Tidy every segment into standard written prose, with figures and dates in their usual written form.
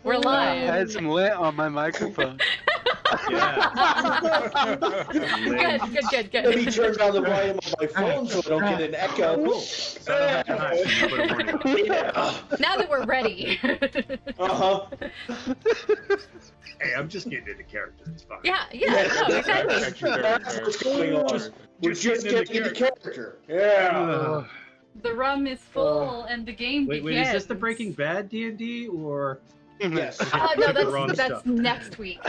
We're I live. had some lint on my microphone. Good. Let me turn down the volume of my phone so I don't get an echo. Cool. Sound effect high, so you put a warning on. Yeah. Now that we're ready. Hey, I'm just getting into character. It's fine. Yeah, Yeah, no, exactly. That's what's going on. We're just getting into character. Yeah. The rum is full and the game Wait, begins. is this the Breaking Bad D&D or? Yes. No, the wrong that's stuff? next week.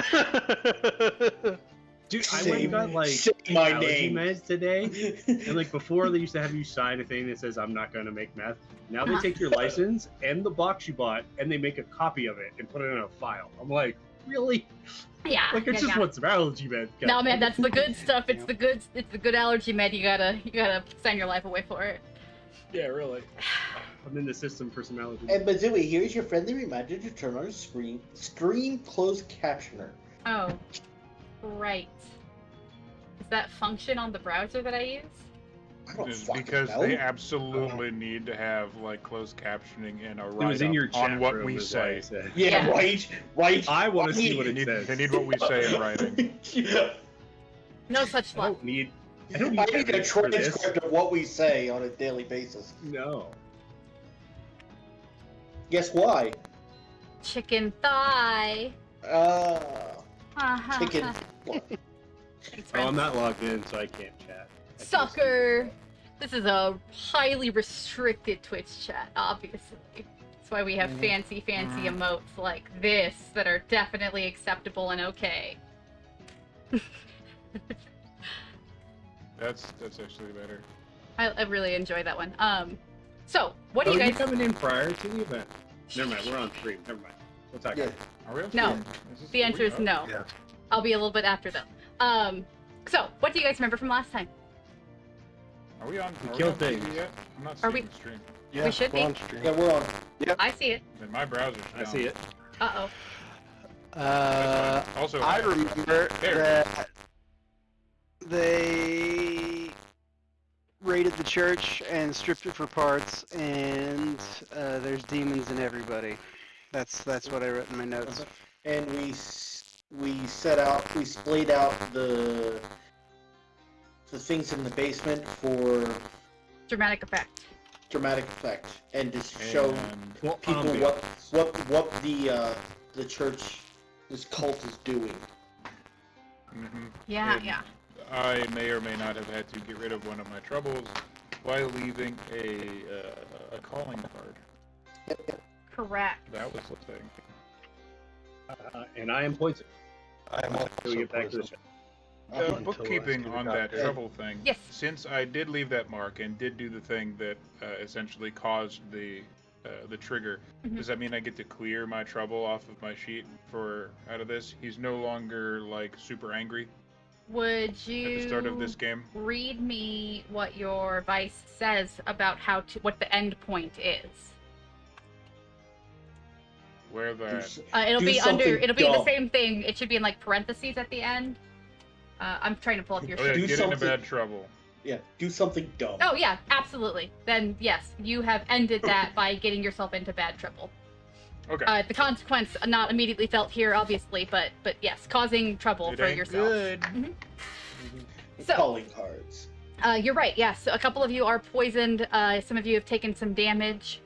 Dude, I went and got like Say my allergy name. meds today, and like before they used to have you sign a thing that says I'm not going to make meth. Now they take your license and the box you bought and they make a copy of it and put it in a file. I'm like, really? Yeah. Like it's just yeah. want some allergy meds. No, man, that's the good stuff. It's the good allergy med. You gotta sign your life away for it. Yeah, really. I'm in the system for some allergy. And Bazooey, here's your friendly reminder to turn on screen closed captioner. Oh, right. Does that function on the browser that I use? I don't Is fucking because know. they absolutely need to have like closed captioning and a It was in your write-up chat on what room, we is why I say. said. Yeah, Yeah. right. I want to see what They it need, says. they need what we say in writing. Yeah. No such I luck. don't need. I I don't need need a evidence for this. transcript of what we say on a daily basis. No. Guess why? Chicken thigh. Chicken. Thanks, Oh, friend. I'm not logged in, so I can't chat. I can't Sucker. This is a highly restricted Twitch chat, obviously. That's why we have fancy emotes like this that are definitely acceptable and okay. That's actually better. I really enjoy that one. So what do Oh, you you guys? coming in prior to the event? Never mind, we're on stream. Never mind. We'll talk. Yeah. Are we on No. stream? Is The answer is we- no. Yeah. I'll be a little bit after though. So what do you guys remember from last time? Are we on? We Are we killed on things. TV yet? I'm not Are seeing we- the stream. Yeah, We should we're be. on stream. Yeah, we're on. I see it. Then my browser's down. I see it. Uh-oh. That's fine. Also, I remember There. that they raided the church and stripped it for parts, and there's demons in everybody. That's what I wrote in my notes. And we splayed out the things in the basement for Dramatic effect. dramatic effect and to show and Well, people ambiance. what the church, this cult is doing. mhm. Yeah, And yeah. I may or may not have had to get rid of one of my troubles by leaving a calling card. Correct. That was the thing. And I am poison. I am also So we get back to the poisoned. show. Until I Bookkeeping see the on that doctor. trouble thing. Yes. Since I did leave that mark and did do the thing that essentially caused the trigger, Mhm. does that mean I get to clear my trouble off of my sheet for out of this? He's no longer like super angry Would at the you start of this game. read me what your vice says about what the end point is? Where that? It'll Do be something the dumb. same thing. It should be in like parentheses at the end. I'm trying to pull up your Oh yeah, Do sheet. get into something- bad trouble. Yeah, do something dumb. Oh yeah, absolutely. Then yes, you have ended that by getting yourself into bad trouble. Okay. The consequence not immediately felt here, obviously, but yes, causing trouble It for ain't yourself. good. So Calling cards. you're right. Yes, a couple of you are poisoned. Some of you have taken some damage.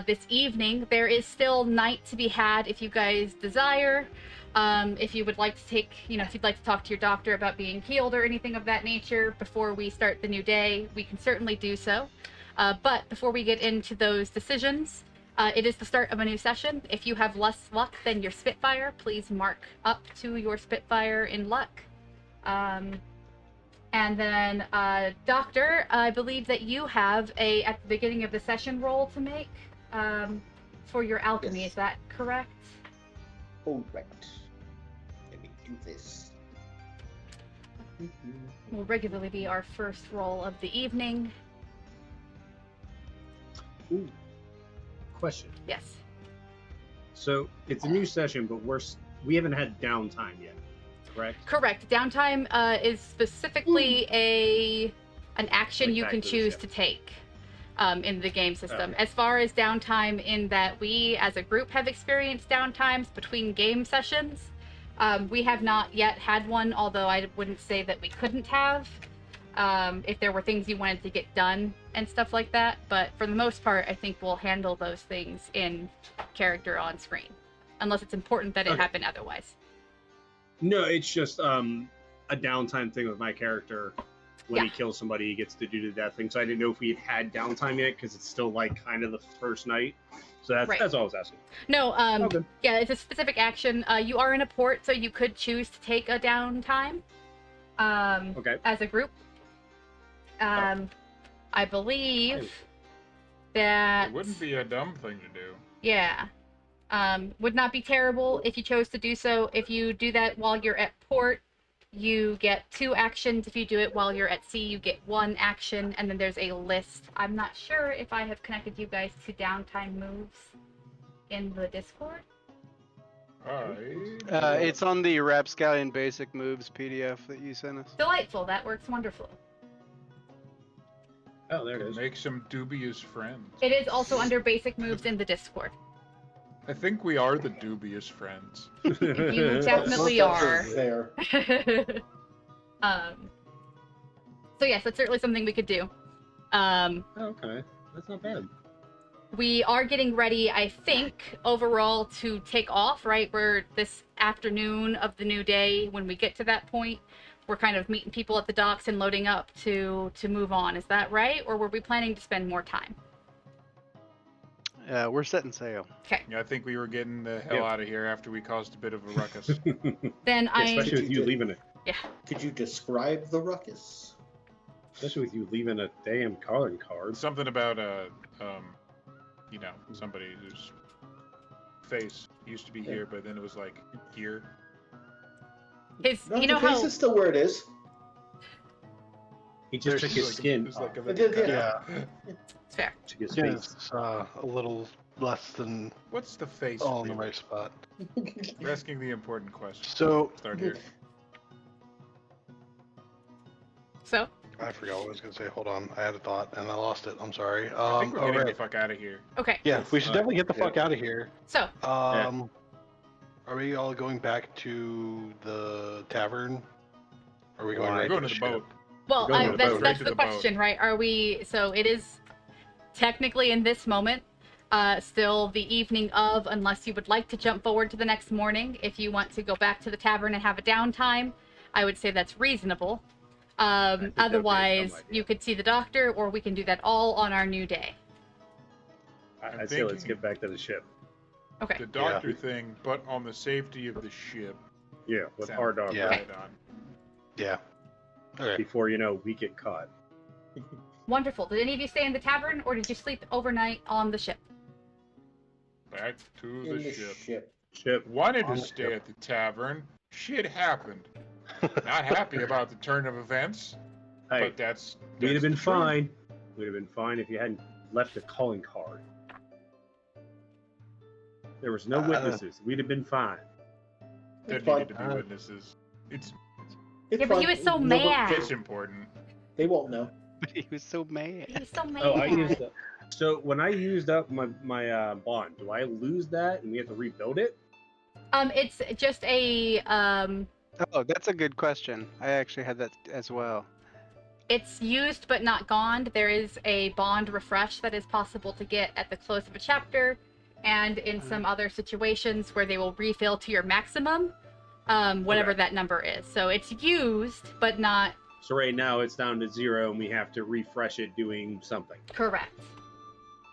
This evening, there is still night to be had if you guys desire. If you would like to take, if you'd like to talk to your doctor about being healed or anything of that nature before we start the new day, we can certainly do so. But before we get into those decisions, it is the start of a new session. If you have less luck than your Spitfire, please mark up to your Spitfire in luck. And then, Doctor, I believe that you have at the beginning of the session roll to make for your alchemy. Yes. Is that correct? Oh, right. Let me do this. Will regularly be our first roll of the evening. Ooh. Question. Yes. So it's a new session, but we haven't had downtime yet, correct? Correct. Downtime is specifically an action Like you back can to the choose ship. to take. in the game system. Okay. As far as downtime, in that we as a group have experienced downtimes between game sessions, we have not yet had one, although I wouldn't say that we couldn't have, if there were things you wanted to get done and stuff like that. But for the most part, I think we'll handle those things in character on screen, unless it's important that it Okay. happen otherwise. No, it's just a downtime thing with my character. When he Yeah. kills somebody, he gets to do the death thing. So I didn't know if we had downtime yet, because it's still like kind of the first night. So Right. that's all I was asking. No, Okay. yeah, it's a specific action. You are in a port, so you could choose to take a downtime Okay. as a group. I believe that It wouldn't be a dumb thing to do. yeah, would not be terrible if you chose to do so. If you do that while you're at port, you get 2 actions. If you do it while you're at sea, you get 1 action, and then there's a list. I'm not sure if I have connected you guys to downtime moves in the Discord. It's on the Rapscallion Basic Moves PDF that you sent us. Delightful. That works wonderful. Oh, there it is. Make some dubious friends. It is also under basic moves in the Discord. I think we are the dubious friends. You definitely are. There. So yes, that's certainly something we could do. Okay, that's not bad. We are getting ready, I think, overall to take off, right? We're this afternoon of the new day. When we get to that point, we're kind of meeting people at the docks and loading up to move on. Is that right? Or were we planning to spend more time? We're setting sail. Okay. Yeah, I think we were getting the hell Yep. out of here after we caused a bit of a ruckus. Then Especially with you leaving it. Could you describe the ruckus? Especially with you leaving a damn calling card. Something about somebody whose face used to be here, but then it was like here. his, No, you know the face how is still where it is. He just took his skin It was like off. a Yeah. it's fair. Took his Yeah, face. it's a little less than What's the face? all in the feel? right spot. We're asking the important question. So Start here. So I forgot what I was gonna say. Hold on, I had a thought and I lost it. I'm sorry. I think we're getting alright. the fuck out of here. okay. Yeah, we should definitely get the Yeah. fuck out of here. So Are we all going back to the tavern? Are we going Why? right We're going to to the ship? boat. well, Go to the that's boat. that's Straight to the the boat. question, right? Are we? So it is technically in this moment. Still the evening of, unless you would like to jump forward to the next morning. If you want to go back to the tavern and have a downtime, I would say that's reasonable. think that'd be a dumb Otherwise, idea. you could see the doctor, or we can do that all on our new day. I'd say let's get back to the ship. Okay. The doctor thing, but on the safety of the ship. Yeah, with Sounds our dog. Yeah. right on. Yeah. Okay. Before we get caught. Wonderful. Did any of you stay in the tavern, or did you sleep overnight on the ship? Back to In the the ship. ship. Ship. Wanted On to the stay ship. at the tavern. Shit happened. Not happy about the turn of events, Hey, but that's we'd have been the truth. fine. We'd have been fine if you hadn't left a calling card. There was no witnesses. We'd have been fine. There It's fine. needed to be witnesses. It's It's Yeah, but he fine. was so No one- mad. it's important. They won't know. He was so mad. He was so mad. Oh, I used up. So when I used up my bond, do I lose that and we have to rebuild it? It's just a Oh, that's a good question. I actually had that as well. it's used but not gone. There is a bond refresh that is possible to get at the close of a chapter, and in some other situations where they will refill to your maximum, whatever Okay. that number is. So it's used but not So right now it's down to 0 and we have to refresh it doing something. correct.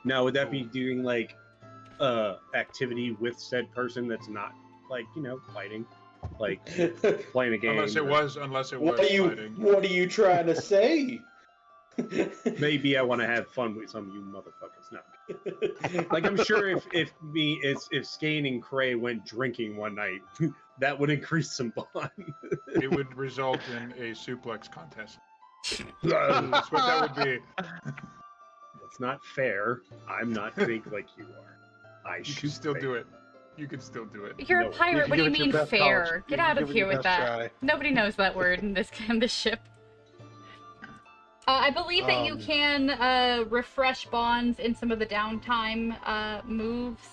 Now would that be doing like activity with said person that's not like, fighting? Like playing a game. Unless it or- was What are you? fighting. What are you trying to say? Maybe I want to have fun with some of you motherfuckers. No. Like I'm sure if Skane and Cray went drinking one night, that would increase some bond. It would result in a suplex contest. That's what that would be. It's not fair. I'm not big like you are. I You should can still do it. You can still do it. You're No, a pirate. can What do you give it your mean best fair? college- Get you out can of give it here your with best that. try. Nobody knows that word in this ship. I believe that you can refresh bonds in some of the downtime moves.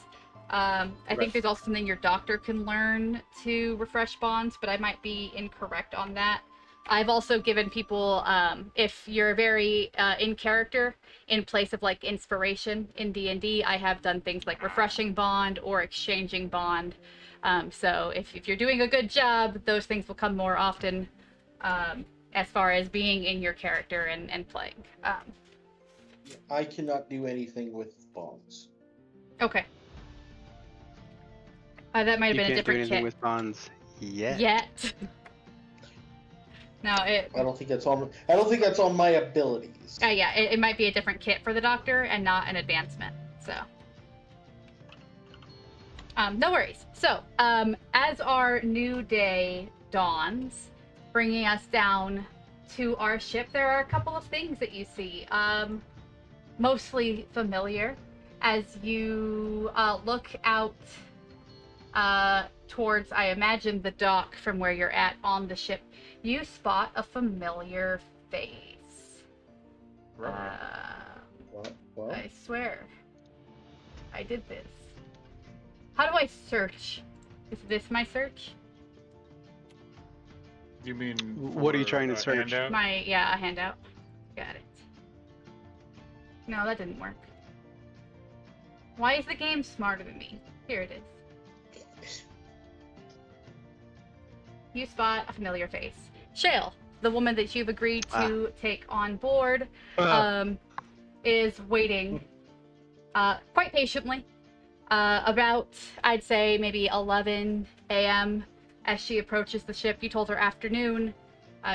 I think there's also something your doctor can learn to refresh bonds, but I might be incorrect on that. I've also given people, if you're very in character, in place of like inspiration in D&D, I have done things like refreshing bond or exchanging bond. So if you're doing a good job, those things will come more often. As far as being in your character and playing. I cannot do anything with bonds. Okay. That might have been a You can't do different anything kit. with bonds yet. No, it. I don't think that's on my abilities. Yeah, it might be a different kit for the doctor and not an advancement. So. No worries. So, as our new day dawns, bringing us down to our ship, there are a couple of things that you see, mostly familiar. As you look out towards, I imagine, the dock from where you're at on the ship, you spot a familiar face. What? I swear, I did this. How do I search? Is this my search? You mean What are you trying to search? handout? A handout. Got it. No, that didn't work. Why is the game smarter than me? Here it is. You spot a familiar face. Shale, the woman that you've agreed to take on board, is waiting quite patiently. About, I'd say, maybe 11 a.m. as she approaches the ship. You told her afternoon.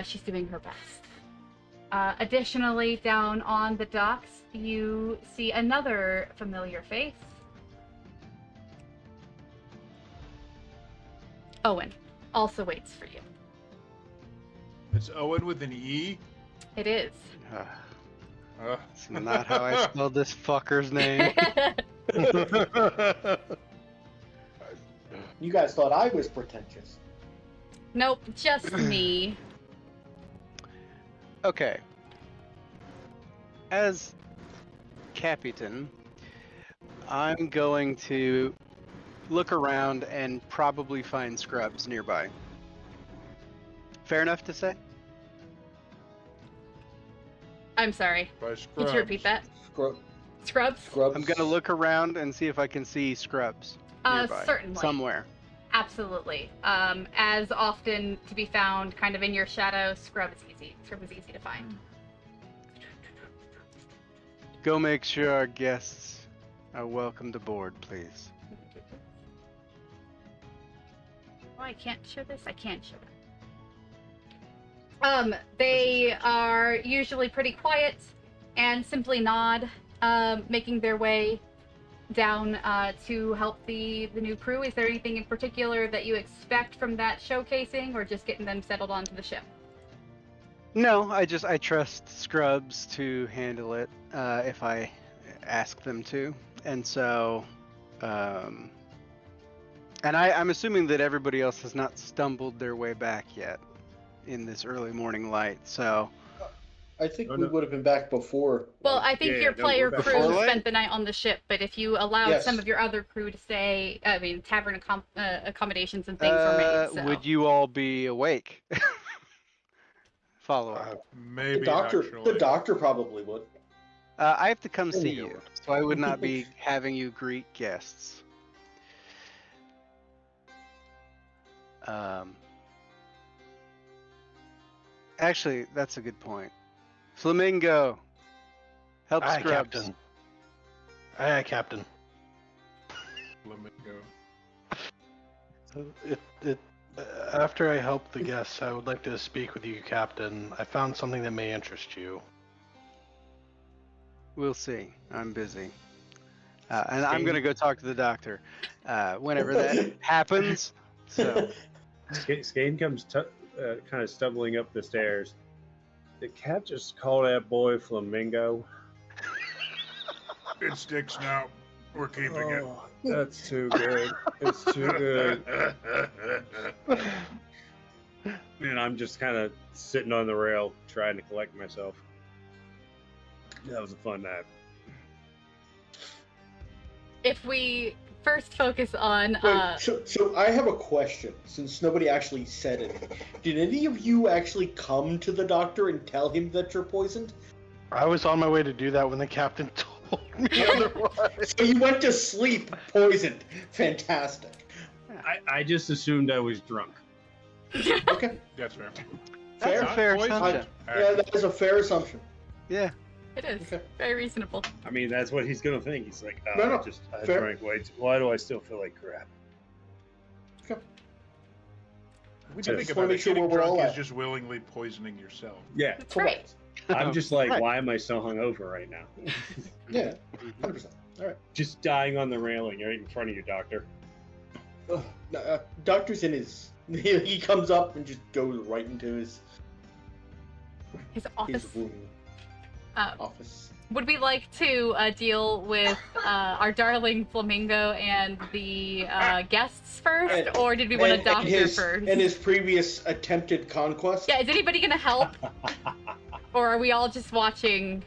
She's doing her best. Additionally, down on the docks, you see another familiar face. Owen also waits for you. It's Owen with an E? It is. That's not how I spelled this fucker's name. You guys thought I was pretentious. Nope, just me. Okay. As Capitan, I'm going to look around and probably find scrubs nearby. Fair enough to say? I'm sorry. By Could Scrubs. you repeat that? Scrubs? Scrubs. I'm gonna look around and see if I can see scrubs nearby. Certainly. Somewhere. Absolutely. As often to be found kind of in your shadow, Scrub is easy. Scrub is easy to find. Go make sure our guests are welcomed aboard, please. Oh, I can't show this? I can't show it. They are usually pretty quiet and simply nod, making their way down to help the new crew. Is there anything in particular that you expect from that showcasing, or just getting them settled onto the ship? No, I trust scrubs to handle it if I ask them to, and so, and I'm assuming that everybody else has not stumbled their way back yet in this early morning light. So, I think we would have been back before. Well, I think your player we're back. crew Before spent the night on the ship, but if you allowed Yes. some of your other crew to stay, I mean, tavern accommodations and things were made. So. would you all be awake? Follow up. Maybe, The doctor probably would. I have to come There see you you, go. so I would not be having you greet guests. Actually, that's a good point. Flamingo, help Aye, scrubs. Captain. Aye, Captain. Flamingo. After I help the guests, I would like to speak with you, Captain. I found something that may interest you. We'll see. I'm busy. And I'm going to go talk to the doctor whenever that happens. So, Skane comes kind of stumbling up the stairs. Did Cap just call that boy Flamingo? It sticks now. We're keeping it. Oh, that's too good. It's too good. And I'm just kind of sitting on the rail trying to collect myself. That was a fun night. If we first focus on Wait, so I have a question, since nobody actually said it. Did any of you actually come to the doctor and tell him that you're poisoned? I was on my way to do that when the captain told me otherwise. So you went to sleep poisoned. Fantastic. I just assumed I was drunk. Okay. That's fair. That's a fair Poison? assumption. Yeah, that is a fair assumption. Yeah. it is Okay. very reasonable. I mean, that's what he's gonna think. He's like, No, I fair. drank way too. Why do I still feel like crap? We Just can think wanna about make it. sure Getting we're all drunk is at. just willingly poisoning yourself. Yeah, That's right. I'm just like, Right. why am I so hungover right now? Yeah, 100%. All right. Just dying on the railing right in front of you, doctor. Ugh, no, doctor's in his. He comes up and just goes right into his His room Uh, office. would we like to deal with our darling Flamingo and the guests first, And- or did we want a doctor first? And his previous attempted conquest. Yeah, is anybody gonna help? Or are we all just watching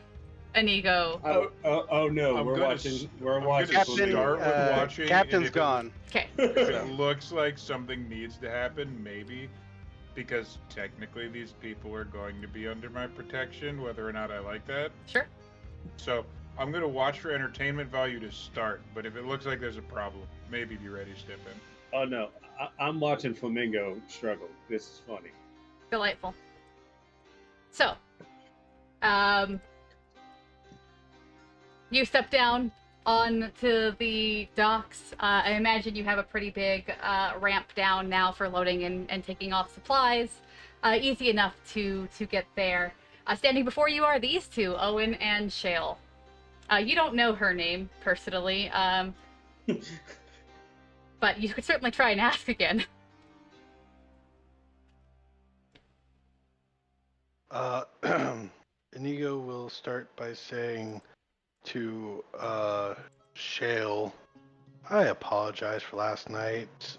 Inigo? Oh no, I'm we're gonna watching. s- We're I'm watching. gonna Captain, start with watching, and Captain's if it- gone. Okay. If it looks like something needs to happen, maybe. Because technically these people are going to be under my protection, whether or not I like that. Sure. So I'm going to watch for entertainment value to start, but if it looks like there's a problem, maybe be ready to step in. Oh no, I'm watching Flamingo struggle. This is funny. Delightful. So, you step down onto the docks. I imagine you have a pretty big ramp down now for loading and taking off supplies. Easy enough to get there. Standing before you are these two, Owen and Shale. You don't know her name personally, but you could certainly try and ask again. Inigo will start by saying to Shale, I apologize for last night.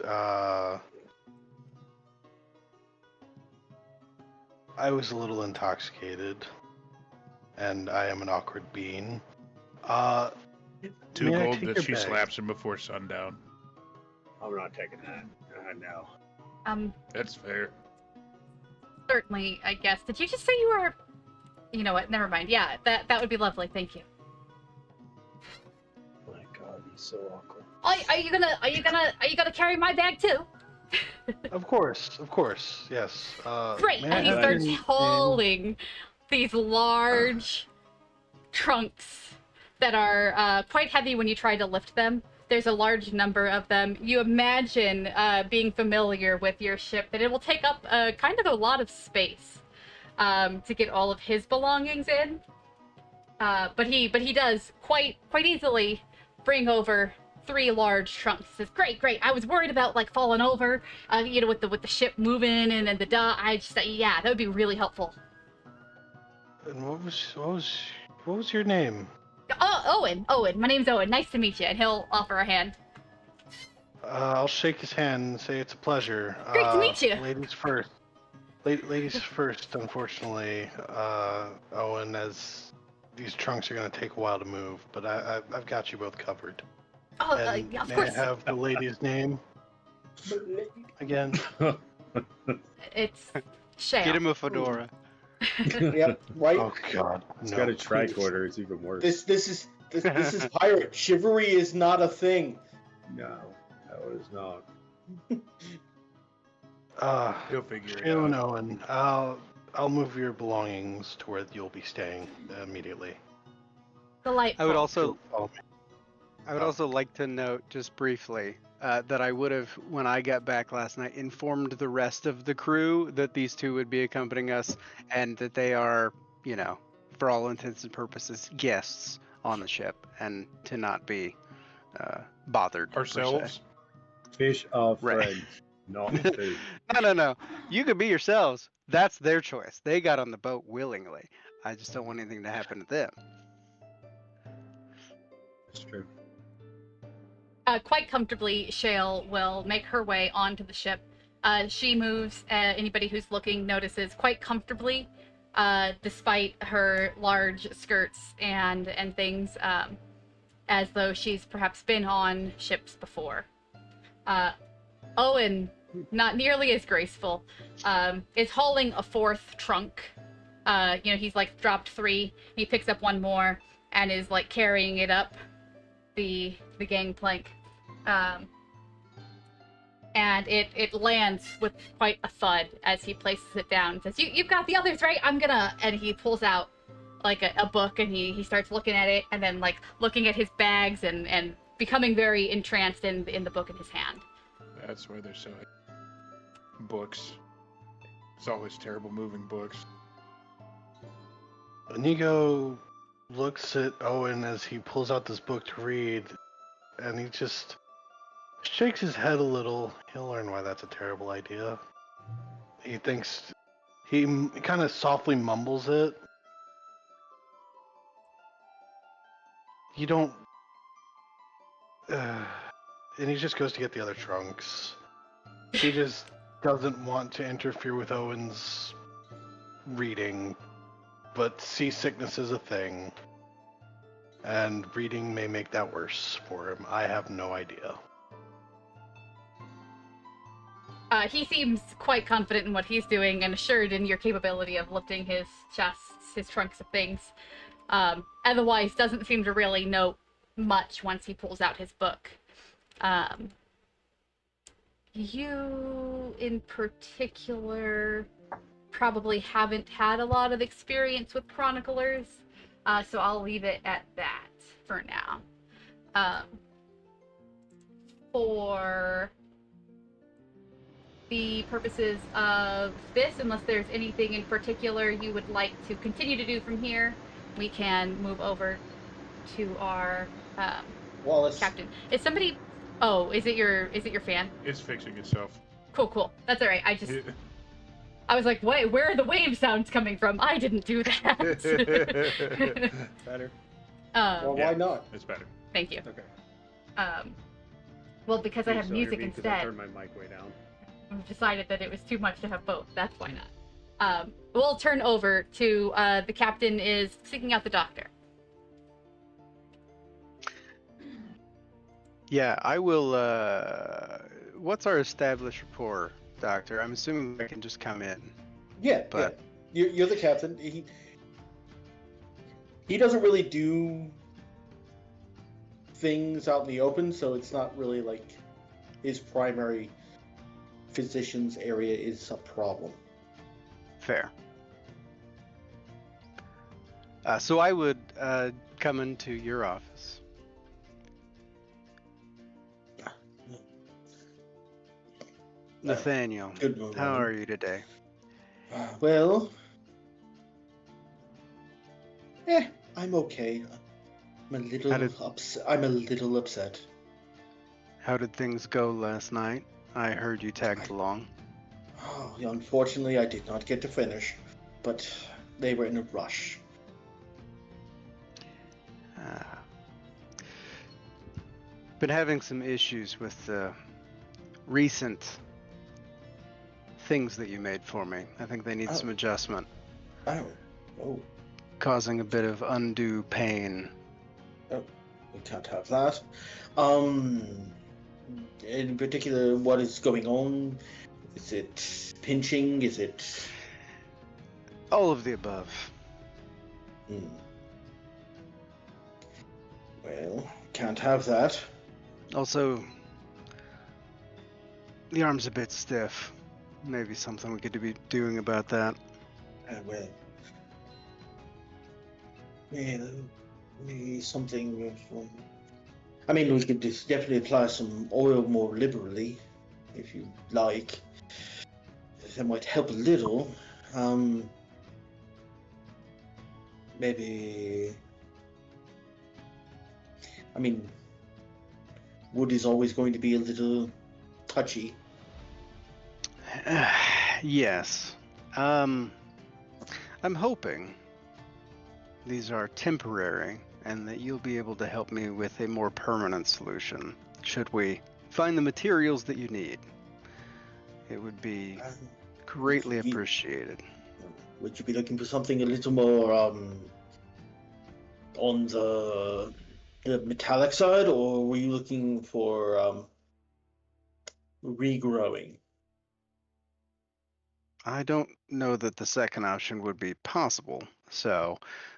I was a little intoxicated, and I am an awkward being. Too May I cold take that your she bag? slaps him before sundown. I'm not taking that. No. That's fair. Certainly, I guess. Did you just say you were? You know what? Never mind. Yeah, that would be lovely. Thank you. My God, he's so awkward. Are you gonna carry my bag too? Of course, yes. Great. may I And he have starts your name? hauling these large trunks that are quite heavy when you try to lift them. There's a large number of them. You imagine, being familiar with your ship, that it will take up kind of a lot of space to get all of his belongings in. But he does quite easily bring over 3 large trunks. He says, great. I was worried about like falling over, with the ship moving and then the dock. Yeah, that would be really helpful. And what was your name? Oh, Owen. My name's Owen. Nice to meet you. And he'll offer a hand. I'll shake his hand and say it's a pleasure. Great to meet you. Ladies first. Ladies first, unfortunately, Owen, as these trunks are going to take a while to move, but I've got you both covered. Oh, And of may course. I have the lady's name again? It's Shale. Get him a fedora. Yep, right. Oh God, He's no. got a tricorder. It's even worse. This is pirate. Chivalry is not a thing. No, that was not. He'll figure it Shale and out. Owen, I'll move your belongings to where you'll be staying immediately. Delightful. I would also Follow me. I would also like to note, just briefly, that I would have, when I got back last night, informed the rest of the crew that these two would be accompanying us, and that they are, for all intents and purposes, guests on the ship, and to not be bothered. per se. Ourselves? Fish are Right. friends, not food. No. You could be yourselves. That's their choice. They got on the boat willingly. I just don't want anything to happen to them. That's true. Quite comfortably, Shale will make her way onto the ship. She moves. Anybody who's looking notices quite comfortably despite her large skirts and things, as though she's perhaps been on ships before. Owen, not nearly as graceful, is hauling a fourth trunk. He's like dropped 3. He picks up 1 more and is like carrying it up the gangplank. And it lands with quite a thud as he places it down and says, You've got the others, right? And he pulls out like a book and he starts looking at it and then like looking at his bags and becoming very entranced in the book in his hand. That's why they're so books. It's always terrible moving books. Inigo looks at Owen as he pulls out this book to read, and he just shakes his head a little. He'll learn why that's a terrible idea. He thinks, he kind of softly mumbles it. You don't... and he just goes to get the other trunks. He just doesn't want to interfere with Owen's reading, but seasickness is a thing, and reading may make that worse for him. I have no idea. He seems quite confident in what he's doing and assured in your capability of lifting his chests, his trunks of things. Otherwise, doesn't seem to really know much once he pulls out his book. You, in particular, probably haven't had a lot of experience with chroniclers, so I'll leave it at that for now. For the purposes of this, unless there's anything in particular you would like to continue to do from here, we can move over to our Wallace. captain. Is somebody... Oh, is it your fan? It's fixing itself. Cool. That's all right. I was like, wait, where are the wave sounds coming from? I didn't do that. Better. Well, Yeah. why not? It's better. Thank you. Okay. Well, because I have So music you're being- 'cause I instead, turned my mic way down. I've decided that it was too much to have both. That's why not. We'll turn over to the captain is seeking out the doctor. Yeah, I will. What's our established rapport, Doctor? I'm assuming I can just come in. Yeah, But- yeah. You're the captain. He doesn't really do things out in the open, so it's not really like his primary physician's area is a problem. Fair. So I would come into your office. Nathaniel, Good morning. how are you today? Well, I'm okay. I'm a little upset. I'm a little upset. How did things go last night? I heard you tagged along. Oh, unfortunately, I did not get to finish, but they were in a rush. Been having some issues with the recent things that you made for me. I think they need Oh. some adjustment, Oh, causing a bit of undue pain. we can't have that. In particular, what is going on? Is it pinching? Is it... All of the above. Well, can't have that. Also, the arm's a bit stiff. Maybe something we could be doing about that. Well, maybe something from... I mean, we could just definitely apply some oil more liberally, if you like. That might help a little. Maybe... I mean, wood is always going to be a little touchy. Yes. I'm hoping these are temporary and that you'll be able to help me with a more permanent solution. Should we find the materials that you need, it would be greatly Ye- appreciated. Would you be looking for something a little more on the metallic side, or were you looking for regrowing? I don't know that the second option would be possible, so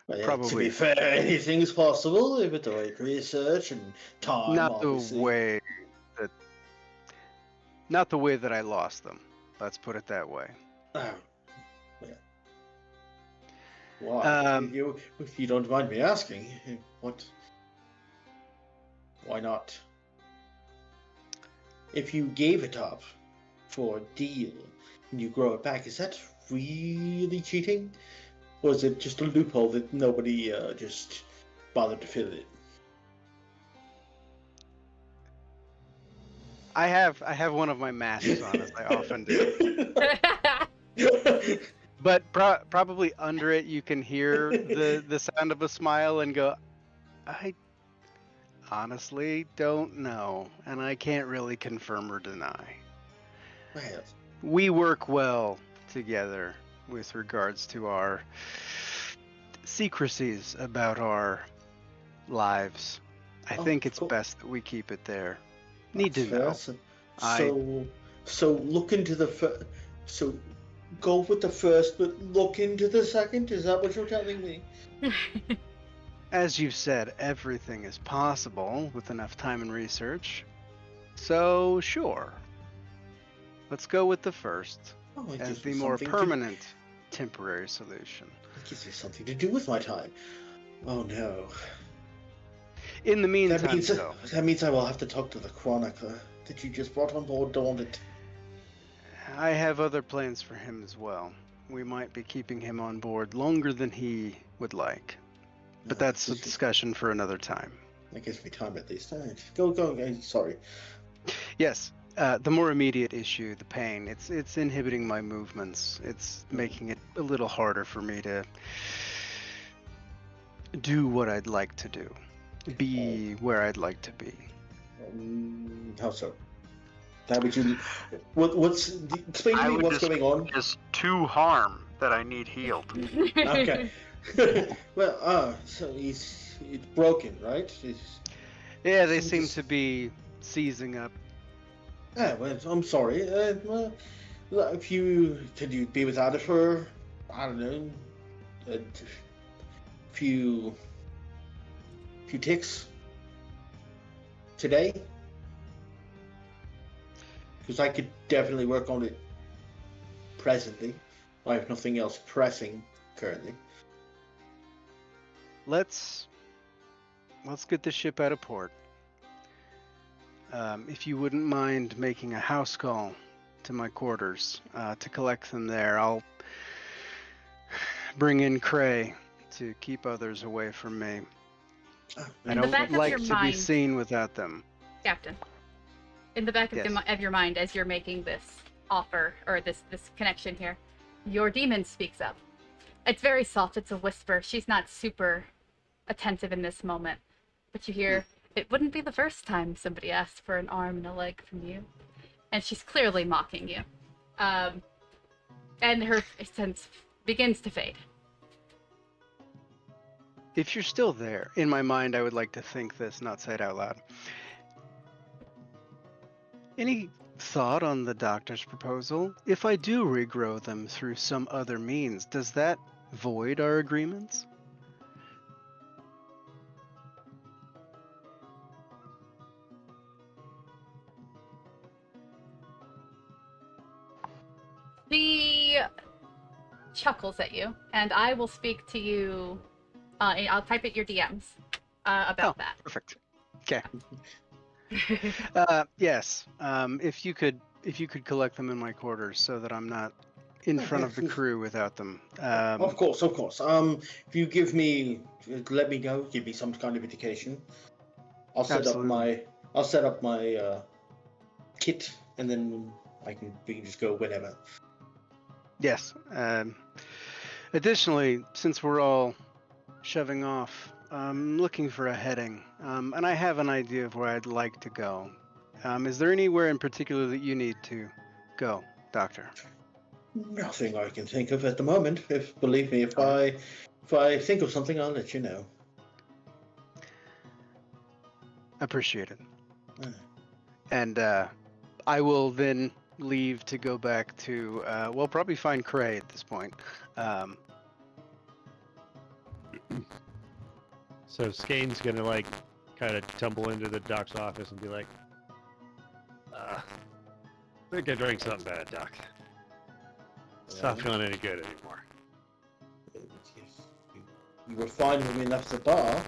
To be probably fair, anything is possible with the right research and time. not Obviously. not the way that I lost them. Let's put it that way. Oh, yeah. Why? If you don't mind me asking, what? Why not? If you gave it up for a deal and you grow it back, is that really cheating? Or is it just a loophole that nobody just bothered to fill it? I have one of my masks on, as I often do. But probably under it, you can hear the sound of a smile and go, I honestly don't know, and I can't really confirm or deny. Well, We work well together with regards to our secrecies about our lives. I think it's best that we keep it there. Need to know. So look into the so go with the first, but look into the second. Is that what you're telling me? As you've said, everything is possible with enough time and research. So, sure. Let's go with the first as the more permanent temporary solution. It gives me something to do with my time. Oh no. In the meantime, that means I will have to talk to the chronicler that you just brought on board, don't it? I have other plans for him as well. We might be keeping him on board longer than he would like. But that's a discussion for another time. That gives me time at least. Go. Sorry. Yes. The more immediate issue, the pain, it's inhibiting my movements. It's making it a little harder for me to do what I'd like to do. Be where I'd like to be. How so? How would you? Explain to me what's going on. Is to harm that I need healed. Okay. Well, so it's broken, right? Yeah, they seem to be seizing up. Yeah, well, I'm sorry. Could you be without it for, I don't know, a few ticks today? Because I could definitely work on it presently. I have nothing else pressing currently. Let's get the ship out of port. If you wouldn't mind making a house call to my quarters to collect them there, I'll bring in Cray to keep others away from me. I don't like to be seen without them. Captain, in the back of your mind, as you're making this offer, or this connection here, your demon speaks up. It's very soft, it's a whisper. She's not super attentive in this moment. But you hear, it wouldn't be the first time somebody asked for an arm and a leg from you. And she's clearly mocking you. And her sense begins to fade. If you're still there, in my mind, I would like to think this, not say it out loud. Any thought on the doctor's proposal? If I do regrow them through some other means, does that void our agreements? She chuckles at you, and I will speak to you. I'll type it your DMs about that. Perfect. Okay. Yes. If you could collect them in my quarters so that I'm not in front of the crew without them. Of course. If you let me know, give me some kind of indication. I'll set up my kit, and then we can just go whenever. Yes. Additionally, since we're all shoving off, I'm looking for a heading, and I have an idea of where I'd like to go. Is there anywhere in particular that you need to go, Doctor? Nothing I can think of at the moment. Believe me, if I think of something, I'll let you know. Appreciate it. Mm. And I will then leave to go back to, well, probably find Cray at this point. So Skane's gonna like kind of tumble into the doc's office and be like, I think I drank something bad, Doc. It's not feeling any good anymore. You were fine when we left the bar.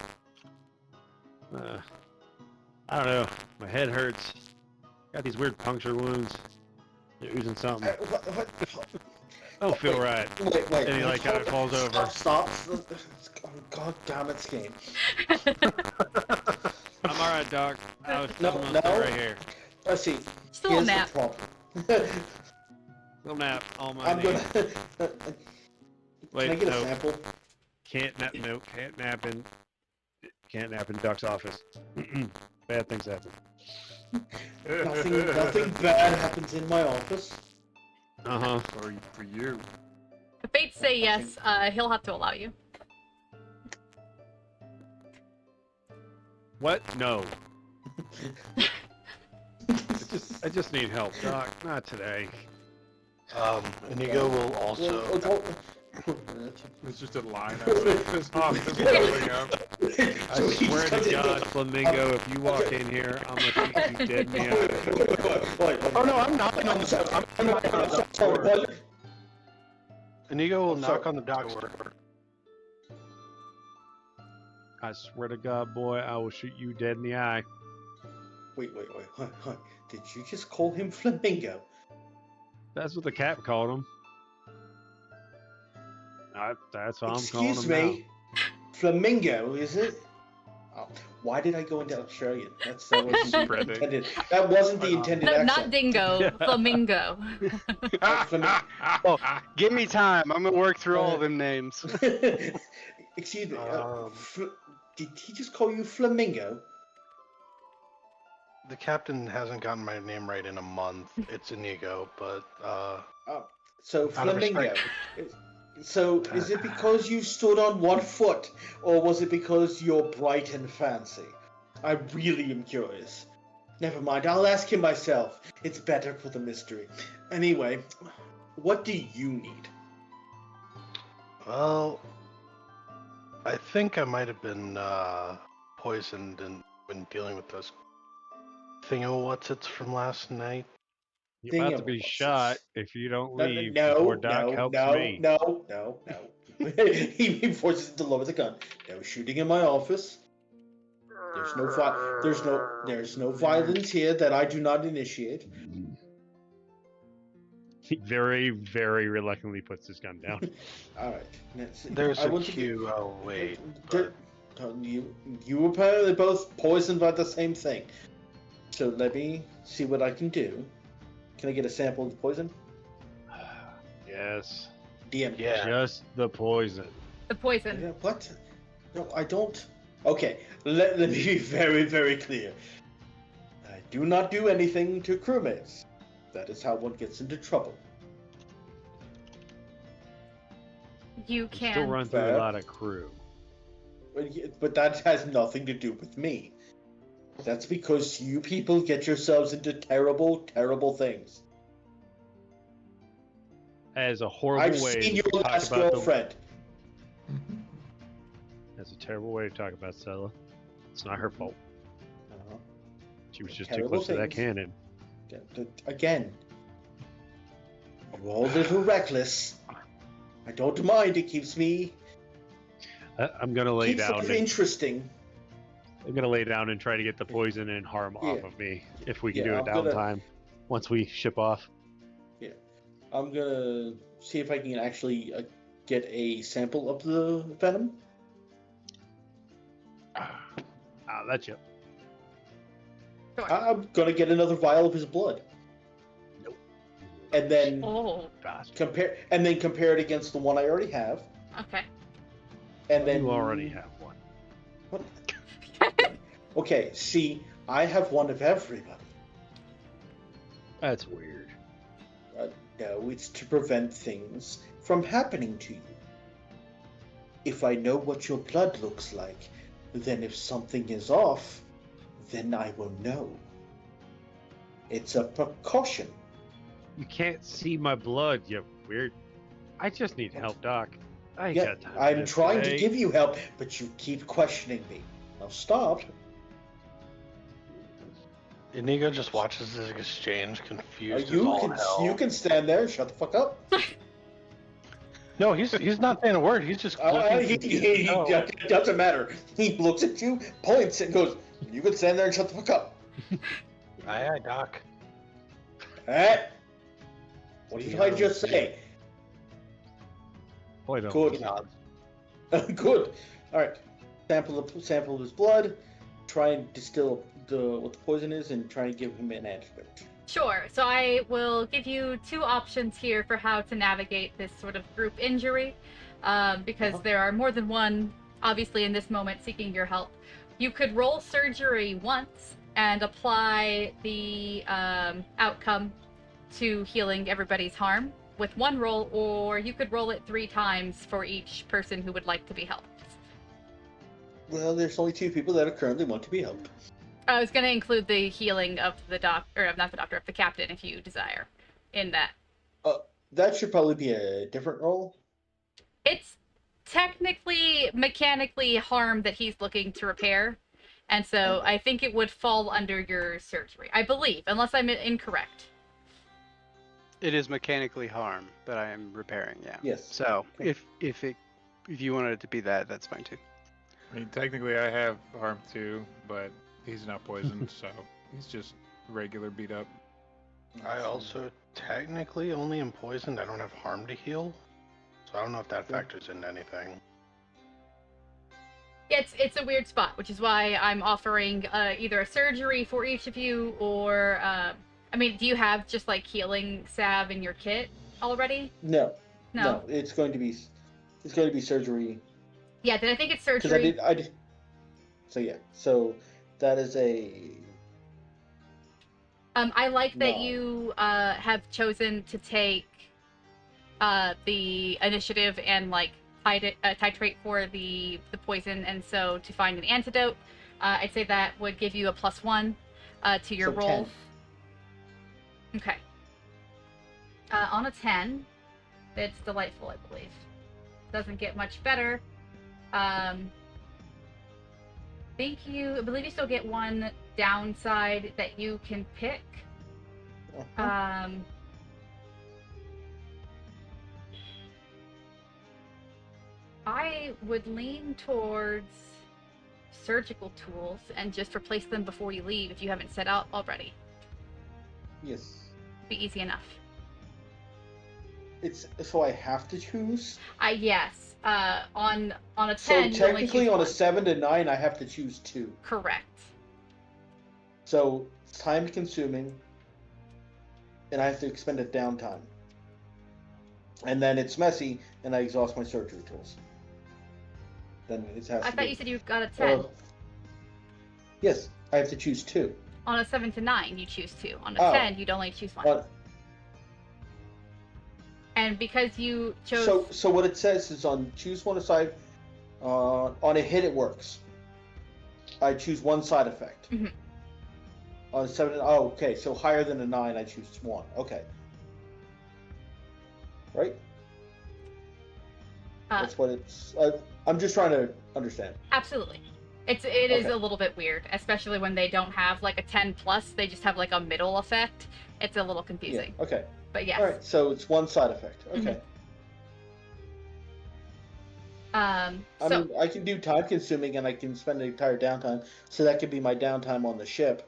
I don't know. My head hurts. Got these weird puncture wounds. They're oozing something. What? I don't feel right. Wait. And he like kind of falls over. Stop. Oh, God damn it, Skane. I'm alright, Doc. I'm No. right here. I see. Still a Here's nap. the problem. Little nap on my I'm knee. gonna. Wait, Can I get no. a sample? Can't nap in Doc's office. Bad things happen. Nothing bad happens in my office. Uh-huh. For you. The fates say yes. He'll have to allow you. What? No. I just need help, Doc. Not today. Inigo will also. It's just a line out of his office going up. I swear to God, Flamingo, if you walk in here, I'm gonna shoot you dead in the eye. Oh no, I'm knocking on the door. Inigo will knock on the doc's door. I swear to God, boy, I will shoot you dead in the eye. Wait. Did you just call him Flamingo? That's what the cap called him. That's what I'm calling Excuse him me. Flamingo, is it? Oh, why did I go into Australian? That wasn't the intended. That wasn't the intended No, accent. not dingo. Flamingo. Oh, give me time. I'm gonna work through all of them names. Excuse me. Did he just call you Flamingo? The captain hasn't gotten my name right in a month. It's Inigo, but So out of Flamingo. respect. So is it because you stood on one foot, or was it because you're bright and fancy? I really am curious. Never mind, I'll ask him myself. It's better for the mystery. Anyway, what do you need? Well, I think I might have been poisoned when dealing with those thingo-what's-its from last night. You're about to be shot if you don't leave No, before Doc helps me. No. He forces him to lower the gun. No shooting in my office. There's no violence here that I do not initiate. He very, very reluctantly puts his gun down. All right. There's a cue. I'll wait. You were apparently both poisoned by the same thing. So let me see what I can do. Can I get a sample of the poison? Yes. DM. Yeah. Just the poison. The poison. What? No, I don't. Okay, let me be very, very clear. I do not do anything to crewmates. That is how one gets into trouble. You Still can. run through a lot of crew. But that has nothing to do with me. That's because you people get yourselves into terrible, terrible things. As a horrible I've way seen to your talk last about girlfriend. That's a terrible way to talk about Stella. It's not her fault. She was just too Terrible close to that things. cannon. Again, you're all a little reckless. I don't mind. It keeps me I'm gonna lay keeps down. life And, interesting. I'm gonna lay down and try to get the poison and harm off of me if we can Yeah, do I'm it gonna- downtime once we ship off. I'm gonna see if I can actually get a sample of the venom. I'll let you. Sure. I'm gonna get another vial of his blood. Nope. And then Oh, Bastard. compare it against the one I already have. okay. And then You already have one. What? Okay, see, I have one of everybody. That's weird. No, it's to prevent things from happening to you. If I know what your blood looks like, then if something is off, then I will know. It's a precaution. You can't see my blood, you weird. I just need help, Doc. I ain't Yeah, got time for I'm this trying to today. give you help, but you keep questioning me. Now stop. Inigo just watches this exchange, confused as You all can hell. stand there and shut the fuck up. No, he's not saying a word. He's just looking confused as hell. It doesn't matter. He looks at you, points, and goes, "You can stand there and shut the fuck up." Aye, aye, Doc. Eh? What did I just say? Boy, no. Good. He nods. Good. All right. Sample his blood. Try and distill what the poison is, and try and give him an antidote. Sure. So I will give you two options here for how to navigate this sort of group injury, because there are more than one, obviously, in this moment seeking your help. You could roll surgery once and apply the outcome to healing everybody's harm with one roll, or you could roll it 3 times for each person who would like to be helped. Well, there's only 2 people that currently want to be helped. I was going to include the healing of the doctor, or not the doctor, of the captain, if you desire, in that. That should probably be a different roll. It's technically, mechanically harm that he's looking to repair, and so I think it would fall under your surgery. I believe, unless I'm incorrect. It is mechanically harm that I am repairing, yeah. Yes. So if you wanted it to be that, that's fine too. I mean, technically I have harm too, but he's not poisoned, so he's just regular beat up. I also technically only am poisoned. I don't have harm to heal. So I don't know if that factors into anything. It's a weird spot, which is why I'm offering either a surgery for each of you, or I mean, do you have just like healing salve in your kit already? No. No. It's going to be surgery. Yeah, then I think it's surgery. Because I did. So yeah. So that is a. I like that No. you have chosen to take the initiative and like titrate for the poison, and so to find an antidote. I'd say that would give you a +1 to your So roll. 10. Okay. On a 10, it's delightful, I believe. Doesn't get much better. I believe you still get one downside that you can pick. I would lean towards surgical tools and just replace them before you leave if you haven't set out already. Yes. Be easy enough. It's so I have to choose. Yes. On a 10, So you only technically, choose on a one. 7 to 9, I have to choose 2. Correct. So it's time consuming, and I have to expend a downtime. And then it's messy, and I exhaust my surgery tools. Then it has I to thought be. you said you got a 10. Yes, I have to choose 2. On a 7 to 9, you choose 2. On a Oh. 10, you'd only choose 1. And because you chose... So what it says is on choose one side. On a hit, it works. I choose 1 side effect. Mhm. On a 7, oh, okay. So higher than a 9, I choose 1. Okay. Right? That's what it's. I'm just trying to understand. Absolutely. It is Okay. a little bit weird, especially when they don't have like a 10+, they just have like a middle effect. It's a little confusing. Yeah. Okay. But yes. All right. So it's 1 side effect. Okay. I mean, I can do time consuming, and I can spend the entire downtime. So that could be my downtime on the ship.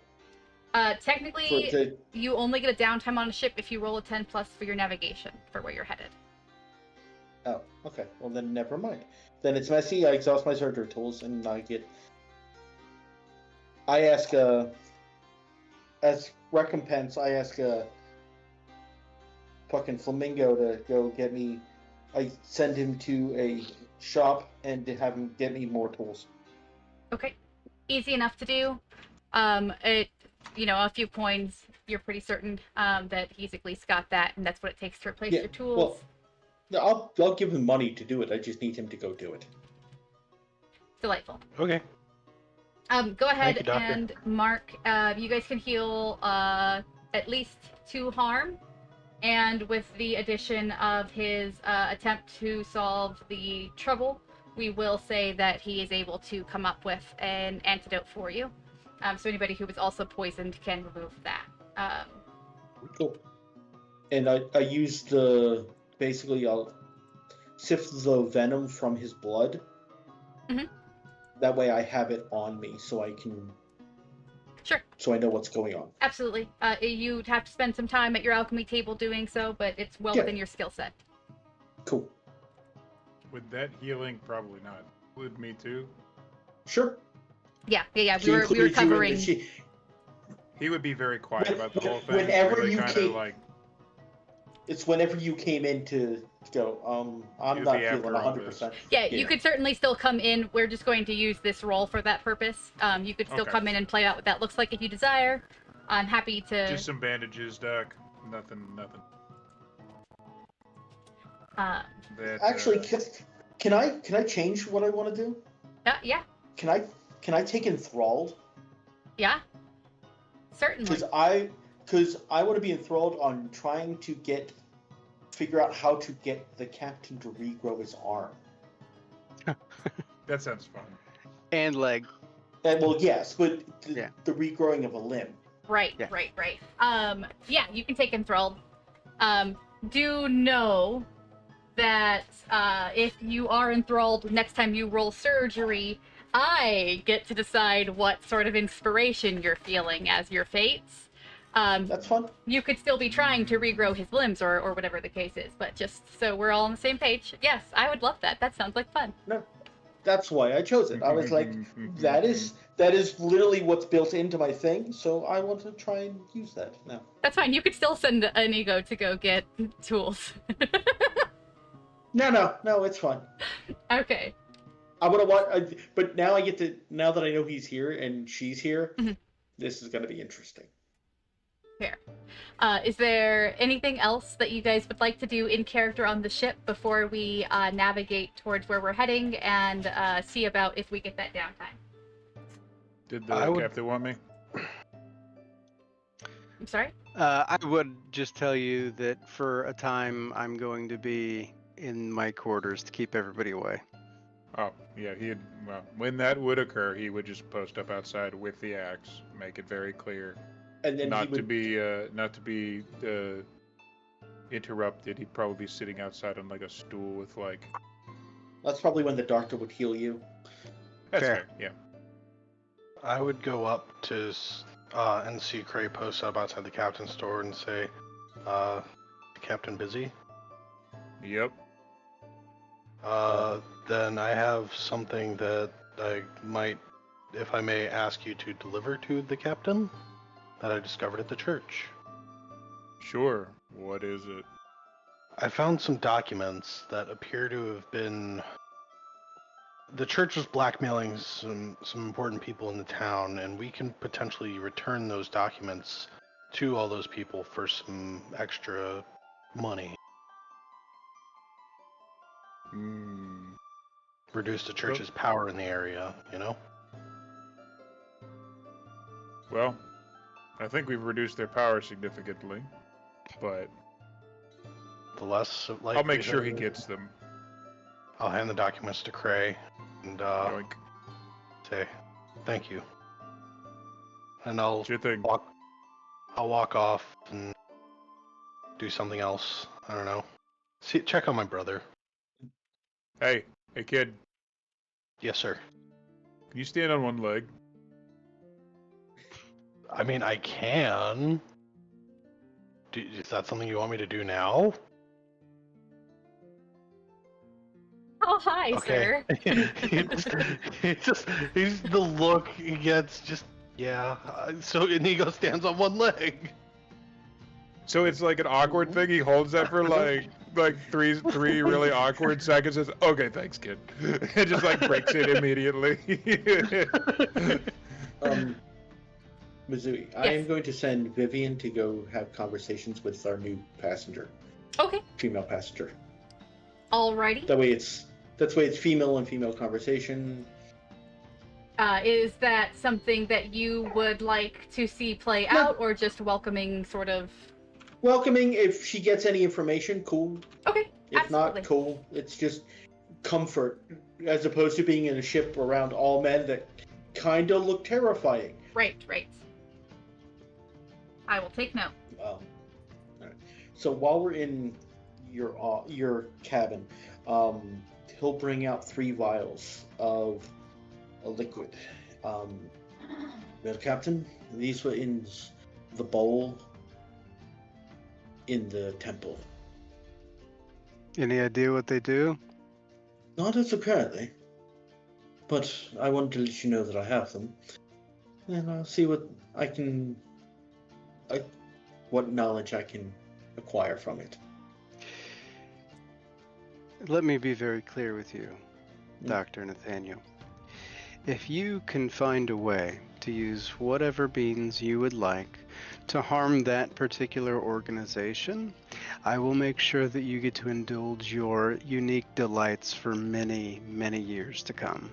Technically, you only get a downtime on a ship if you roll a 10+ for your navigation for where you're headed. Oh, okay. Well, then never mind. Then it's messy. I exhaust my surgery tools, and I ask as recompense, I ask fucking Flamingo to go get me. I send him to a shop and to have him get me more tools. Okay. Easy enough to do. A few coins you're pretty certain that he's at least got that, and that's what it takes to replace Yeah, your tools. Well, I'll give him money to do it. I just need him to go do it. Delightful. Okay. Go ahead you, Doctor. and mark. You guys can heal at least 2 harm, and with the addition of his attempt to solve the trouble, we will say that he is able to come up with an antidote for you. So anybody who was also poisoned can remove that. Cool. And I use basically I'll sift the venom from his blood. Mhm. That way I have it on me so I can... Sure. So I know what's going on. Absolutely. You'd have to spend some time at your alchemy table doing so, but it's well within your skill set. Cool. Would that healing probably not include me too? Sure. Yeah. We She were included you in covering. He would be very quiet about the whole thing. Whenever really you kind came- of like It's whenever you came in to go, I'm It'd not be feeling after all 100%. Yeah, you could certainly still come in. We're just going to use this roll for that purpose. You could still Okay. come in and play out what that looks like if you desire. I'm happy to. just some bandages, Doc. Nothing. That, Actually, can I change what I want to do? Yeah. Can I take enthralled? Yeah. Certainly. Because I want to be enthralled on trying to figure out how to get the captain to regrow his arm. that sounds fun. And leg. And, well, yes, but Yeah. the regrowing of a limb. Right. Yeah. Right. Yeah, you can take enthralled. Do know that if you are enthralled next time you roll surgery, I get to decide what sort of inspiration you're feeling as your fates. That's fun. You could still be trying to regrow his limbs or whatever the case is, but just so we're all on the same page. Yes, I would love that. That sounds like fun. No, that's why I chose it. I was like, that is literally what's built into my thing, so I want to try and use that now. That's fine. You could still send an ego to go get tools. No, it's fine. Okay. I want to watch, but now now that I know he's here and she's here, this is going to be interesting. Fair. Is there anything else that you guys would like to do in character on the ship before we navigate towards where we're heading and see about if we get that downtime? Did the captain want me? I'm sorry? I would just tell you that for a time I'm going to be in my quarters to keep everybody away. Oh, yeah, well, when that would occur, he would just post up outside with the axe, make it very clear. And then not to be interrupted. He'd probably be sitting outside on like a stool with like. That's probably when the doctor would heal you. That's fair. Yeah. I would go up to and see Cray post up outside the captain's store and say, "Captain busy?" Yep. Then I have something that I might, if I may, ask you to deliver to the captain that I discovered at the church. Sure. What is it? I found some documents that appear to have been... The church was blackmailing some important people in the town, and we can potentially return those documents to all those people for some extra money. Reduce the church's power in the area, you know? Well, I think we've reduced their power significantly, but The less likely... I'll make sure he gets them. I'll hand the documents to Cray and Yoink. say thank you. And I'll It's your thing. walk off and do something else. I don't know. Check on my brother. Hey, kid. Yes, sir. Can you stand on one leg? I mean, I can. Is that something you want me to do now? Oh, hi, sir. He's the look he gets. Just yeah. So Inigo stands on one leg. So it's like an awkward thing. He holds that for like three really awkward seconds. Says, "Okay, thanks, kid," and just like breaks it immediately. Mizui, I am going to send Vivian to go have conversations with our new passenger, Okay. female passenger. Alrighty. That way it's female and female conversation. Is that something that you would like to see play out, or just welcoming, sort of? Welcoming. If she gets any information, cool. Okay. If absolutely. not, cool. It's just comfort, as opposed to being in a ship around all men that kind of look terrifying. Right. I will take note. All right. So while we're in your cabin, he'll bring out 3 vials of a liquid. Well, Captain, these were in the bowl in the temple. Any idea what they do? Not as apparently, but I wanted to let you know that I have them, and I'll see what what knowledge I can acquire from it. Let me be very clear with you, Dr. Nathaniel. If you can find a way to use whatever means you would like to harm that particular organization, I will make sure that you get to indulge your unique delights for many, many years to come.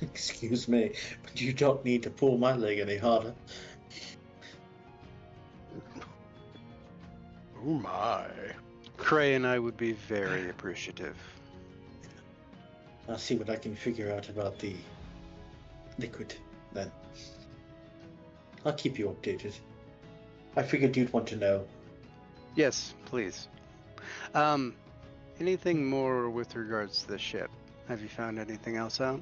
Excuse me, but you don't need to pull my leg any harder. Oh my. Cray and I would be very appreciative. I'll see what I can figure out about the liquid, then. I'll keep you updated. I figured you'd want to know. Yes, please. Anything more with regards to the ship? Have you found anything else out?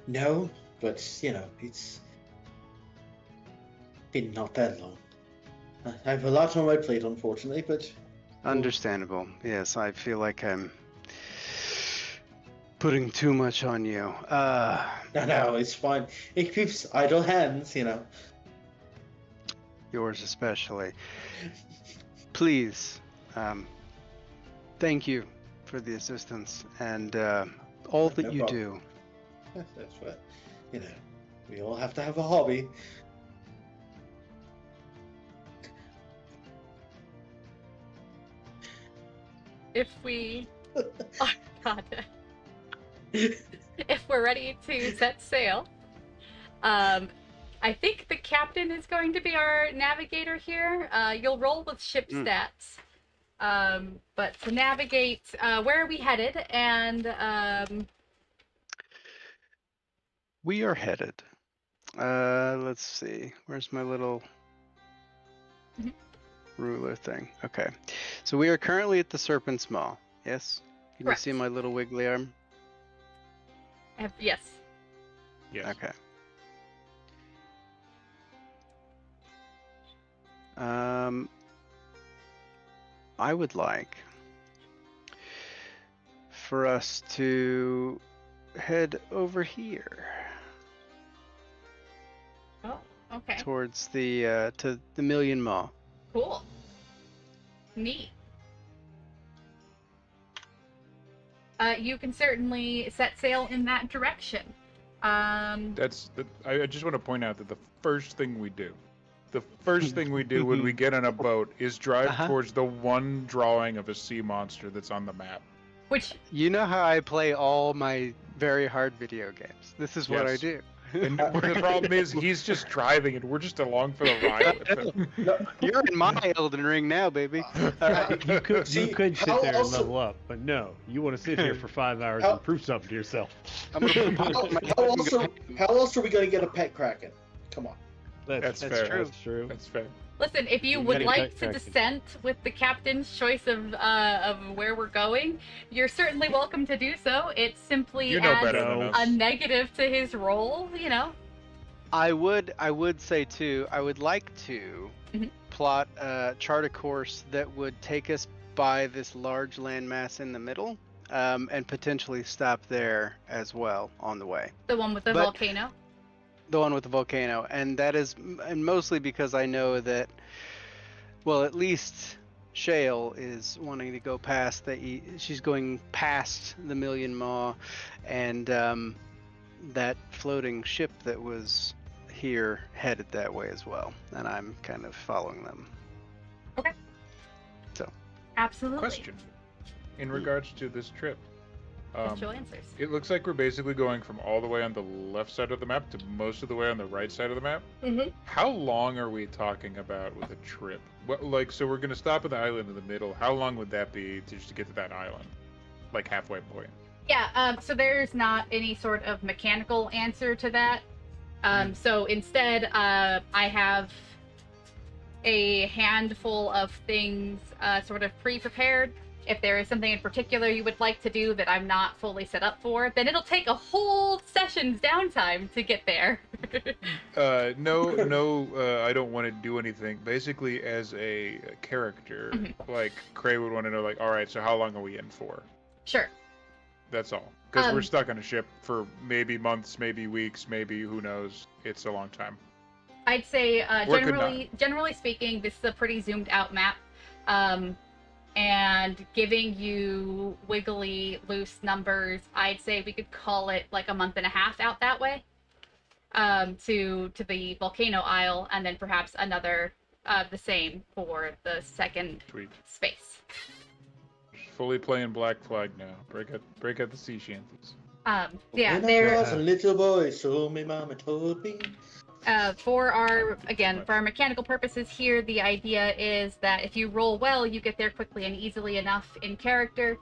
No, but, it's been not that long. I have a lot on my plate, unfortunately, but... Understandable. Yes, I feel like I'm putting too much on you. No, it's fine. It keeps idle hands, Yours especially. Please, thank you for the assistance and all that No you problem. do. That's what, we all have to have a hobby. If we... Oh, God. If we're ready to set sail, I think the captain is going to be our navigator here. You'll roll with ship stats. But to navigate, where are we headed? And We are headed. Let's see. Where's my little ruler thing? Okay. So we are currently at the Serpent's Maw. Yes? Can Correct. you see my little wiggly arm? yes. Yes. Okay. I would like for us to head over here Oh, okay. towards the to the Million Maw. Cool. Neat. You can certainly set sail in that direction. I just want to point out that the first thing we do when we get on a boat is drive towards the one drawing of a sea monster that's on the map. Which... You know how I play all my very hard video games. This is what I Yes. do. And the problem is he's just driving and we're just along for the ride with him. You're in my Elden Ring now, baby. You could See, sit how there and also- level up, but no, you want to sit here for 5 hours and prove something to yourself. I'm gonna pop my How else are we going to get a pet kraken? Come on. That's fair. true. That's true. That's fair. Listen, if you You would gotta like check to correction. dissent with the captain's choice of where we're going, you're certainly welcome to do so. It simply You know adds better than us. a negative to his role, I would say too, I would like to plot chart a course that would take us by this large landmass in the middle, and potentially stop there as well on the way. The one with the But- volcano. The one with the volcano, and that is and mostly because I know that, well, at least Shale is wanting to go past she's going past the Million Maw and that floating ship that was here headed that way as well, and I'm kind of following them. Okay. So. Absolutely. Question. In regards to this trip, Potential answers. it looks like we're basically going from all the way on the left side of the map to most of the way on the right side of the map. Mm-hmm. How long are we talking about with a trip? So we're going to stop at the island in the middle. How long would that be just to get to that island? Like halfway point? Yeah, so there's not any sort of mechanical answer to that. So instead, I have a handful of things sort of pre-prepared. If there is something in particular you would like to do that I'm not fully set up for, then it'll take a whole session's downtime to get there. No, I don't want to do anything. Basically, as a character, like, Cray would want to know, like, all right, so how long are we in for? Sure. That's all. Because we're stuck on a ship for maybe months, maybe weeks, maybe who knows. It's a long time. I'd say, generally speaking, this is a pretty zoomed out map. And giving you wiggly, loose numbers, I'd say we could call it like a month and a half out that way, to the Volcano Isle, and then perhaps another the same for the second space. Fully playing Black Flag now. Break out the sea shanties. Yeah, when I was a little boy, so my mama told me. For our mechanical purposes here, the idea is that if you roll well, you get there quickly and easily enough in character,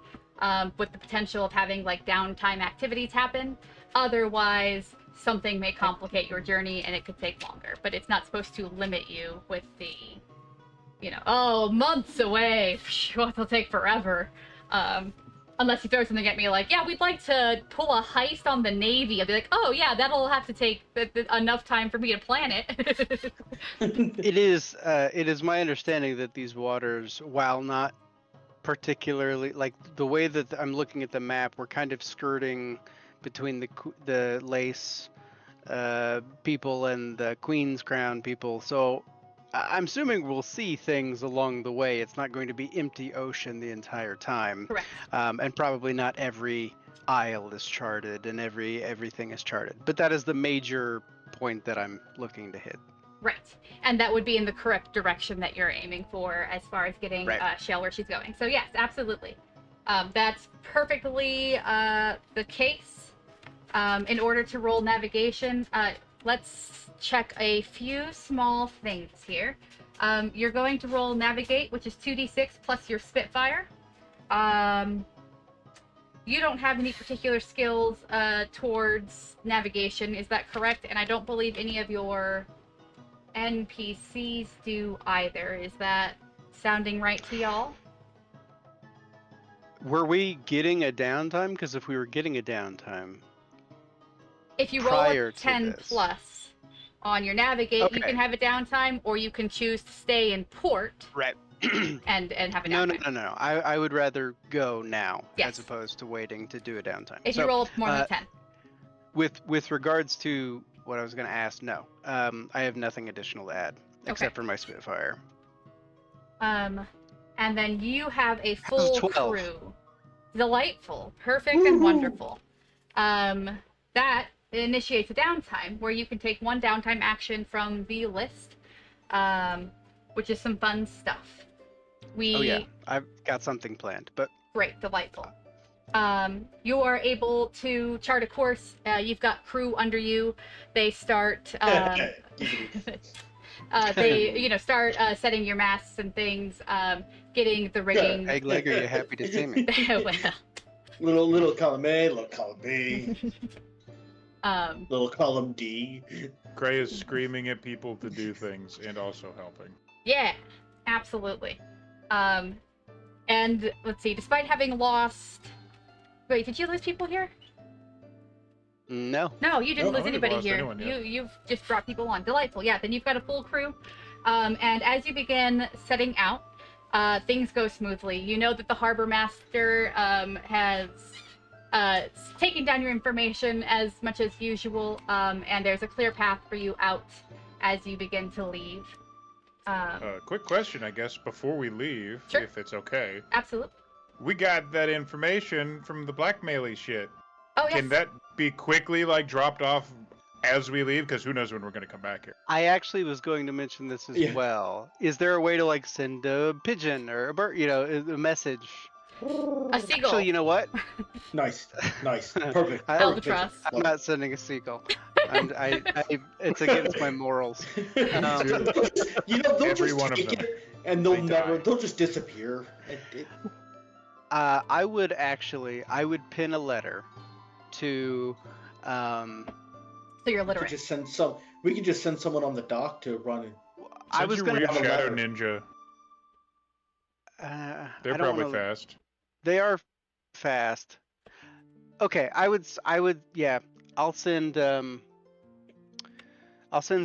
with the potential of having like downtime activities happen. Otherwise, something may complicate your journey and it could take longer. But it's not supposed to limit you with the, months away. It'll take forever. Unless you throw something at me like, yeah, we'd like to pull a heist on the Navy. I'll be like, oh yeah, that'll have to take enough time for me to plan it. It is my understanding that these waters, while not particularly, like the way that I'm looking at the map, we're kind of skirting between the Lace people and the Queen's Crown people. So I'm assuming we'll see things along the way. It's not going to be empty ocean the entire time. Correct. And probably not every isle is charted and everything is charted. But that is the major point that I'm looking to hit. Right. And that would be in the correct direction that you're aiming for as far as getting Shell where she's going. So yes, absolutely. That's perfectly the case. In order to roll navigation, let's check a few small things here. You're going to roll navigate, which is 2d6 plus your Spitfire. You don't have any particular skills towards navigation, is that correct? And I don't believe any of your NPCs do either. Is that sounding right to y'all? Were we getting a downtime? Because if we were getting a downtime, if you roll a 10 plus on your navigate, you can have a downtime, or you can choose to stay in port. Right. and have a downtime. No. I would rather go now as opposed to waiting to do a downtime. If you roll more than 10. With regards to what I was going to ask, no. I have nothing additional to add except for my Spitfire. And then you have a full crew. Delightful. Perfect and wonderful. That initiates a downtime where you can take one downtime action from the list, which is some fun stuff. I've got something planned, but great, delightful. You are able to chart a course. You've got crew under you. They start start setting your masts and things, getting the rigging. Egg, are you happy to see me? Well. Little column A, little column B. Little column D. Gray is screaming at people to do things and also helping. Yeah, absolutely. And let's see, despite having lost... Wait, did you lose people here? No. No, you didn't lose anybody here. Anyone, yeah. You've just brought people on. Delightful. Yeah, then you've got a full crew. And as you begin setting out, things go smoothly. You know that the harbor master has taken down your information as much as usual, and there's a clear path for you out as you begin to leave. Quick question, I guess, before we leave, Sure. if it's okay. Absolutely. We got that information from the blackmail-y shit. Oh, yes. Can that be quickly, like, dropped off as we leave? Because who knows when we're going to come back here. I actually was going to mention this as well. Is there a way to, like, send a pigeon or a bird, a message? A seagull. Actually, you know what? Nice. Perfect. Albatross. I'm not sending a seagull. It's against my morals. They'll Every just one of take them. it, and they'll just disappear. I would pin a letter to. So you're We literate. could just send someone on the dock to run it. I was Send going your to. weird have a shadow letter. ninja. They're probably fast. They are fast. Okay, I would, yeah. I'll send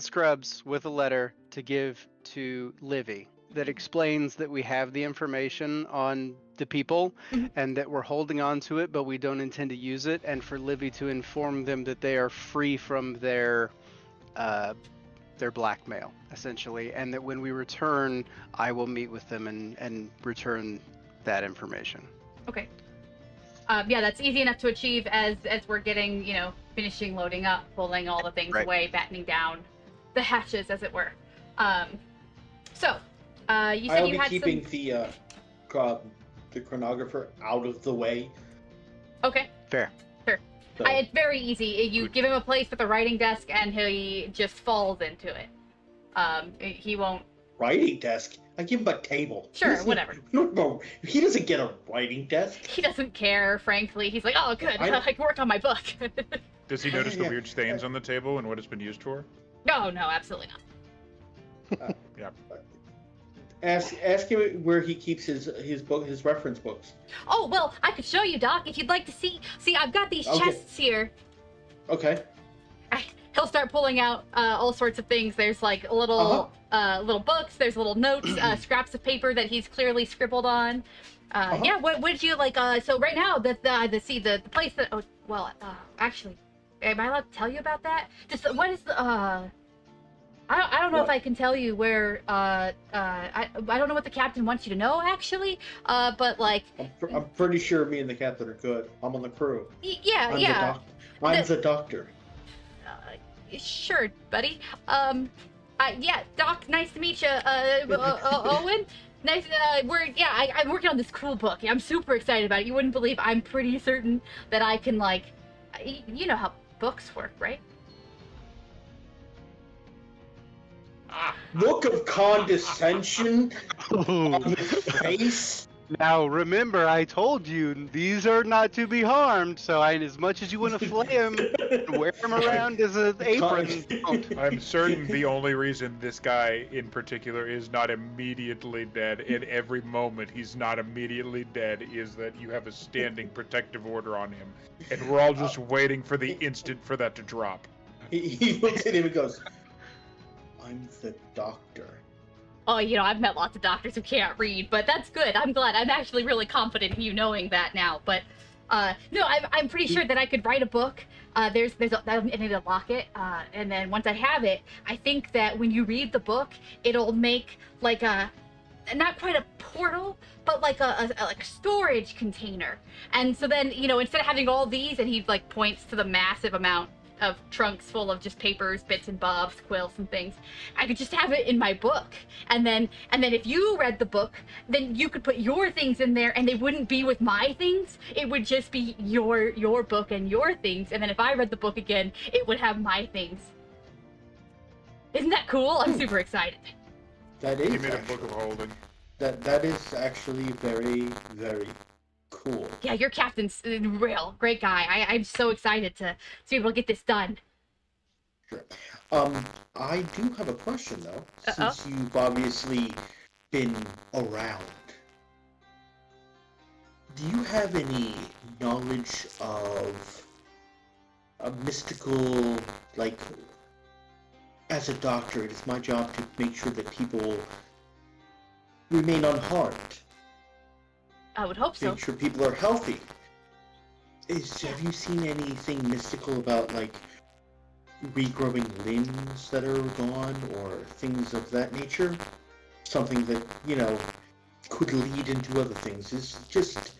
Scrubs with a letter to give to Livy that explains that we have the information on the people and that we're holding on to it, but we don't intend to use it, and for Livy to inform them that they are free from their blackmail, essentially, and that when we return, I will meet with them and return that information. Okay. Yeah, that's easy enough to achieve as we're getting, finishing loading up, pulling all the things away, battening down the hatches, as it were. So, you said I'll you be had keeping some... the chronographer out of the way. Okay. Fair. Sure. So, It's very easy. You give him a place with a writing desk, and he just falls into it. He won't... writing desk? I give him a table. Sure, whatever. No, he doesn't get a writing desk. He doesn't care, frankly. He's like, oh, good, I- I can work on my book. Does he notice the Yeah. weird stains on the table and what it's been used for? No, absolutely not. Yeah. Ask him where he keeps his reference books. Oh, well, I could show you, Doc, if you'd like to see. See, I've got these Okay. chests here. Okay. He'll start pulling out all sorts of things. There's like little books. There's little notes, scraps of paper that he's clearly scribbled on. Yeah, what would you like? So right now, the place that. Oh, well, actually, am I allowed to tell you about that? Just what is the? I don't know if I can tell you where. I don't know what the captain wants you to know, actually. But like. I'm pretty sure me and the captain are good. I'm on the crew. Yeah. I'm the doctor. Sure, buddy. Yeah, Doc, nice to meet you. Owen, nice. I'm working on this cool book. I'm super excited about it. You wouldn't believe. I'm pretty certain that I can you know how books work, right? Look of condescension on his face. Now remember, I told you these are not to be harmed. So as much as you want to flay him, wear him around as an apron. Don't. I'm certain the only reason this guy in particular is not immediately dead, in every moment he's not immediately dead, is that you have a standing protective order on him. And we're all just waiting for the instant for that to drop. He looks at him and goes, "I'm the doctor." Oh, I've met lots of doctors who can't read, but that's good. I'm glad. I'm actually really confident in you knowing that now. But no, I'm pretty sure that I could write a book. I need to lock it, and then once I have it, I think that when you read the book, it'll make like not quite a portal, but like a storage container. And so then instead of having all these, and he points to the massive amount of trunks full of just papers, bits and bobs, quills and things, I could just have it in my book. And then if you read the book, then you could put your things in there and they wouldn't be with my things. It would just be your book and your things. And then if I read the book again, it would have my things. Isn't that cool? I'm super excited. That is He made a book of holding. That is actually very, very cool. Yeah, your captain's a real great guy. I'm so excited to be able to get this done. Sure. I do have a question though, since you've obviously been around. Do you have any knowledge of a mystical, as a doctor, it is my job to make sure that people remain unharmed. I would hope so. Make sure people are healthy. Have you seen anything mystical about, regrowing limbs that are gone, or things of that nature? something that, could lead into other things. It's just,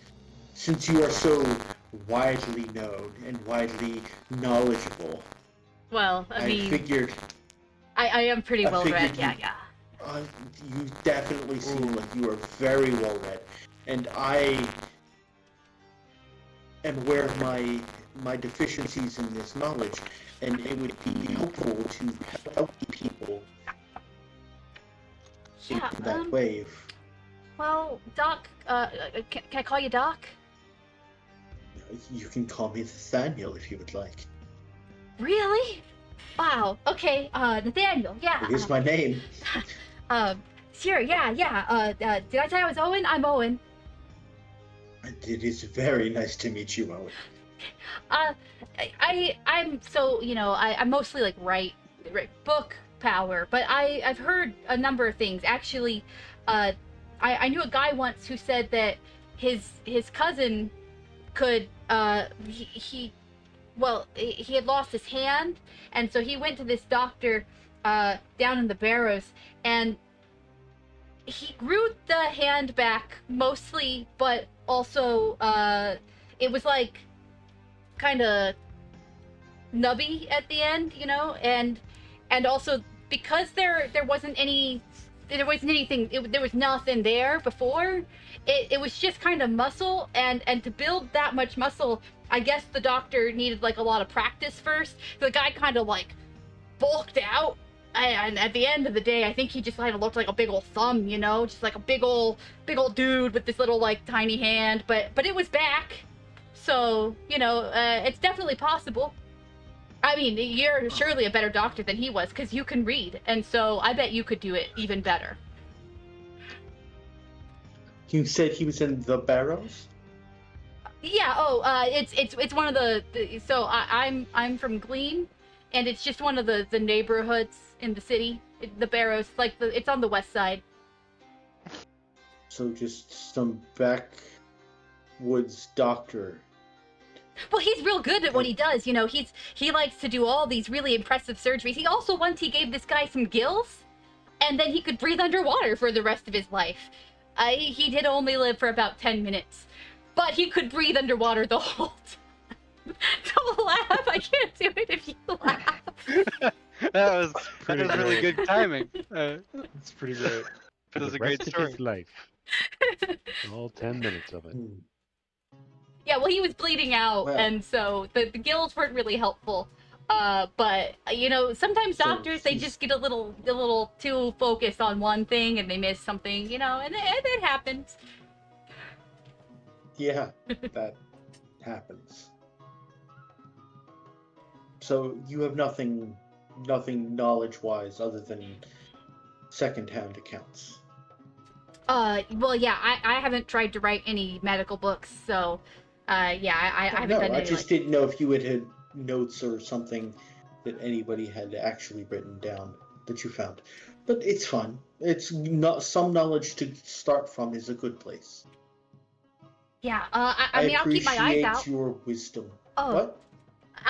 since you are so widely known and widely knowledgeable, Well, I figured... I am pretty well read, yeah. You definitely seem like you are very well read, and I am aware of my deficiencies in this knowledge, and it would be helpful to help people in that way. Well, Doc, can I call you Doc? You can call me Nathaniel if you would like. Really? Wow. Okay. Nathaniel. Yeah. It is my name. Sure. Yeah. Did I say I was Owen? I'm Owen. It is very nice to meet you, Owen. I'm so I'm mostly like write book power, but I've heard a number of things. Actually, I knew a guy once who said that his cousin could he had lost his hand, and so he went to this doctor down in the Barrows, and he grew the hand back mostly, but also it was like kind of nubby at the end, and also because there wasn't anything, there was nothing there before. It was just kind of muscle, and to build that much muscle, I guess the doctor needed like a lot of practice first. The guy kind of like bulked out, and at the end of the day, I think he just kind of looked like a big old thumb, just like a big old dude with this little like tiny hand. But it was back, so it's definitely possible. I mean, you're surely a better doctor than he was because you can read, and so I bet you could do it even better. You said he was in the Barrows? Yeah. Oh, it's one of the so I'm from Glean, and it's just one of the neighborhoods in the city. The Barrows, it's on the west side. So just some backwoods doctor. Well, he's real good at what he does. He likes to do all these really impressive surgeries. He also once he gave this guy some gills, and then he could breathe underwater for the rest of his life. He did only live for about 10 minutes, but he could breathe underwater the whole time. Don't laugh. I can't do it if you laugh. that was really good timing. It's pretty great. That was a great story. His life. All 10 minutes of it. Yeah, well, he was bleeding out, and so the gills weren't really helpful. But sometimes doctors, they just get a little too focused on one thing and they miss something, and it happens. Yeah, that happens. So you have nothing knowledge-wise other than second-hand accounts. Well, yeah, I haven't tried to write any medical books, so I haven't done any. I just didn't know if you had notes or something that anybody had actually written down that you found. But it's fun. It's not, some knowledge to start from is a good place. Yeah, I mean, I'll keep my eyes out. appreciate your wisdom. Oh. What?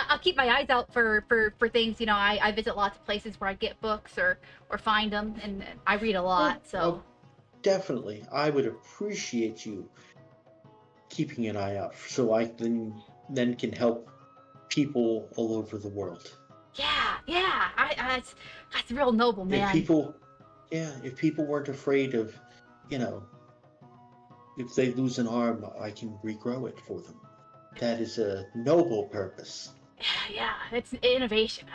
I'll keep my eyes out for things. I visit lots of places where I get books or find them, and I read a lot, so. Definitely. I would appreciate you keeping an eye out so I then can help people all over the world. Yeah. That's real noble, man. If people weren't afraid of, if they lose an arm, I can regrow it for them. That is a noble purpose. Yeah, it's innovation.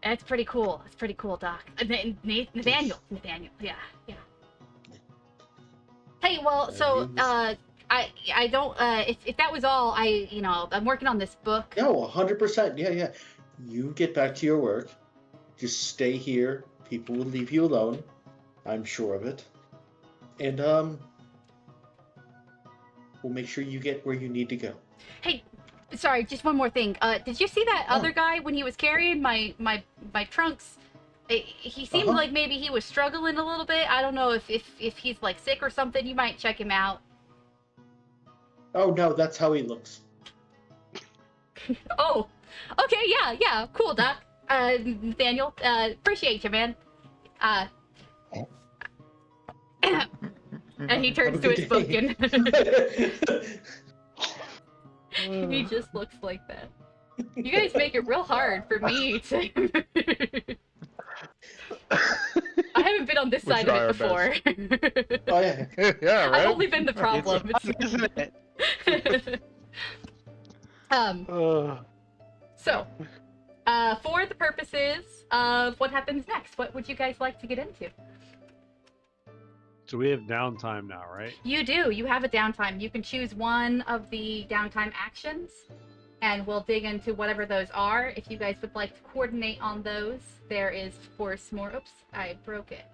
That's pretty cool. It's pretty cool, Doc. Nathaniel, yeah. Hey, well, so I don't. If that was all, I'm working on this book. No, 100%. Yeah. You get back to your work. Just stay here. People will leave you alone. I'm sure of it. And we'll make sure you get where you need to go. Hey, sorry, just one more thing. Did you see that other guy when he was carrying my trunks? He seemed like maybe he was struggling a little bit. I don't know if he's like sick or something. You might check him out. Oh no, that's how he looks. Oh, okay, yeah, cool, Doc. Nathaniel, appreciate you, man. And he turns Have to a his good book day. and he just looks like that. You guys make it real hard for me to. I haven't been on this We'll side of try it our before. Oh yeah. Yeah, right. I've only been the problem. It's fun, isn't it? So, for the purposes of what happens next, what would you guys like to get into? So we have downtime now, right? You do. You have a downtime. You can choose one of the downtime actions, and we'll dig into whatever those are. If you guys would like to coordinate on those, there is, of course, more. Oops, I broke it.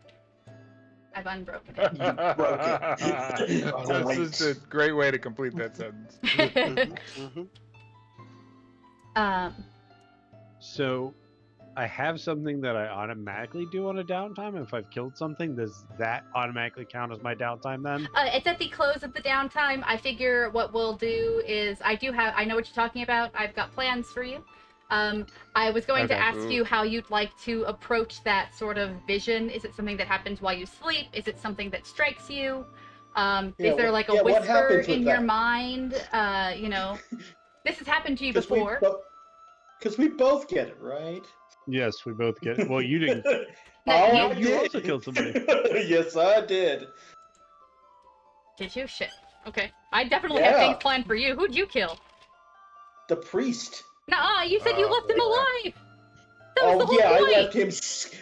I've unbroken it. You broke it. That's just a great way to complete that sentence. So I have something that I automatically do on a downtime. If I've killed something, does that automatically count as my downtime then? It's at the close of the downtime. I figure what we'll do is I know what you're talking about. I've got plans for you. I was going to Okay. ask you how you'd like to approach that sort of vision. Is it something that happens while you sleep? Is it something that strikes you? Is there like a what whisper happens with in your that? mind? This has happened to you Because before. we both get it, right? Yes, we both get it. Well, you didn't. No, Oh, you- You also killed somebody. Yes, I did. Did you? Shit. Okay. I definitely have Yeah. things planned for you. Who'd you kill? The priest. Nuh-uh, you said you left him alive! That was the Oh whole yeah, point!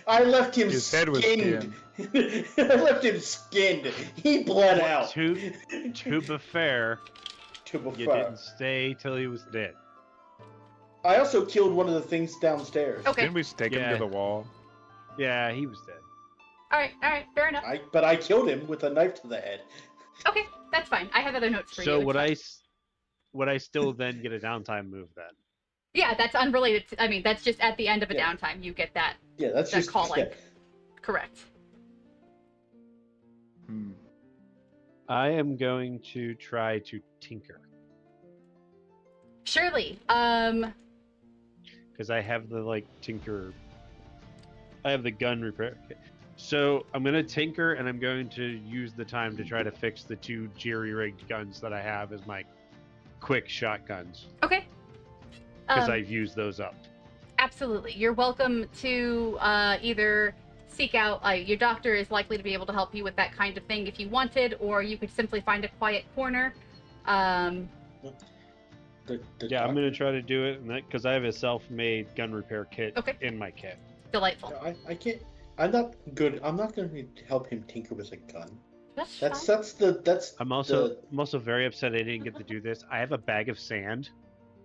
I left him His head was skinned. I left him skinned. He bled out. To be fair, To be you fair. didn't stay till he was dead. I also killed one of the things downstairs. Okay. Didn't we stake him Yeah. to the wall? Yeah, he was dead. Alright, fair enough. But I killed him with a knife to the head. Okay, that's fine. I have other notes for you. So It's fine. would I still then get a downtime move then? Yeah, that's unrelated to, that's just at the end of a Yeah. downtime. You get that. Yeah, that's That just calling. yeah. Correct. I am going to try to tinker Surely. because I have the tinker. I have the gun repair. Okay. So I'm gonna tinker and I'm going to use the time to try to fix the 2 jerry-rigged guns that I have as my quick shotguns Okay. because I've used those up. Absolutely. You're welcome to either seek out, your doctor is likely to be able to help you with that kind of thing if you wanted, or you could simply find a quiet corner. The Yeah, I'm gonna try to do it because I have a self-made gun repair kit Okay. in my kit. Delightful. I can't. I'm not good. I'm not going to help him tinker with a gun. That's That's I'm also very upset I didn't get to do this. I have a bag of sand,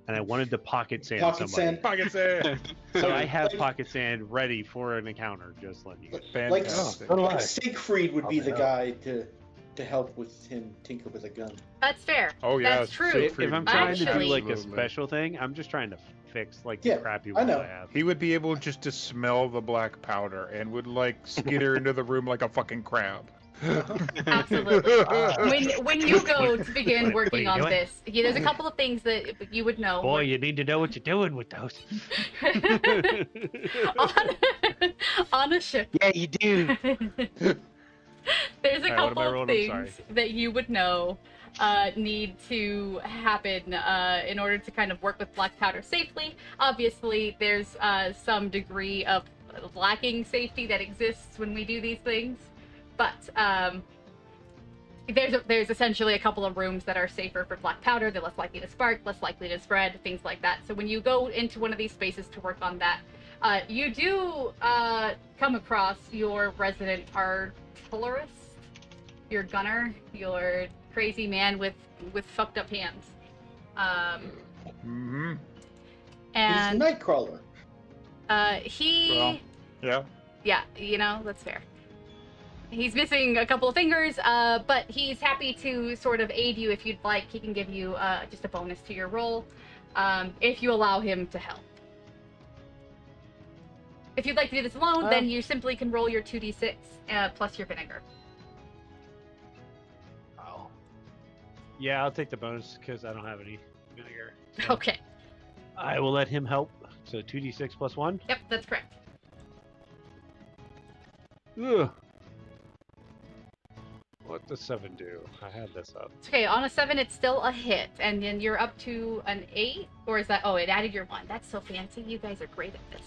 and I wanted to pocket sand Pocket somebody. sand. Pocket sand. So I have Like- pocket sand ready for an encounter. Just letting you. like Fantastic. so do I. like Siegfried would be Oh, the yeah. guy to help with him tinker with a gun. That's fair. Oh yeah. That's true. So Siegfried if I'm was trying to do Actually- like a absolutely. special thing, I'm just trying to fix the Yeah, crappy I ones know. I have. He would be able just to smell the black powder and would skitter into the room like a fucking crab. Absolutely. When you go to begin What are working you on doing? this, there's a couple of things that you would know. Boy, you need to know what you're doing with those. on a ship. Yeah, you do. There's a Alright, what am couple I of rolling? I'm things sorry. that you would know need to happen in order to kind of work with black powder safely. Obviously, there's some degree of lacking safety that exists when we do these things, but there's essentially a couple of rooms that are safer for black powder. They're less likely to spark, less likely to spread, things like that. So when you go into one of these spaces to work on that, you do come across your resident artillerist, your gunner, your crazy man with fucked up hands. Mm-hmm. He's a And Nightcrawler. he... Well, yeah. Yeah, that's fair. He's missing a couple of fingers, but he's happy to sort of aid you if you'd like. He can give you just a bonus to your roll if you allow him to help. If you'd like to do this alone, then you simply can roll your 2d6 plus your vinegar. Oh. Yeah, I'll take the bonus because I don't have any vinegar. So Okay. I will let him help. So 2d6 plus 1. Yep, that's correct. Ugh. What the 7 do? I had this up. Okay, on a 7, it's still a hit, and then you're up to an 8, or is that? Oh, it added your 1. That's so fancy. You guys are great at this.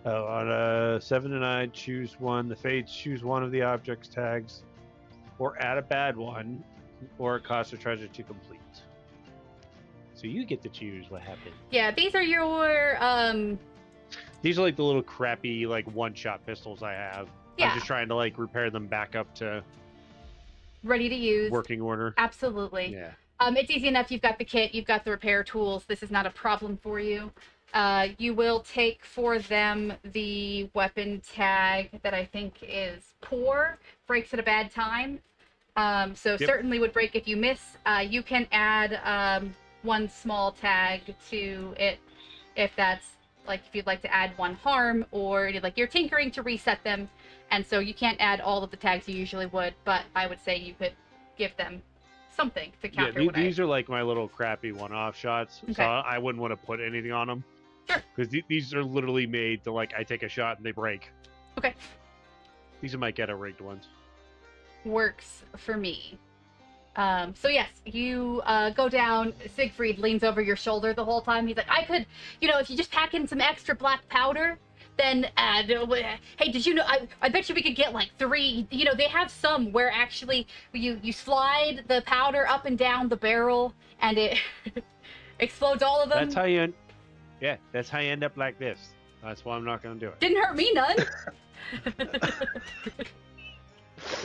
Oh, on a 7 and 9, choose one. The Fates choose one of the object's tags, or add a bad one, or it costs a treasure to complete. So you get to choose what happens. Yeah, these are your These are like the little crappy like one-shot pistols I have. Yeah. I'm just trying to like repair them back up to ready to use. working order. Absolutely. Yeah. It's easy enough. You've got the kit. You've got the repair tools. This is not a problem for you. You will take for them the weapon tag that I think is poor. Breaks at a bad time. So certainly would break if you miss. You can add one small tag to it if that's like if you'd like to add one harm, or like you're tinkering to reset them, and so you can't add all of the tags you usually would, but I would say you could give them something to counter. Yeah, these are like my little crappy one-off shots, Okay. so I wouldn't want to put anything on them. Sure. Because these are literally made to like I take a shot and they break. Okay. These are my ghetto rigged ones. Works for me. So yes, you go down. Siegfried leans over your shoulder the whole time. He's like, I could, if you just pack in some extra black powder, then add. Hey, did you know? I bet you we could get like 3. They have some where actually you slide the powder up and down the barrel and it explodes all of them. That's how you. Yeah, that's how you end up like this. That's why I'm not gonna do it. Didn't hurt me none.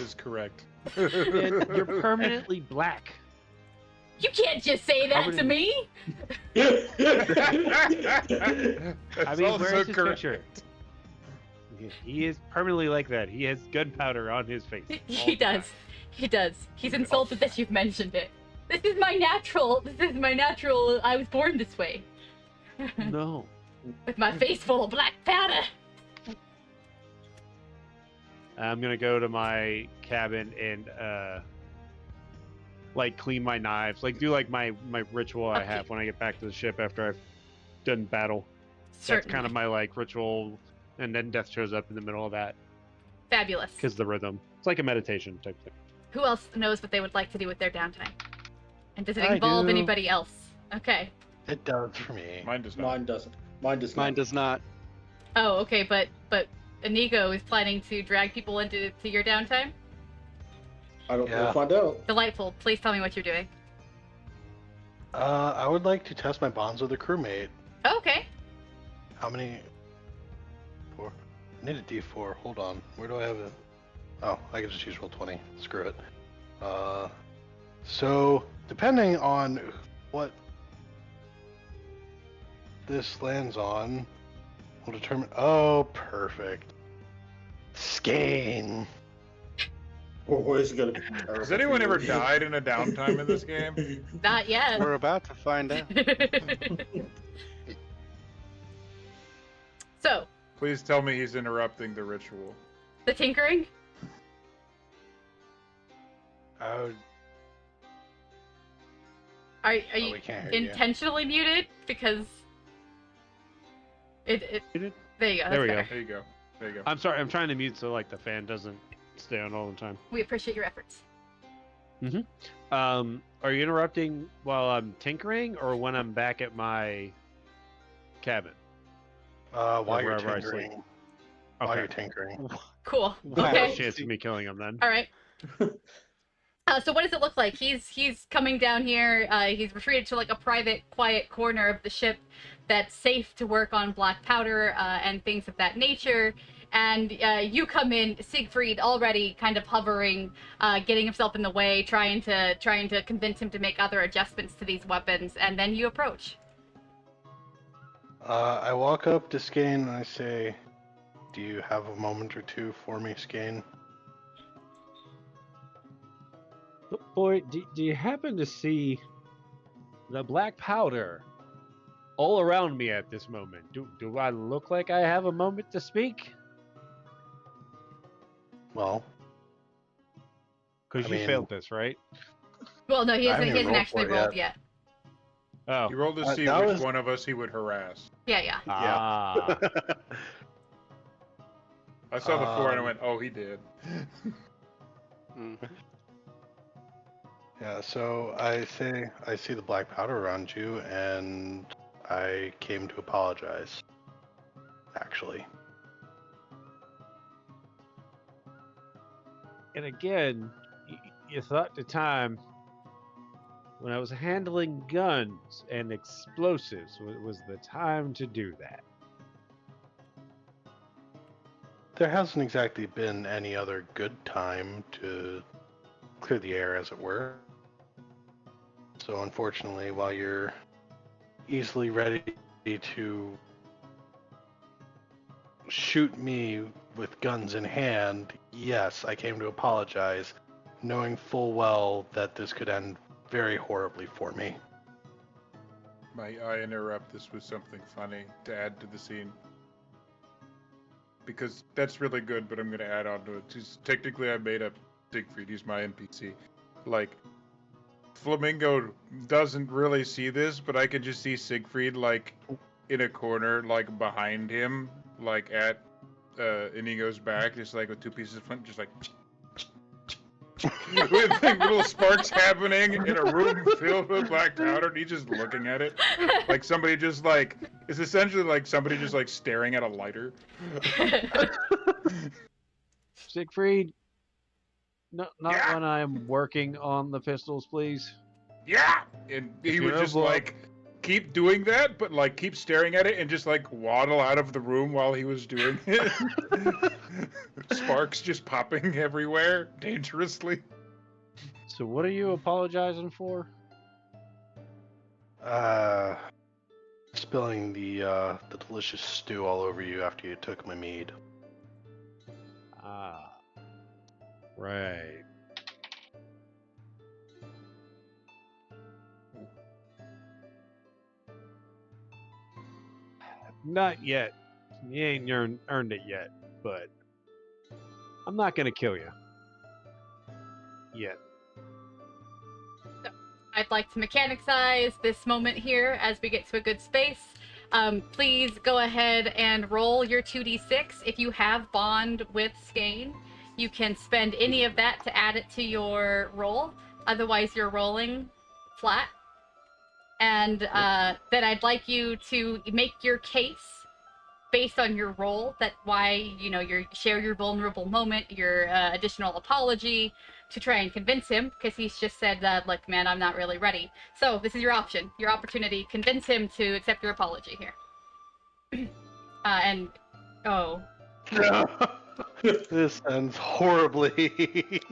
Is correct. You're permanently black. You can't just say that to me. I mean, where's his picture? He is permanently like that. He has gunpowder on his face. He does. He does. He's insulted that you've mentioned it. This is my natural. I was born this way. No. With my face full of black powder. I'm gonna go to my cabin and like clean my knives, like do like my ritual I have when I get back to the ship after I've done battle. Certainly. That's kind of my like ritual, and then death shows up in the middle of that. Fabulous. Because the rhythm, it's like a meditation type thing. Who else knows what they would like to do with their downtime? And does it I involve do. anybody else? Okay. It does for me. Mine does not. Mine doesn't. Mine does not. Mine does not. Oh, okay, but Inigo is planning to drag people into your downtime? I don't Yeah. We'll find out. Delightful. Please tell me what you're doing. I would like to test my bonds with a crewmate. Oh, okay. How many? 4. I need a D4. Hold on. Where do I have it? Oh, I can just use roll 20. Screw it. So depending on what this lands on, will determine. Oh, perfect. Skein. Or is it gonna be terrible? Has anyone ever died in a downtime in this game? Not yet. We're about to find out. So, Please tell me he's interrupting the ritual. the tinkering? Oh, Are oh, you we can't hear you. intentionally muted? Because it Muted? there you go. There we that's There you go. There you go. I'm sorry, I'm trying to mute so like the fan doesn't stay on all the time. We appreciate your efforts. Are you interrupting while I'm tinkering or when I'm back at my cabin? While Or you're wherever I sleep. tinkering. While Okay. you're tinkering. Cool. There's a Okay. chance of me killing him then. All right. So what does it look like? He's coming down here. He's retreated to like a private, quiet corner of the ship that's safe to work on black powder and things of that nature. And you come in, Siegfried, already kind of hovering, getting himself in the way, trying to convince him to make other adjustments to these weapons. And then you approach. I walk up to Skane and I say, "Do you have a moment or two for me, Skane?" Boy, do you happen to see the black powder all around me at this moment? Do I look like I have a moment to speak? Well, Because I you mean- failed this, right? Well, no, he I hasn't, haven't he even hasn't rolled actually for it rolled yet. Oh. He rolled to see that which was- one of us he would harass. Yeah. Ah. I saw the 4 and I went, oh, he did. Yeah, so I see the black powder around you, and I came to apologize, actually. And again, you thought the time when I was handling guns and explosives was the time to do that. There hasn't exactly been any other good time to clear the air, as it were. So unfortunately, while you're easily ready to shoot me with guns in hand, yes, I came to apologize, knowing full well that this could end very horribly for me. Might I interrupt this with something funny to add to the scene? Because that's really good, but I'm going to add on to it. Just, technically, I made up Siegfried. He's my NPC. Like, Flamingo doesn't really see this, but I can just see Siegfried, like, in a corner, like, behind him, like, at Inigo's back, just, like, with 2 pieces of flint, just, like, with, like, little sparks happening in a room filled with black powder, and he's just looking at it. Like, somebody just, like, it's essentially like somebody just, like, staring at a lighter. Siegfried, not when I'm working on the pistols, please. Yeah! And he would just, like, keep doing that, but, like, keep staring at it and just, like, waddle out of the room while he was doing it. Sparks just popping everywhere, dangerously. So what are you apologizing for? Spilling the delicious stew all over you after you took my mead. Ah, right. Not yet. You ain't earned it yet, but I'm not gonna kill you. Yet. I'd like to mechanicize this moment here as we get to a good space. Please go ahead and roll your 2d6. If you have bond with Skane, you can spend any of that to add it to your roll. Otherwise, you're rolling flat. And then I'd like you to make your case based on your role, that why, you know, you share your vulnerable moment, your additional apology, to try and convince him, because he's just said that, look, man, I'm not really ready. So this is your option, your opportunity. Convince him to accept your apology here. This ends horribly.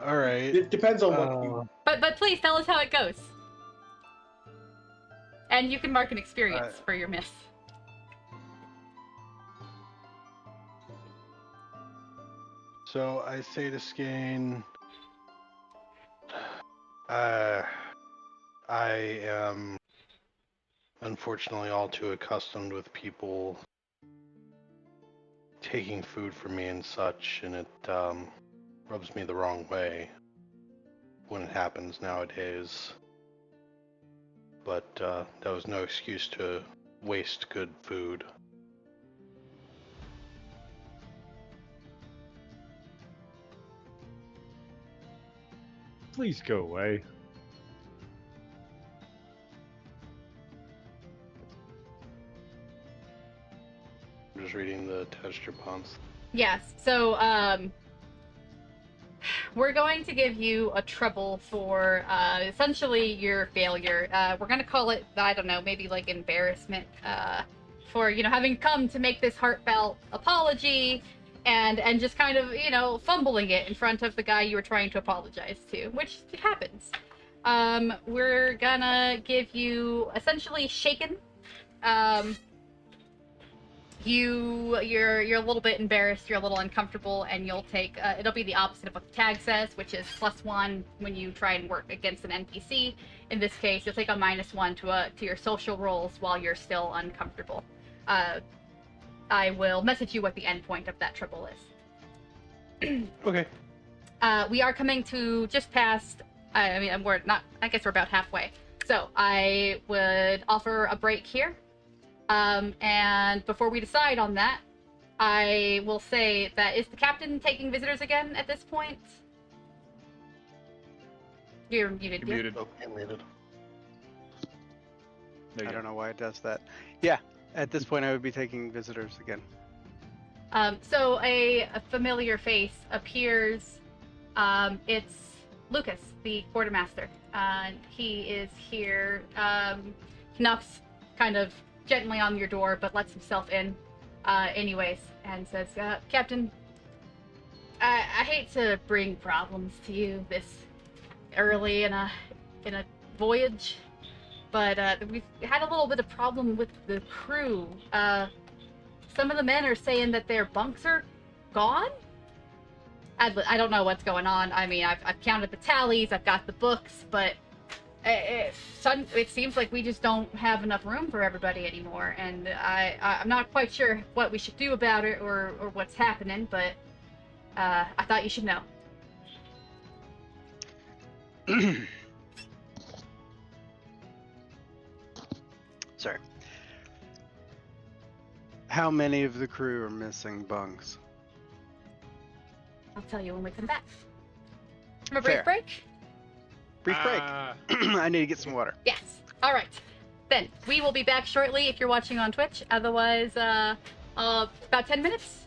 All right. It depends on what you... But please tell us how it goes. And you can mark an experience for your miss. So I say to Skane, I am unfortunately all too accustomed with people taking food from me and such, and it rubs me the wrong way when it happens nowadays. But that was no excuse to waste good food. Please go away. I'm just reading the attached response. Yes, so we're going to give you a trouble for essentially your failure. We're going to call it, I don't know, maybe like embarrassment for, you know, having come to make this heartfelt apology and just kind of, you know, fumbling it in front of the guy you were trying to apologize to, which happens. We're gonna give you essentially shaken. You're a little bit embarrassed, you're a little uncomfortable, and you'll take it'll be the opposite of what the tag says, which is +1 when you try and work against an NPC. In this case, you'll take a -1 to your social rolls while you're still uncomfortable. I will message you what the endpoint of that trouble is. Okay. We are coming to just past. I mean, we're not. I guess we're about halfway. So I would offer a break here. And before we decide on that, I will say that is the captain taking visitors again at this point? You're muted. You're muted. Oh, you're muted. There I you don't go. know why it does that. Yeah, at this point I would be taking visitors again. So a familiar face appears. It's Lucas, the quartermaster. He is here. He knocks kind of gently on your door, but lets himself in anyways, and says, Captain, I hate to bring problems to you this early in a voyage, but we've had a little bit of problem with the crew. Some of the men are saying that their bunks are gone. I don't know what's going on. I mean, I've counted the tallies, I've got the books, but it seems like we just don't have enough room for everybody anymore, and I'm not quite sure what we should do about it or what's happening, but I thought you should know. Sorry. How many of the crew are missing bunks? I'll tell you when we come back. From a Fair. brief break? Brief break. I need to get some water. Yes. All right. Then we will be back shortly if you're watching on Twitch. Otherwise, about 10 minutes.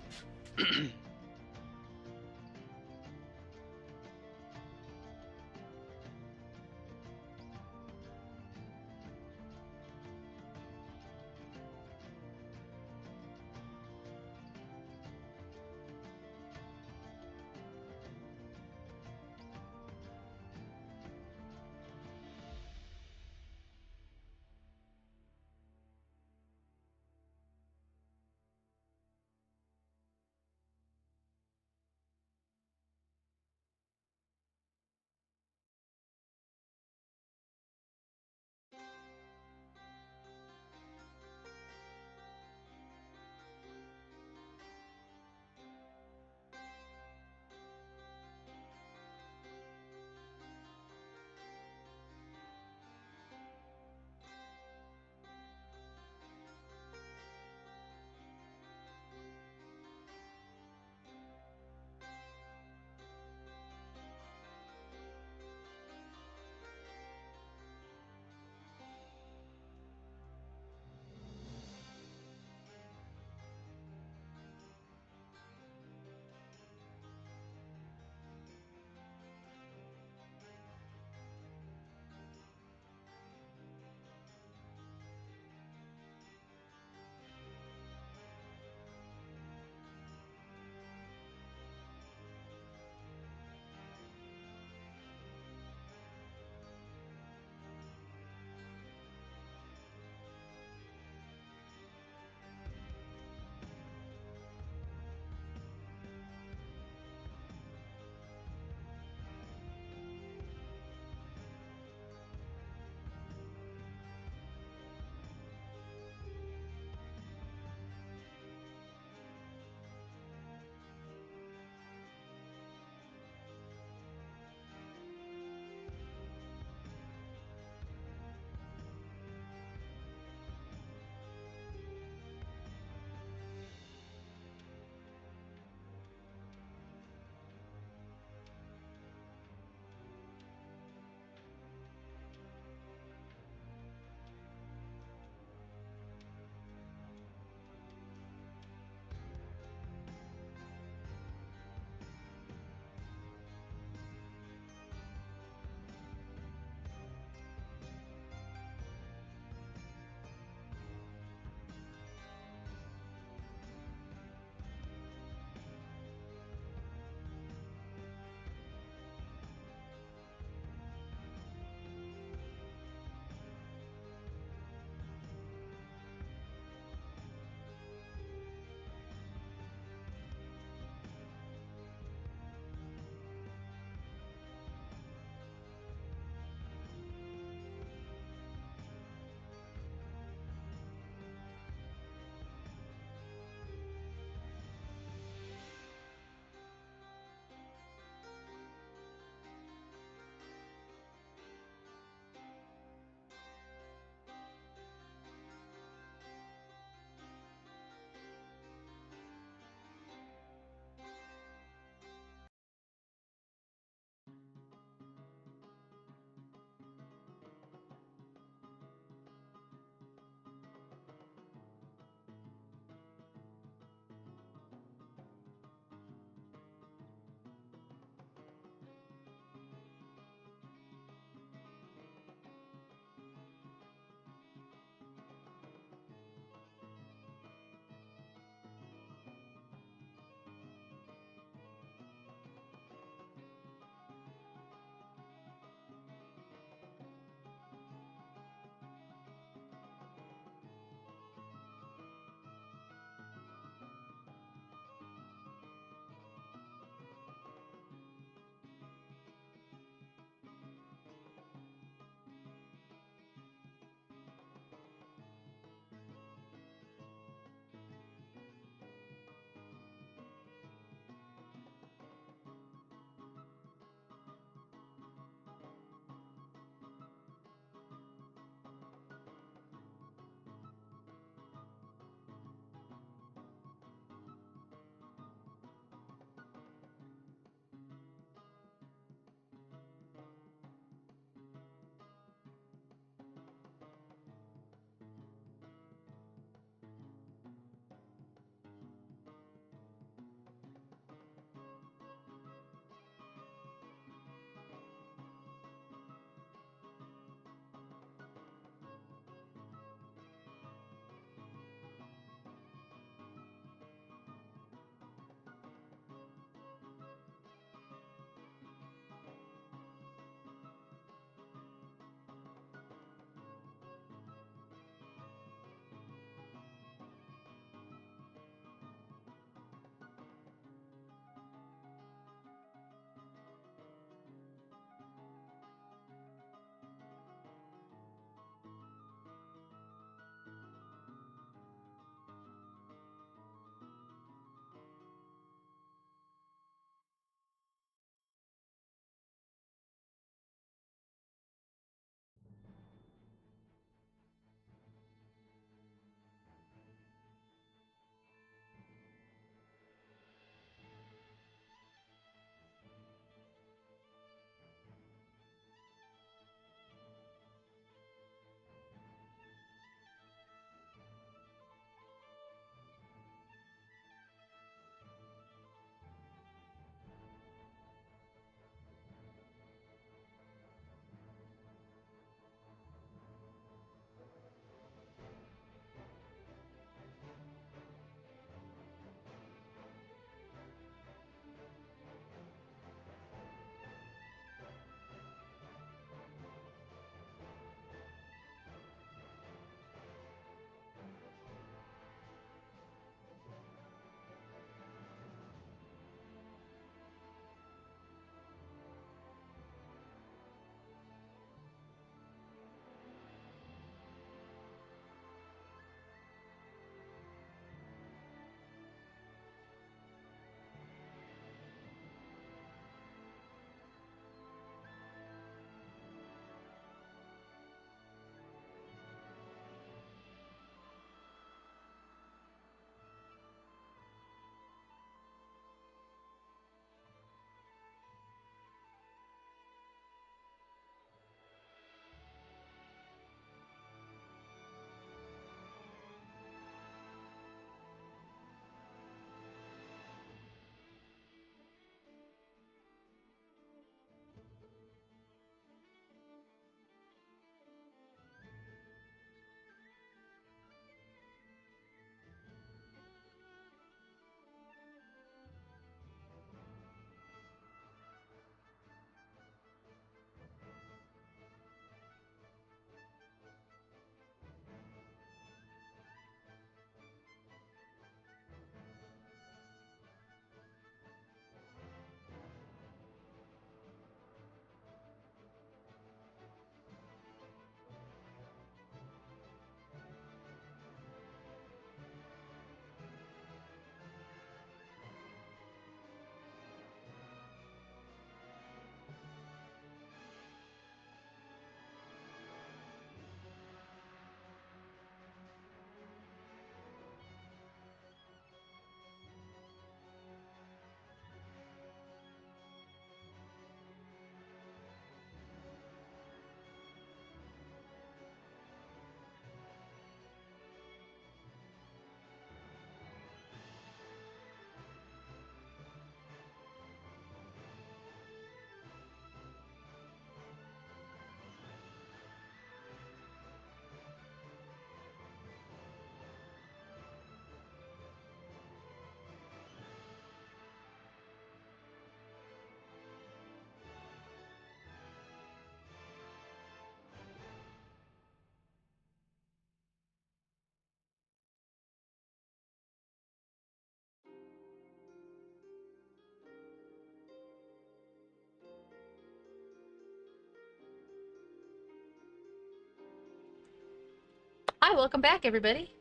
Hi, welcome back, everybody.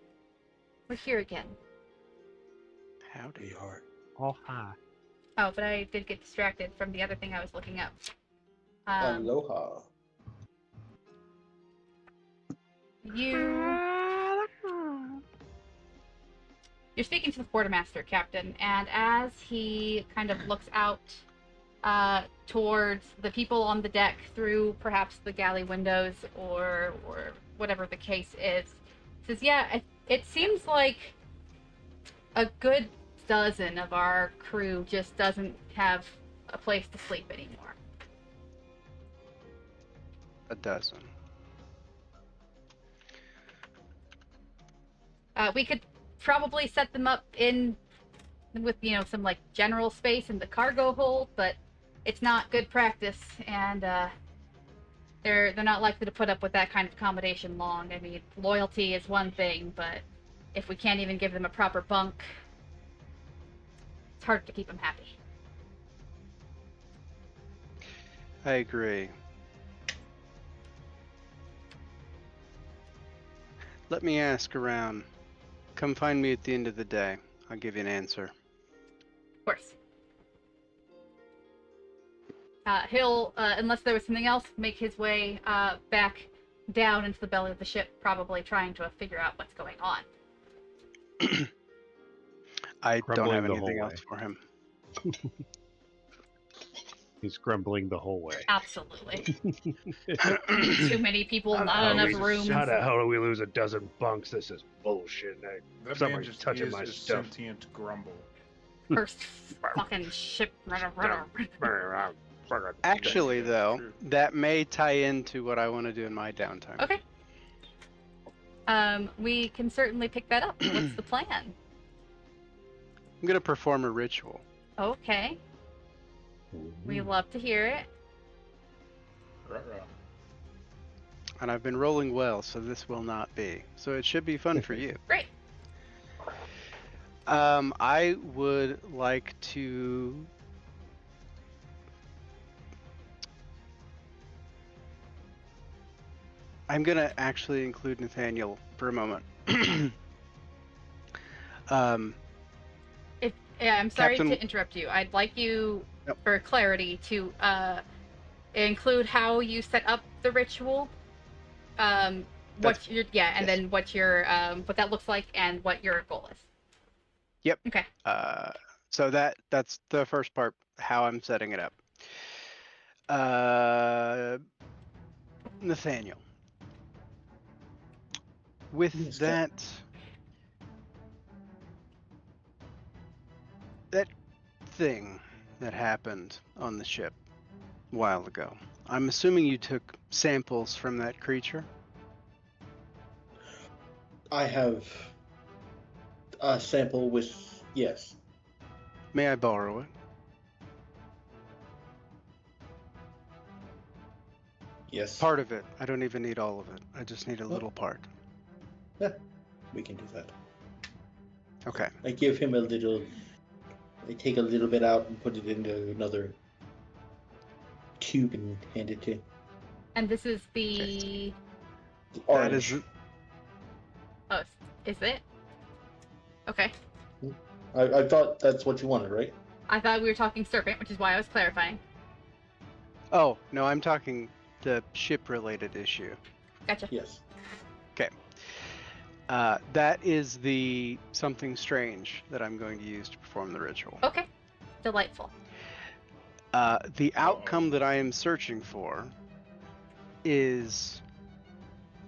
We're here again. Howdy. We are. Oh, hi. Oh, but I did get distracted from the other thing I was looking up. Aloha. You're speaking to the quartermaster, Captain, and as he kind of looks out towards the people on the deck through perhaps the galley windows or whatever the case is, says, yeah, it seems like a good dozen of our crew just doesn't have a place to sleep anymore. A dozen. We could probably set them up in with, some like general space in the cargo hold, but it's not good practice, and they're not likely to put up with that kind of accommodation long. I mean, loyalty is one thing, but if we can't even give them a proper bunk, it's hard to keep them happy. I agree. Let me ask around. Come find me at the end of the day. I'll give you an answer. Of course. He'll, unless there was something else, make his way back down into the belly of the ship, probably trying to figure out what's going on. I don't have Grumbling the anything whole else for him. He's grumbling the whole way. Absolutely. Too many people, not enough rooms. How the hell do we lose a dozen bunks? This is bullshit. That man Somebody's just touching is my a stuff. sentient grumble. First fucking ship. Actually, though, True. that may tie into what I want to do in my downtime. Okay. We can certainly pick that up. What's the plan? I'm going to perform a ritual. Okay. We love to hear it. Ruh-roh. And I've been rolling well, so this will not be. So it should be fun for you. Great. I would like to... I'm going to actually include Nathaniel for a moment. I'm sorry Captain- to interrupt you. I'd like you, Nope. for clarity, to include how you set up the ritual. Then what that looks like and what your goal is. Yep. Okay. So that's the first part, how I'm setting it up. Nathaniel. With Yes, that thing that happened on the ship a while ago, I'm assuming you took samples from that creature? I have a sample with, yes. May I borrow it? Yes. Part of it. I don't even need all of it. I just need a little part. Yeah, we can do that. Okay. I give him a little, I take a little bit out and put it into another tube and hand it to him. And this is the... The That orange. is... Oh, is it? Okay. I thought that's what you wanted, right? I thought we were talking serpent, which is why I was clarifying. Oh, no, I'm talking the ship-related issue. Gotcha. Yes. That is the something strange that I'm going to use to perform the ritual. Okay. Delightful. The outcome that I am searching for is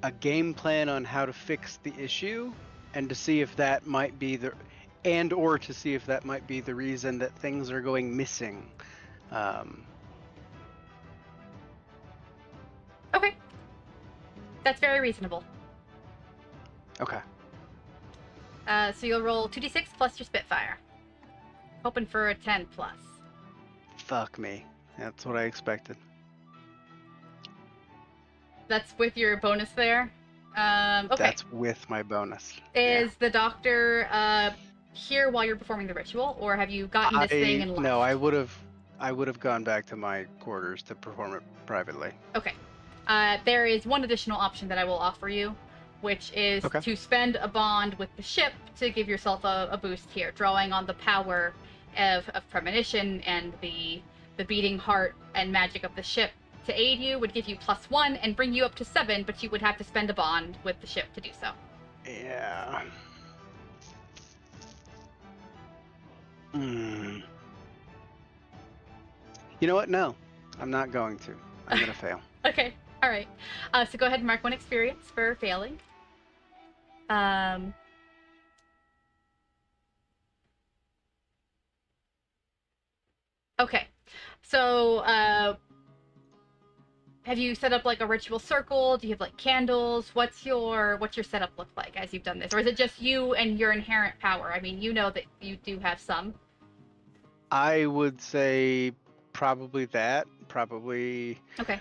a game plan on how to fix the issue, and to see if that might be the, or to see if that might be the reason that things are going missing. Okay. That's very reasonable. Okay. So you'll roll 2d6 plus your Spitfire. Hoping for a 10 plus. Fuck me. That's what I expected. That's with your bonus there. Okay. That's with my bonus. Is the doctor here while you're performing the ritual, or have you gotten this thing and left? No, I would have gone back to my quarters to perform it privately. Okay. There is one additional option that I will offer you. which is Okay. to spend a bond with the ship to give yourself a boost here, drawing on the power of premonition and the beating heart and magic of the ship to aid you would give you +1 and bring you up to 7, but you would have to spend a bond with the ship to do so. Yeah. Hmm. You know what? No, I'm not going to. I'm going to fail. Okay, all right. So go ahead and mark 1 experience for failing. Okay, so have you set up like a ritual circle? Do you have like candles? What's your setup look like as you've done this, or is it just you and your inherent power? I mean, you know that you do have some. I would say probably that. Probably. Okay.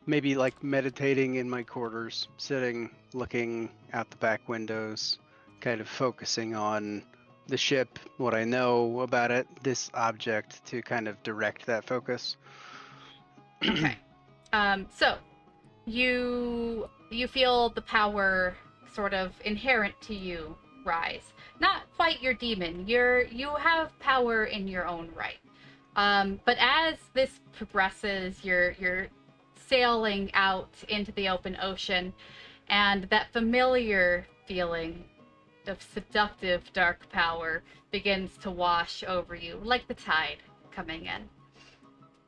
Maybe like meditating in my quarters, sitting, looking out the back windows, kind of focusing on the ship, what I know about it, this object, to kind of direct that focus. Okay. So you feel the power sort of inherent to you rise. Not quite your demon. You have power in your own right. But as this progresses, you're sailing out into the open ocean, and that familiar feeling of seductive dark power begins to wash over you like the tide coming in.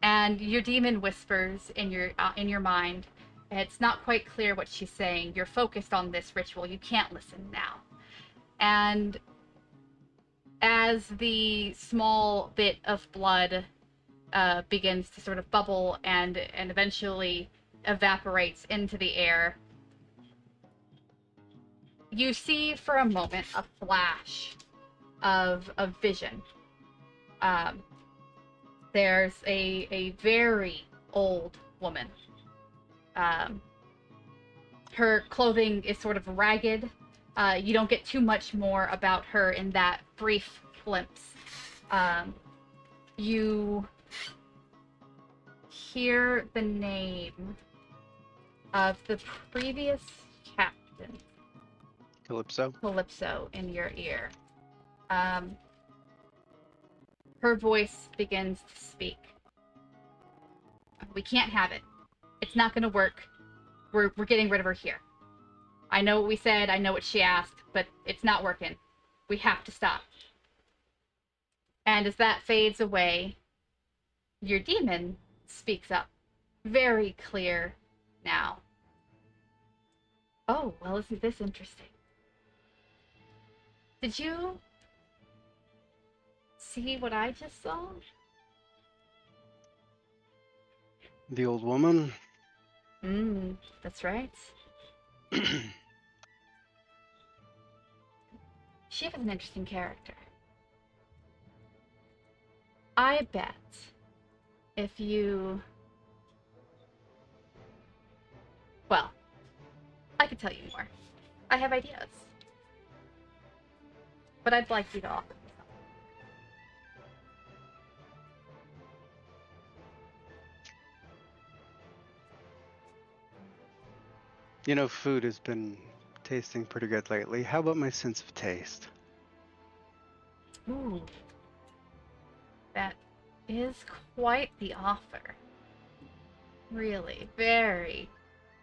And your demon whispers in your mind. It's not quite clear what she's saying. You're focused on this ritual. You can't listen now. And as the small bit of blood begins to sort of bubble and eventually evaporates into the air, you see for a moment a flash of vision. There's a very old woman. Her clothing is sort of ragged. You don't get too much more about her in that brief glimpse. You hear the name of the previous captain, Calypso, in your ear. Her voice begins to speak. We can't have it. It's not going to work. We're getting rid of her here. I know what we said. I know what she asked, but it's not working. We have to stop. And as that fades away, your demon speaks up. Very clear now. Oh, well, isn't this interesting? Did you see what I just saw? The old woman? That's right. She was an interesting character. I bet if you... Well, I could tell you more. I have ideas. But I'd like you to offer me something. You know, food has been tasting pretty good lately. How about my sense of taste? Ooh. That is quite the offer. Really, very,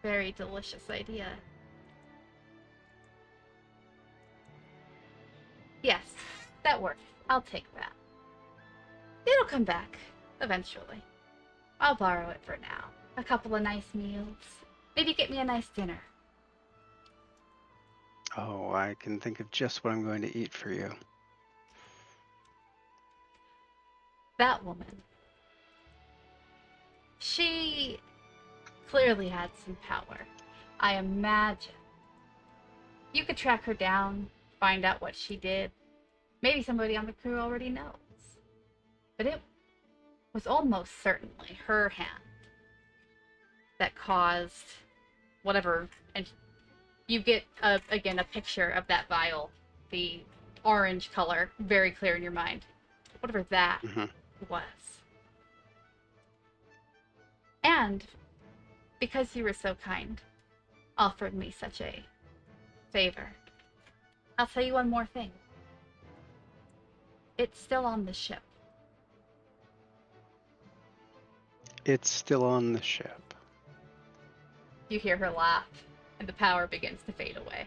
very delicious idea. Yes, that works. I'll take that. It'll come back, eventually. I'll borrow it for now. A couple of nice meals. Maybe get me a nice dinner. Oh, I can think of just what I'm going to eat for you. That woman. She clearly had some power. I imagine. You could track her down, find out what she did. Maybe somebody on the crew already knows. But it was almost certainly her hand that caused whatever. And you get, again, a picture of that vial. The orange color, very clear in your mind. Whatever that was. And because you were so kind, offered me such a favor, I'll tell you one more thing. It's still on the ship. It's still on the ship. You hear her laugh, and the power begins to fade away.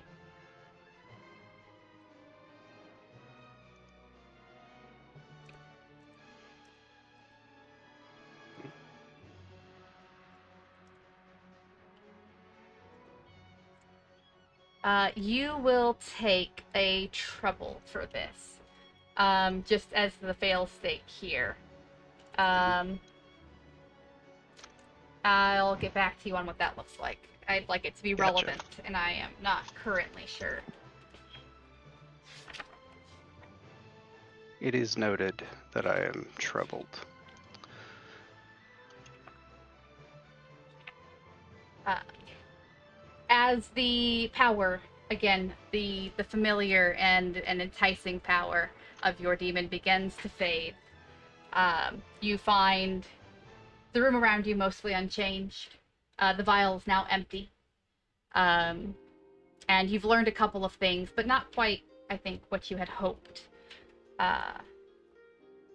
You will take a trouble for this. Just as the fail state here. I'll get back to you on what that looks like. I'd like it to be relevant, and I am not currently sure. It is noted that I am troubled. As the power, again, the familiar and enticing power of your demon begins to fade, you find the room around you mostly unchanged. The vial is now empty. And you've learned a couple of things, but not quite, I think, what you had hoped.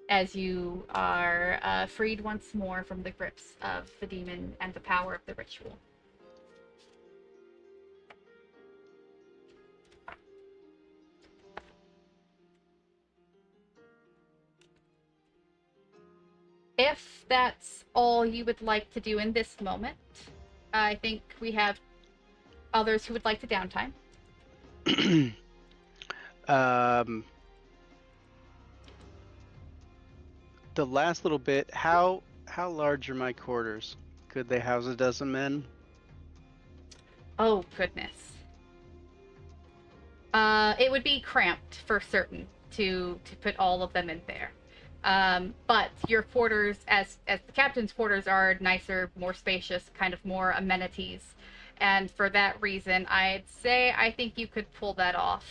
As you are freed once more from the grips of the demon and the power of the ritual. If that's all you would like to do in this moment, I think we have others who would like to downtime. The last little bit, how large are my quarters? Could they house a dozen men? Oh, goodness. It would be cramped for certain to put all of them in there. But your quarters, as the captain's quarters, are nicer, more spacious, kind of more amenities. And for that reason, I'd say I think you could pull that off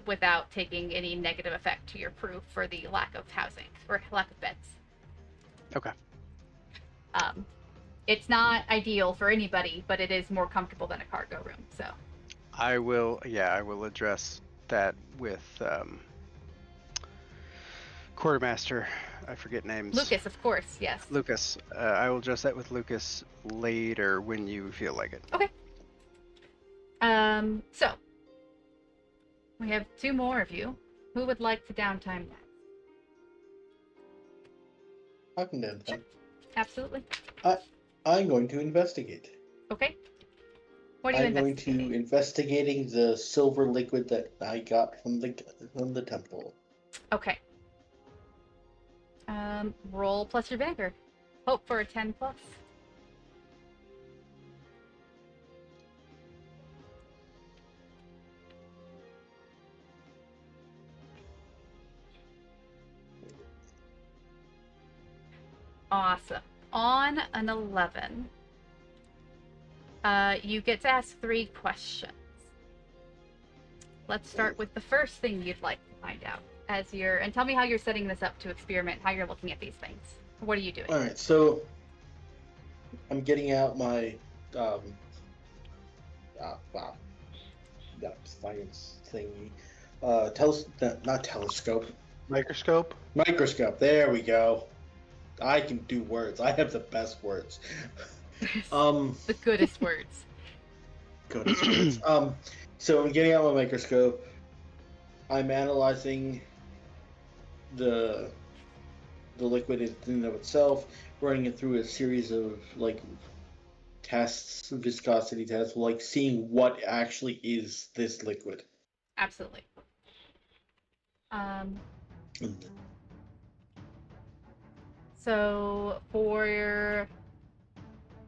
without taking any negative effect to your crew for the lack of housing, or lack of beds. Okay. It's not ideal for anybody, but it is more comfortable than a cargo room, so. I will address that with Quartermaster. I forget names. Lucas, of course, yes. Lucas. I will address that with Lucas later when you feel like it. Okay. So we have two more of you. Who would like to downtime next? I can downtime. Sure. Absolutely. I'm going to investigate. Okay. What are you I'm going investigating? to investigating the silver liquid that I got from the temple. Okay. Roll plus your vinegar. Hope for a 10 plus. Awesome. On an 11, you get to ask 3 questions. Let's start with the first thing you'd like to find out. And tell me how you're setting this up to experiment, how you're looking at these things. What are you doing? All right, so I'm getting out my science thingy, not telescope, Microscope? microscope. There we go. I can do words. I have the best words. The goodest words. Goodest words. So I'm getting out my microscope. I'm analyzing the liquid in and of itself, running it through a series of tests, viscosity tests, seeing what actually is this liquid. Absolutely. So for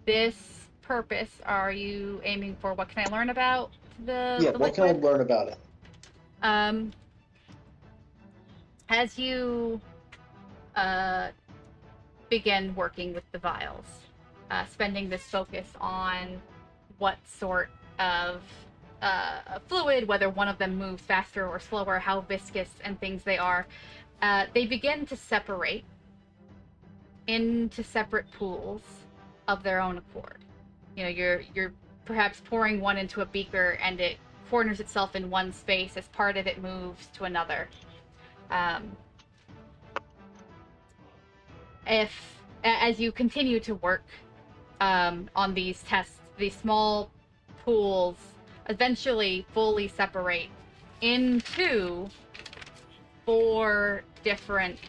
this purpose, are you aiming for what can I learn about the what liquid? can I learn about it? As you begin working with the vials, spending this focus on what sort of fluid, whether one of them moves faster or slower, how viscous and things they are, they begin to separate into separate pools of their own accord. you're perhaps pouring one into a beaker and it corners itself in one space as part of it moves to another. As you continue to work on these tests, these small pools eventually fully separate into 4 different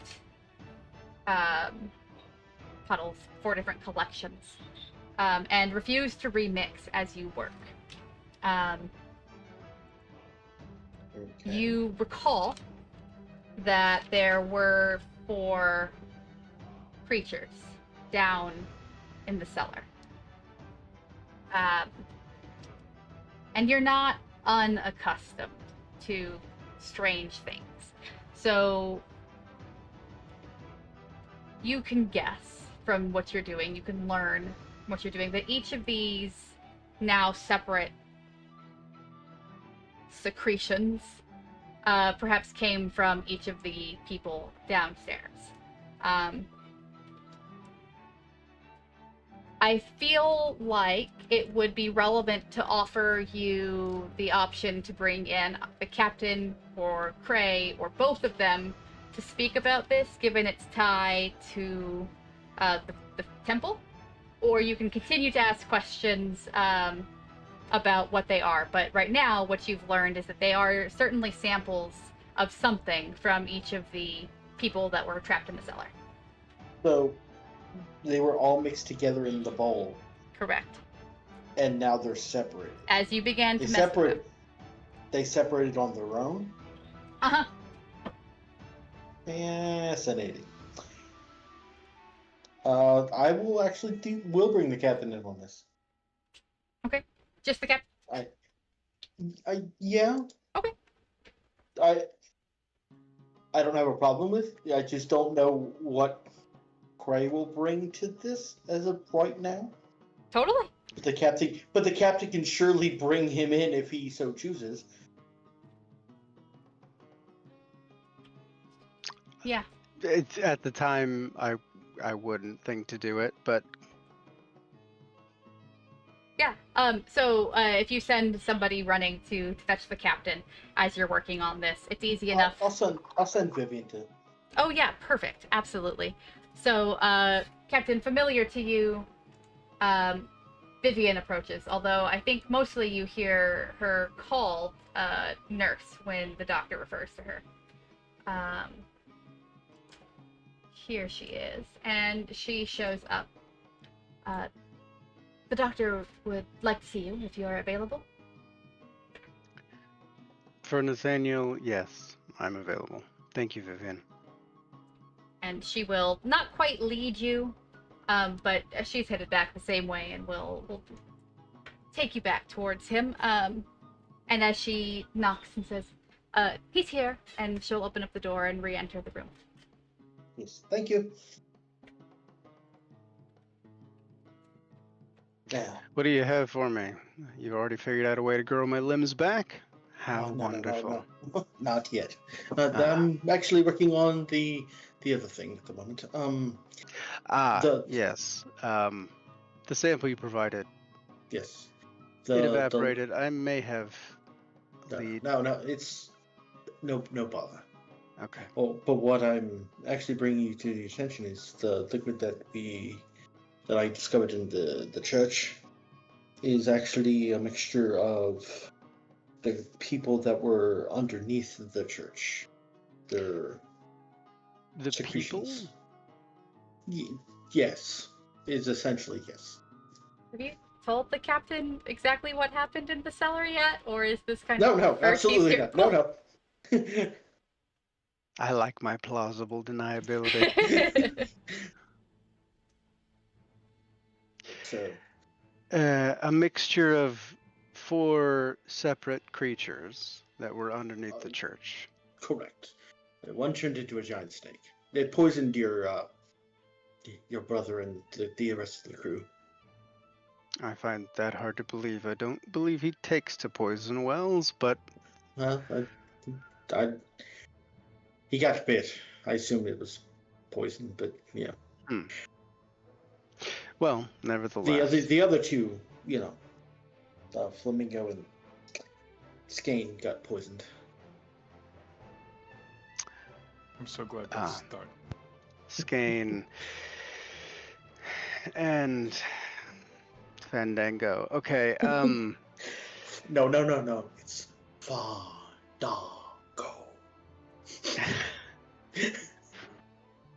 puddles, 4 different collections, and refuse to remix as you work. You recall that there were 4 creatures down in the cellar. And you're not unaccustomed to strange things. So you can guess from what you're doing, you can learn what you're doing, that each of these now separate secretions perhaps came from each of the people downstairs. I feel like it would be relevant to offer you the option to bring in the captain or Cray or both of them to speak about this, given its tie to the temple, or you can continue to ask questions about what they are. But right now, what you've learned is that they are certainly samples of something from each of the people that were trapped in the cellar. So they were all mixed together in the bowl. Correct. And now they're separated. As you began to mess with them. They separated on their own? Uh-huh. Fascinating. I will actually will bring the captain in on this. Okay. Just the captain? Yeah. Okay. I don't have a problem with. I just don't know what Cray will bring to this as of right now. Totally. The captain can surely bring him in if he so chooses. Yeah. It's, at the time, I wouldn't think to do it, but yeah. So if you send somebody running to fetch the captain as you're working on this, it's easy enough. I'll send Vivian to. Oh yeah, perfect. Absolutely. So, Captain, familiar to you, Vivian approaches, although I think mostly you hear her call nurse when the doctor refers to her. Here she is, and she shows up. The doctor would like to see you if you are available. For Nathaniel, yes, I'm available. Thank you, Vivian. And she will not quite lead you, but she's headed back the same way and will take you back towards him. And as she knocks and says, he's here, and she'll open up the door and re-enter the room. Yes, thank you. Yeah. What do you have for me? You've already figured out a way to grow my limbs back? How wonderful. No. Not yet. I'm actually working on the other thing at the moment. Yes. The sample you provided. Yes. It evaporated. I may have. No. It's no bother. Okay. Well, but what I'm actually bringing you to the attention is the liquid that I discovered in the church is actually a mixture of the people that were underneath the church. The secretions. People? Yes. It's essentially yes. Have you told the captain exactly what happened in the cellar yet? Or is this kind No, of... No, absolutely not. No. I like my plausible deniability. So, a mixture of 4 separate creatures that were underneath the church. Correct. One turned into a giant snake. They poisoned your brother and the rest of the crew. I find that hard to believe. I don't believe he takes to poison wells, but... He got bit. I assumed it was poison, but yeah. Well, nevertheless. The other two Flamingo and Skane got poisoned. I'm so glad that's stuck. Skane and Fandango. Okay. No. It's Fandango.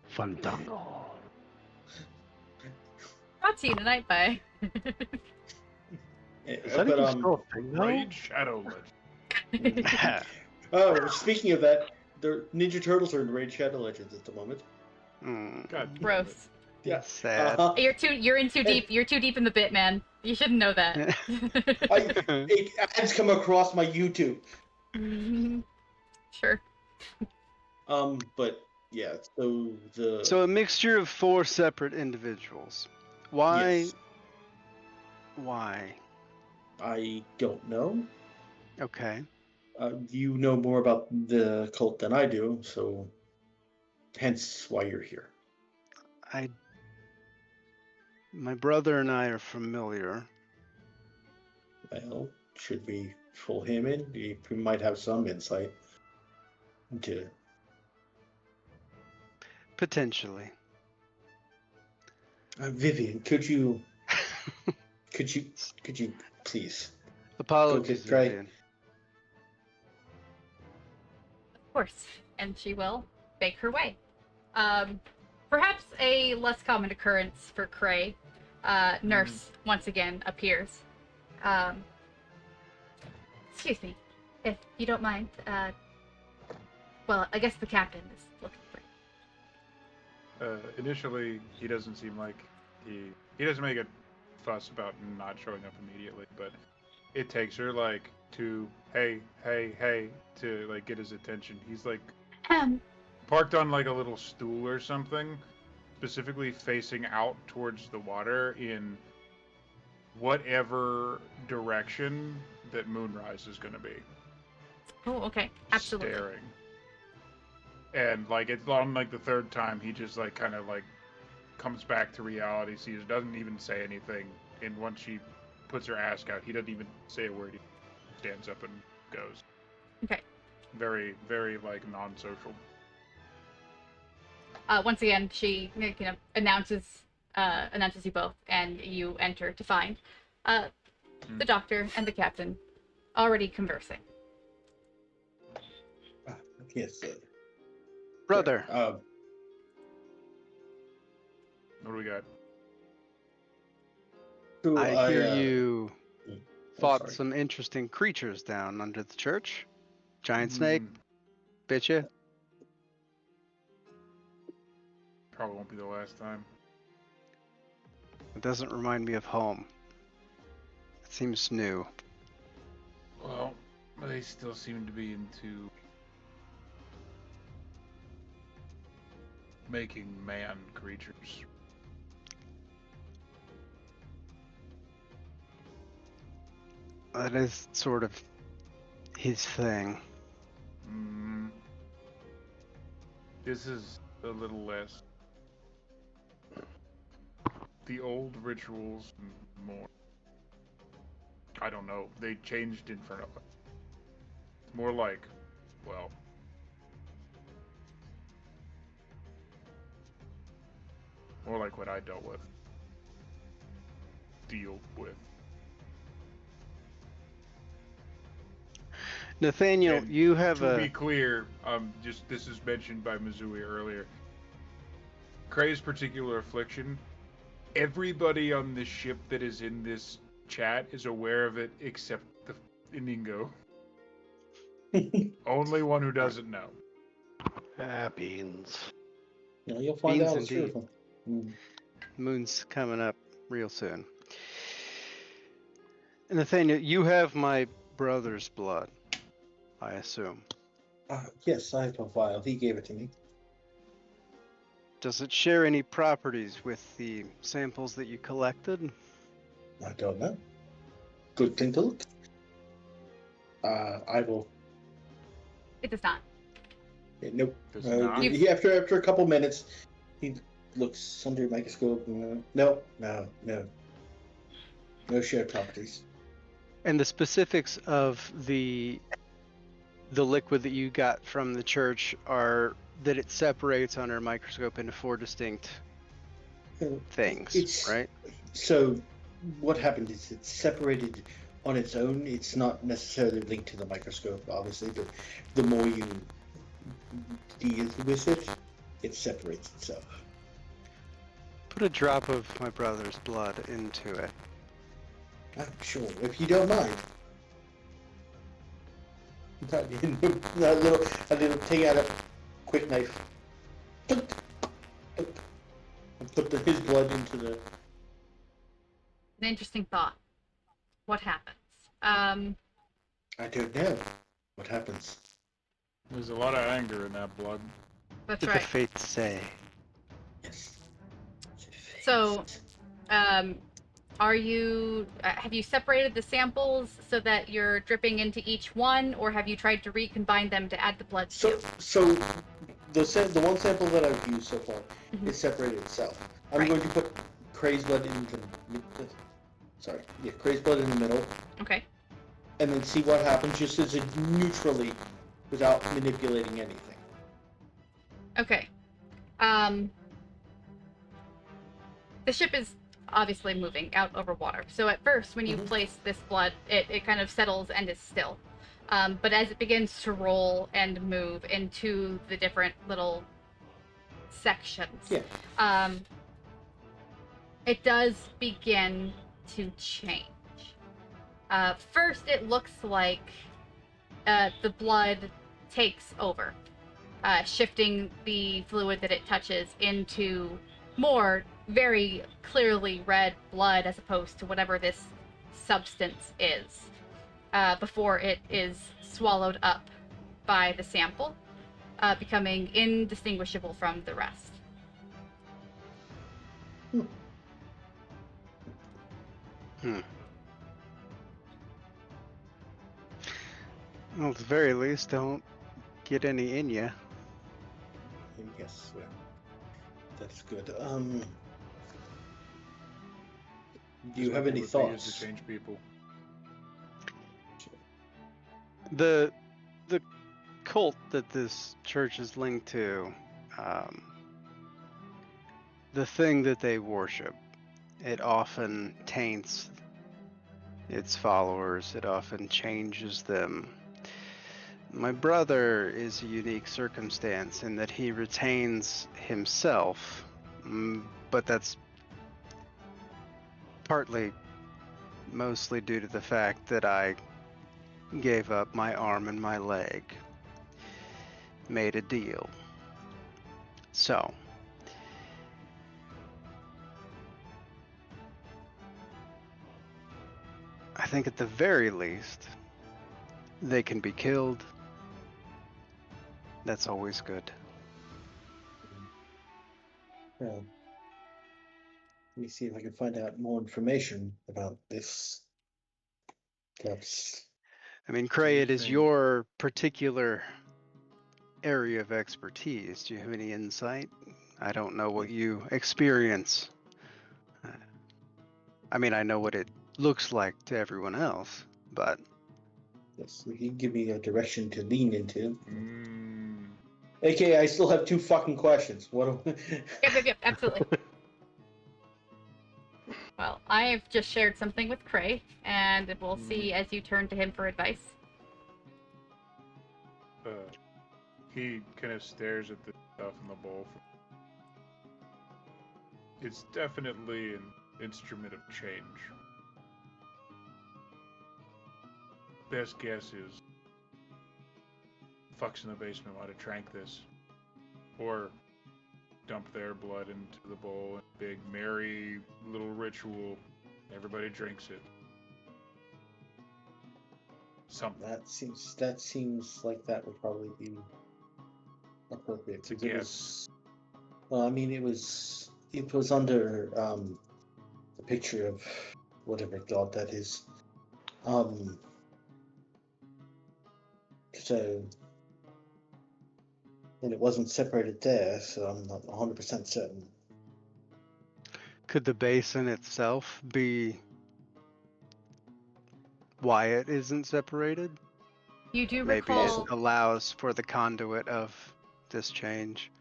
Fandango. Brought to you tonight by. Is that even still a thing, though? Raid Shadow Legends. Oh, speaking of that, the Ninja Turtles are in Raid Shadow Legends at the moment. God. Gross. Yeah. Sad. You're in too deep. You're too deep in the bit, man. You shouldn't know that. Ads come across my YouTube. Sure. But yeah, so So a mixture of 4 separate individuals. Why? Yes. Why? I don't know. Okay. You know more about the cult than I do, so hence why you're here. My brother and I are familiar. Well, should we pull him in? He might have some insight into. Potentially. Vivian, could you please? Apologies, Go get Vivian. Of course. And she will make her way. Perhaps a less common occurrence for Cray. Nurse once again appears. Excuse me, if you don't mind. Well, I guess the captain is looking for. Initially, he doesn't seem like he doesn't make a fuss about not showing up immediately, but it takes her like to hey to like get his attention. He's like parked on like a little stool or something, specifically facing out towards the water in whatever direction that Moonrise is going to be. Oh, okay, absolutely. Staring. And like it's on like the 3rd time, he just like kind of like comes back to reality, sees, doesn't even say anything, and once she puts her ask out, he doesn't even say a word. He stands up and goes. Okay. Very, very like non-social. Once again, she announces you both, and you enter to find the doctor and the captain already conversing. Yes, Brother. What do we got? I hear you fought sorry. some interesting creatures down under the church. Giant snake. Bit you? Probably won't be the last time. It doesn't remind me of home. It seems new. Well, they still seem to be into making man creatures. That is sort of his thing. This is a little less. The old rituals and more. I don't know. They changed in front of us. It's more like, well, more like what I deal with. Nathaniel, And you have to be clear, just this is mentioned by Mizui earlier. Cray's particular affliction. Everybody on this ship that is in this chat is aware of it, except the Iningo. Only one who doesn't know. Beans. No, you'll find Beans out. It's indeed. true. Moon's coming up real soon. Nathaniel, you have my brother's blood, I assume. Yes, I have a vial. He gave it to me. Does it share any properties with the samples that you collected? I don't know. Good thing to look. I will. It does not. Nope. Does it not? After a couple minutes, he looks under the microscope. No. No shared properties. And the specifics of the liquid that you got from the church are that it separates under a microscope into 4 distinct things, right? So what happened is it's separated on its own. It's not necessarily linked to the microscope, obviously, but the more you deal with it, it separates itself. Put a drop of my brother's blood into it. Sure, if you don't mind. A little take out a quick knife. And put his blood into the... An interesting thought. What happens? I don't know. What happens? There's a lot of anger in that blood. That's Did right. the fates say? Yes. So, are you? Have you separated the samples so that you're dripping into each one, or have you tried to recombine them to add the blood? So the one sample that I've used so far is separated itself. I'm going to put Cray's blood into Cray's blood in the middle. Okay. And then see what happens, just as it neutrally, without manipulating anything. Okay. The ship is obviously moving out over water. So at first, when you place this blood, it kind of settles and is still. But as it begins to roll and move into the different little sections, it does begin to change. First, it looks like the blood takes over, shifting the fluid that it touches into more very clearly red blood as opposed to whatever this substance is, before it is swallowed up by the sample, becoming indistinguishable from the rest. Well, at the very least, don't get any in ya. Yes, well, that's good. Do you have any thoughts? To change people. The cult that this church is linked to, the thing that they worship, it often taints its followers. It often changes them. My brother is a unique circumstance in that he retains himself, but that's mostly due to the fact that I gave up my arm and my leg, made a deal. So, I think at the very least, they can be killed. That's always good. Well, let me see if I can find out more information about this. Perhaps. I mean, Cray, it is your particular area of expertise. Do you have any insight? I don't know what you experience. I mean, I know what it looks like to everyone else, but... Yes, you can give me a direction to lean into. AKA, I still have 2 fucking questions. What? Yep, absolutely. Well, I've just shared something with Cray, and we'll see as you turn to him for advice. He kind of stares at the stuff in the bowl. It's definitely an instrument of change. Best guess is fucks in the basement might have drank this, or dump their blood into the bowl in a big merry little ritual. Everybody drinks it. Something. That seems like that would probably be appropriate. It's a guess. Well, I mean, it was under the picture of whatever god that is. So, and it wasn't separated there, so I'm not 100% certain. Could the basin itself be why it isn't separated. You do Maybe recall. it allows for the conduit of this change.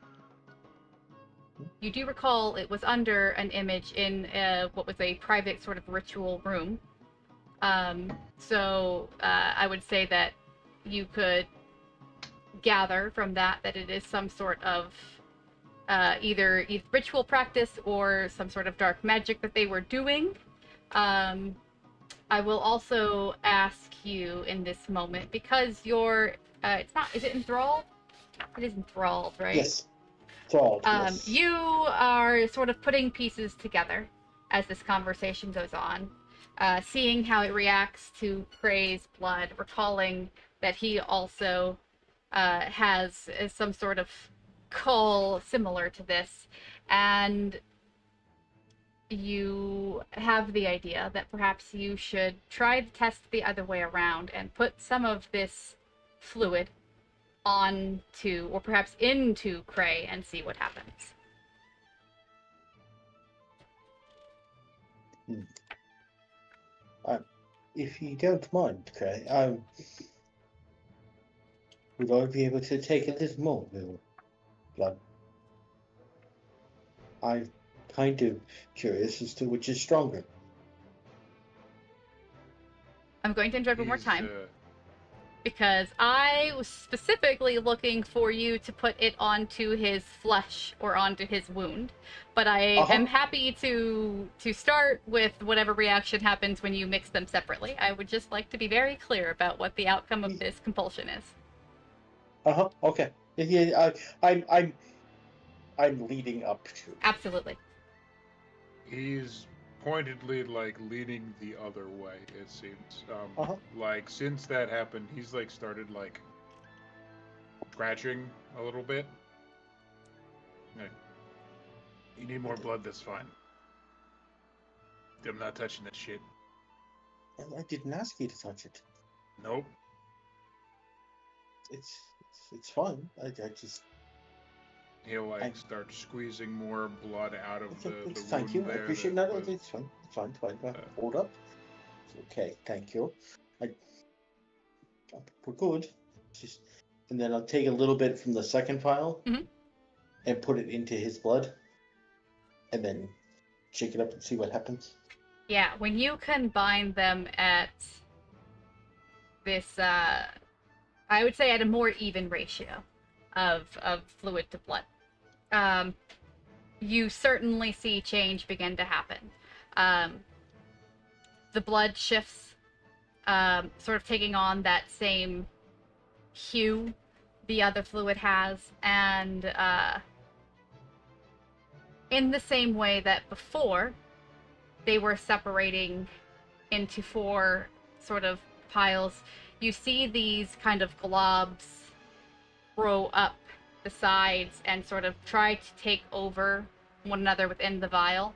You do recall it was under an image in what was a private sort of ritual room. So I would say that you could gather from that it is some sort of either ritual practice or some sort of dark magic that they were doing. I will also ask you in this moment, because you're, it's not, is it enthralled? It is enthralled, right? Yes. Enthralled, yes. You are sort of putting pieces together as this conversation goes on, seeing how it reacts to Prey's blood, recalling that he also has some sort of call similar to this, and you have the idea that perhaps you should try to test the other way around and put some of this fluid onto, or perhaps into Prey and see what happens. If you don't mind, Prey, would I be able to take a little more of your blood? I'm kind of curious as to which is stronger. I'm going to interrupt one more time, because I was specifically looking for you to put it onto his flesh or onto his wound, but I am happy to start with whatever reaction happens when you mix them separately. I would just like to be very clear about what the outcome of this compulsion is. Okay. Yeah. I'm leading up to. Absolutely. He's pointedly leaning the other way, it seems. Since that happened, he's started scratching a little bit. You need more blood, that's fine. I'm not touching that shit. I didn't ask you to touch it. Nope. It's fine. I just. He'll start squeezing more blood out of the thank you. I appreciate that. It's fine. It's fine. Hold up. Okay, thank you. We're good. And then I'll take a little bit from the second vial and put it into his blood, and then shake it up and see what happens. Yeah, when you combine them at this, I would say at a more even ratio of fluid to blood, you certainly see change begin to happen. The blood shifts, sort of taking on that same hue the other fluid has, and in the same way that before they were separating into 4 sort of piles, you see these kind of globs grow up the sides and sort of try to take over one another within the vial.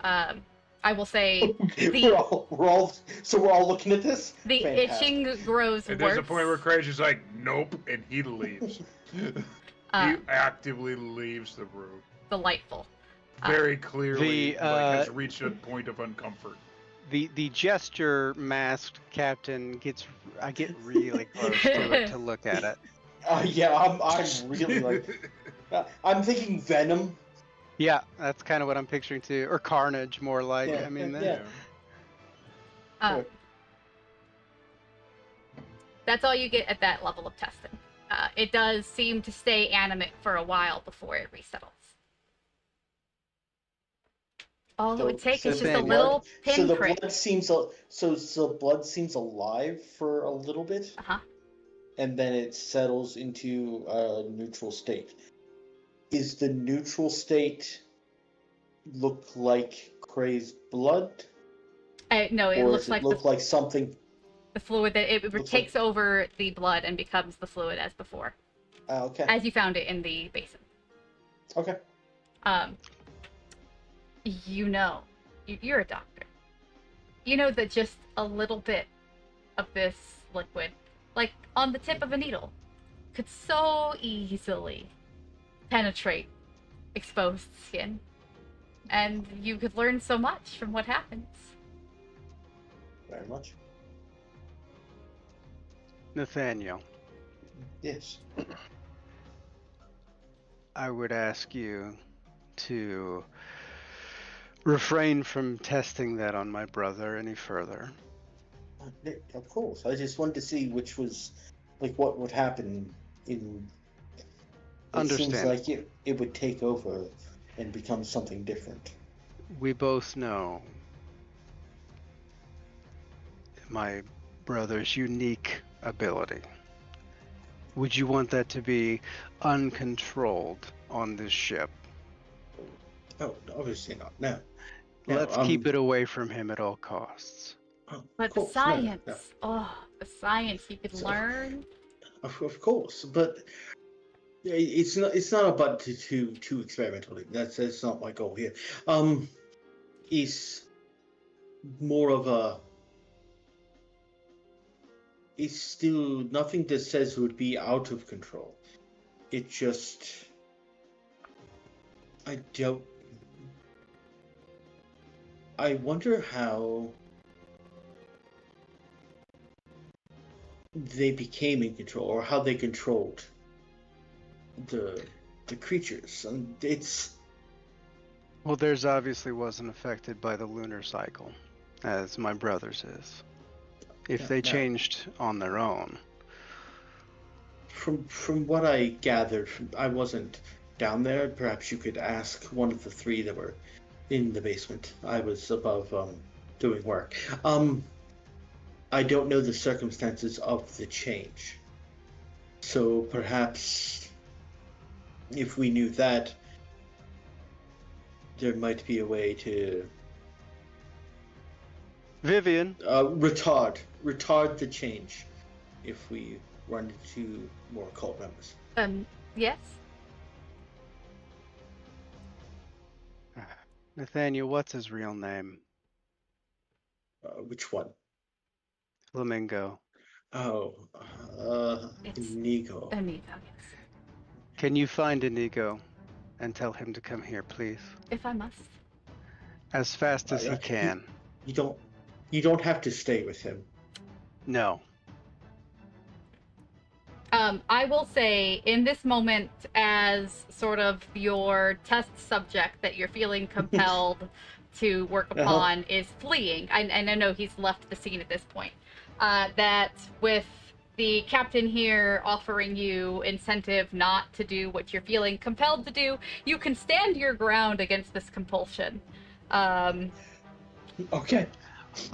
I will say we're all looking at this. The Fantastic. itching grows and worse. There's a point where Craig is like, nope, and he leaves. He actively leaves the room. Delightful. Very clearly has reached a point of uncomfort. The gesture masked captain I get really close to it to look at it. Yeah, I'm really I'm thinking Venom. Yeah, that's kind of what I'm picturing too, or Carnage, more like. Yeah, I mean, that's all you get at that level of testing. It does seem to stay animate for a while before it resettles. All it would take is just a little pinprick. So the blood seems alive for a little bit, and then it settles into a neutral state. Is the neutral state look like Cray's blood? No, it looks like like something. The fluid that it takes over the blood and becomes the fluid as before. Okay. As you found it in the basin. Okay. You're a doctor. You know that just a little bit of this liquid, like on the tip of a needle, could so easily penetrate exposed skin. And you could learn so much from what happens. Very much. Nathaniel, Yes. I would ask you to refrain from testing that on my brother any further. Of course. I just wanted to see which was, like, what would happen in... It seems like it would take over and become something different. We both know my brother's unique ability. Would you want that to be uncontrolled on this ship? Oh, obviously not. No. Let's keep it away from him at all costs. But the science, the science you could learn. Of course, but it's not about too experimental. That's not my goal here. It's more of a. It's still nothing that says it would be out of control. It just. I wonder how they became in control, or how they controlled the creatures. And it's... Well, theirs obviously wasn't affected by the lunar cycle, as my brother's is. If they changed on their own. From what I gathered, I wasn't down there. Perhaps you could ask one of the three that were in the basement. I was above doing work. I don't know the circumstances of the change. So perhaps if we knew that, there might be a way to... Vivian? Retard the change if we run into more cult members. Yes? Nathaniel, what's his real name? Which one? Flamingo. Oh, Inigo. Inigo, yes. Can you find Inigo and tell him to come here, please? If I must. As fast as he can. You don't have to stay with him. No. I will say, in this moment, as sort of your test subject that you're feeling compelled to work upon is fleeing, and I know he's left the scene at this point, that with the captain here offering you incentive not to do what you're feeling compelled to do, you can stand your ground against this compulsion. Okay.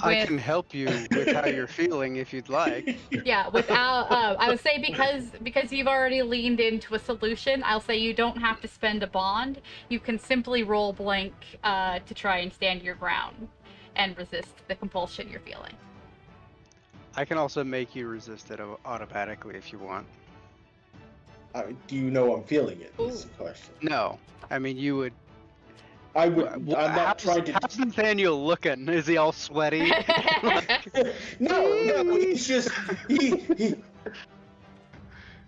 I can help you with how you're feeling if you'd like. Yeah, without, I would say because you've already leaned into a solution, I'll say you don't have to spend a bond. You can simply roll blank to try and stand your ground and resist the compulsion you're feeling. I can also make you resist it automatically if you want. Do you know I'm feeling it? Is the question. No. I mean, you would... I would. I'm not trying to. How's Nathaniel looking? Is he all sweaty? No. He's just he's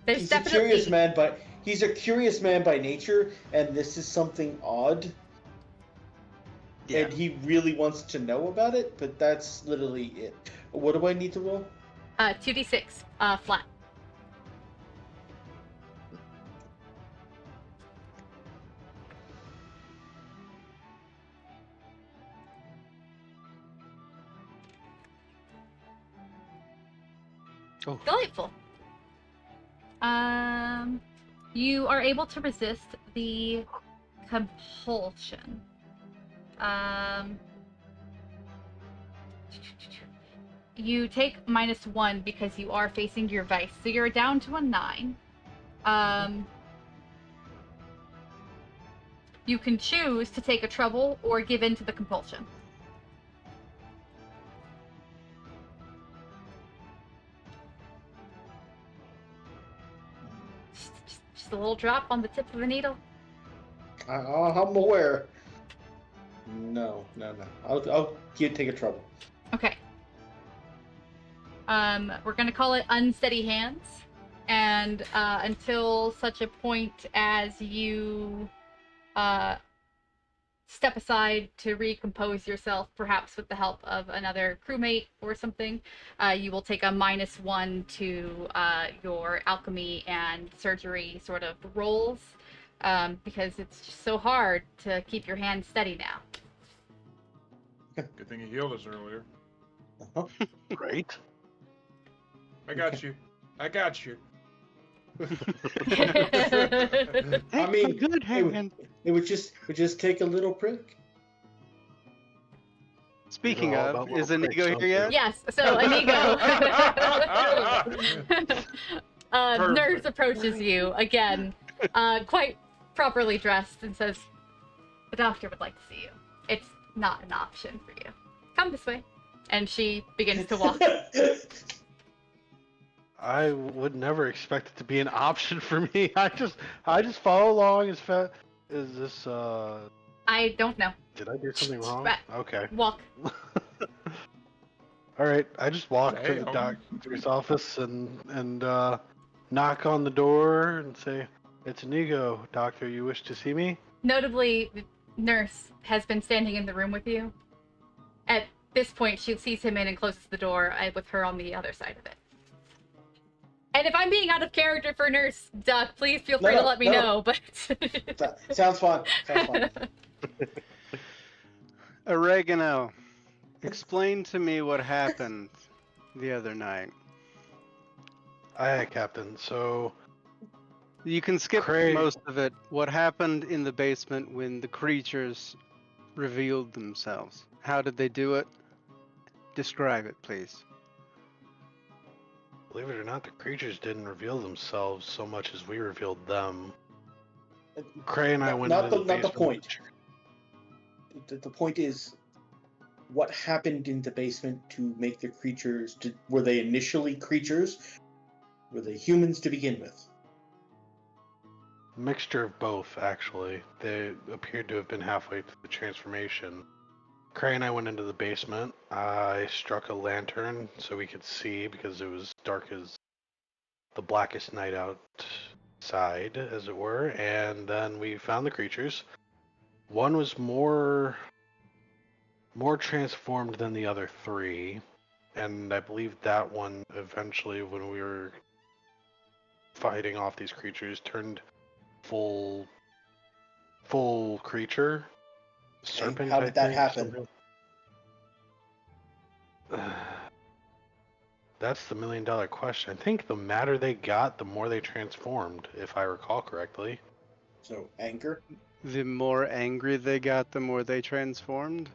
a curious man, but he's a curious man by nature, and this is something odd. Yeah. And he really wants to know about it, but that's literally it. What do I need to roll? 2d6 flat. Oh. Delightful. You are able to resist the compulsion. You take -1 because you are facing your vice, so you're down to a 9. You can choose to take a trouble or give in to the compulsion. Just a little drop on the tip of the needle. I'm aware. No. I'll take a trouble. Okay. We're gonna call it unsteady hands, and until such a point as you step aside to recompose yourself, perhaps with the help of another crewmate or something, you will take a -1 to your alchemy and surgery sort of rolls, because it's just so hard to keep your hand steady now. Good thing you healed us earlier. Right? I got you. I got you. I mean, good hand. it would just take a little prick. Speaking You know all of, about is little Inigo pricks, here don't yet? Yes, so Inigo. Nurse Perfect. approaches you again, quite properly dressed, and says, "The doctor would like to see you. It's not an option for you. Come this way." And she begins to walk. I would never expect it to be an option for me. I just follow along as fast. Is this I don't know. Did I do something wrong? Right. Okay. Walk. All right. I just walk to Hey, the homie. doctor's office and knock on the door and say, "It's Inigo, doctor. You wish to see me?" Notably, the nurse has been standing in the room with you. At this point, she sees him in and closes the door, with her on the other side of it. And if I'm being out of character for Nurse Duck, please feel free to let me know. But Sounds fun. Sounds fun. Oregano, explain to me what happened the other night. Aye, Captain. So You can skip Craig- most of it. What happened in the basement when the creatures revealed themselves? How did they do it? Describe it, please. believe it or not, the creatures didn't reveal themselves so much as we revealed them. Cray and I went Not into the the basement. point. The point is, what happened in the basement to make the creatures? Were they initially creatures? Were they humans to begin with? Mixture of both, actually. They appeared to have been halfway through the transformation. Cray and I went into the basement. I struck a lantern so we could see because it was dark as the blackest night outside, as it were, and then we found the creatures. One was more transformed than the other three, and I believe that one eventually, when we were fighting off these creatures, turned full creature. Serpent. How I did that think, happen? something. That's the million-dollar question. I think the madder they got, the more they transformed, if I recall correctly. So anger. The more angry they got, the more they transformed?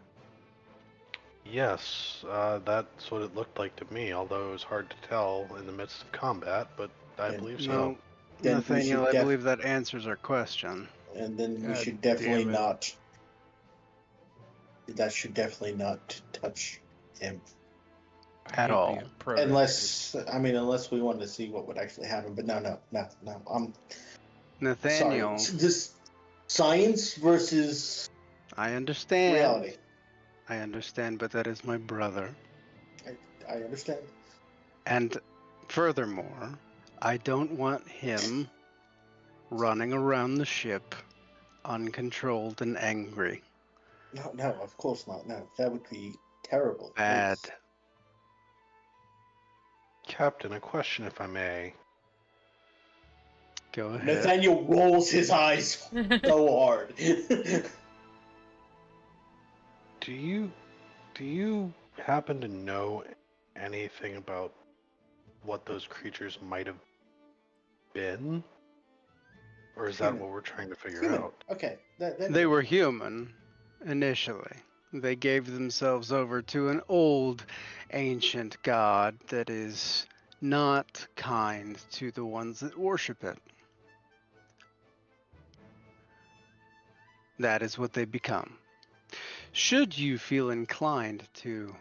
Yes, that's what it looked like to me, although it was hard to tell in the midst of combat, but I believe so. No, Then we Nathaniel, should I believe that answers our question. And then we God should definitely damn it. not. That should definitely not touch him. I At hate all. being predators. Unless we wanted to see what would actually happen. But no. I'm Nathaniel, sorry. This science versus I understand. reality. I understand, but that is my brother. I understand. And furthermore, I don't want him running around the ship uncontrolled and angry. No, of course not. No, that would be terrible. Bad. Please. Captain, a question if I may. Go ahead. Nathaniel rolls his eyes so hard. Do you happen to know anything about what those creatures might have been? Or is that Human. what we're trying to figure Human. out? Okay. They were human, initially. They gave themselves over to an old, ancient god that is not kind to the ones that worship it. That is what they become. Should you feel inclined to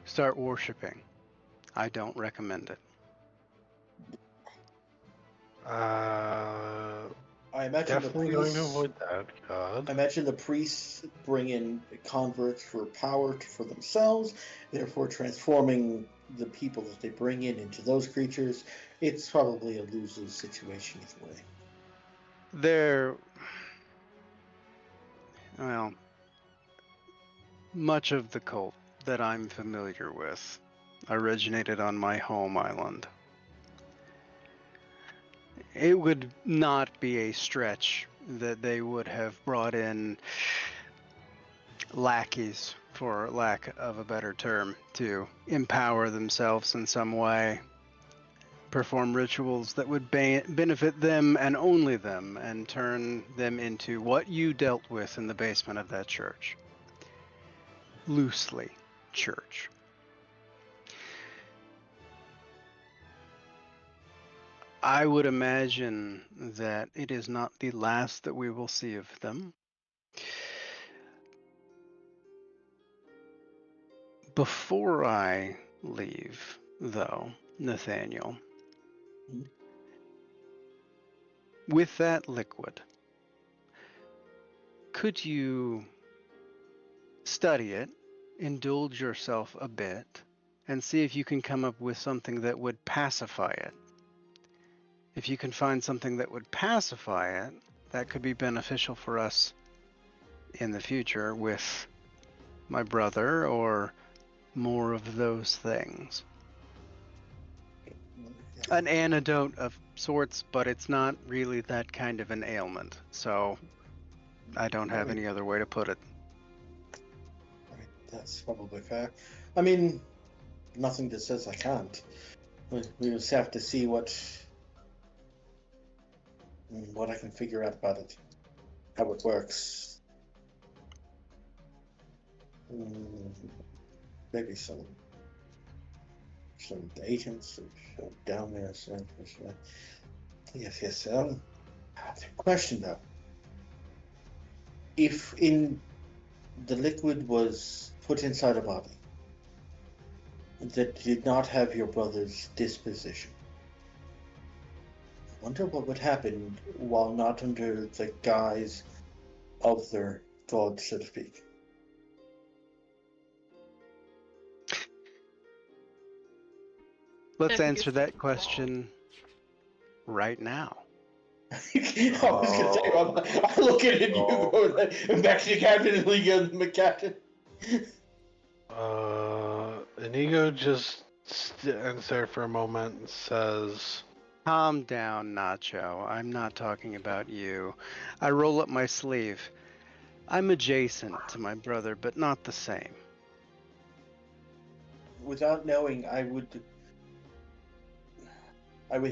start worshiping, I don't recommend it. I imagine Definitely the going priests, to avoid that, God. I imagine the priests bring in converts for power for themselves, therefore transforming the people that they bring in into those creatures. It's probably a lose-lose situation either way. Well, much of the cult that I'm familiar with originated on my home island. It would not be a stretch that they would have brought in lackeys, for lack of a better term, to empower themselves in some way, perform rituals that would benefit them and only them, and turn them into what you dealt with in the basement of that church. Loosely, church. I would imagine that it is not the last that we will see of them. Before I leave, though, Nathaniel, with that liquid, could you study it, indulge yourself a bit, and see if you can come up with something that would pacify it? If you can find something that would pacify it, that could be beneficial for us in the future with my brother or more of those things. An antidote of sorts, but it's not really that kind of an ailment, so I don't have any other way to put it. That's probably fair. I mean, nothing that says I can't. We just have to see what I can figure out about it, how it works. Maybe some agents down there. Yes. Question though: if the liquid was put inside a body that did not have your brother's disposition, I wonder what would happen while not under the guise of their god, so to speak. Let's answer that question right now. I was gonna say, I'm looking at you going back to the captain and the captain. Inigo just stands there for a moment and says, Calm down, Nacho. I'm not talking about you. I roll up my sleeve. I'm adjacent to my brother, but not the same. Without knowing, I would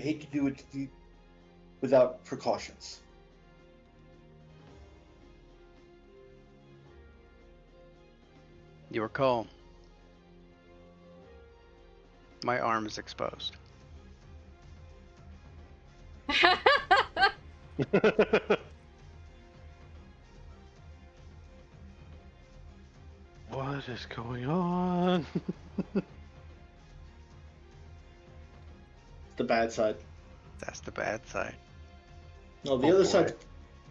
hate to do it without precautions. Your call. My arm is exposed. what is going on? The bad side. That's the bad side. No, the other side.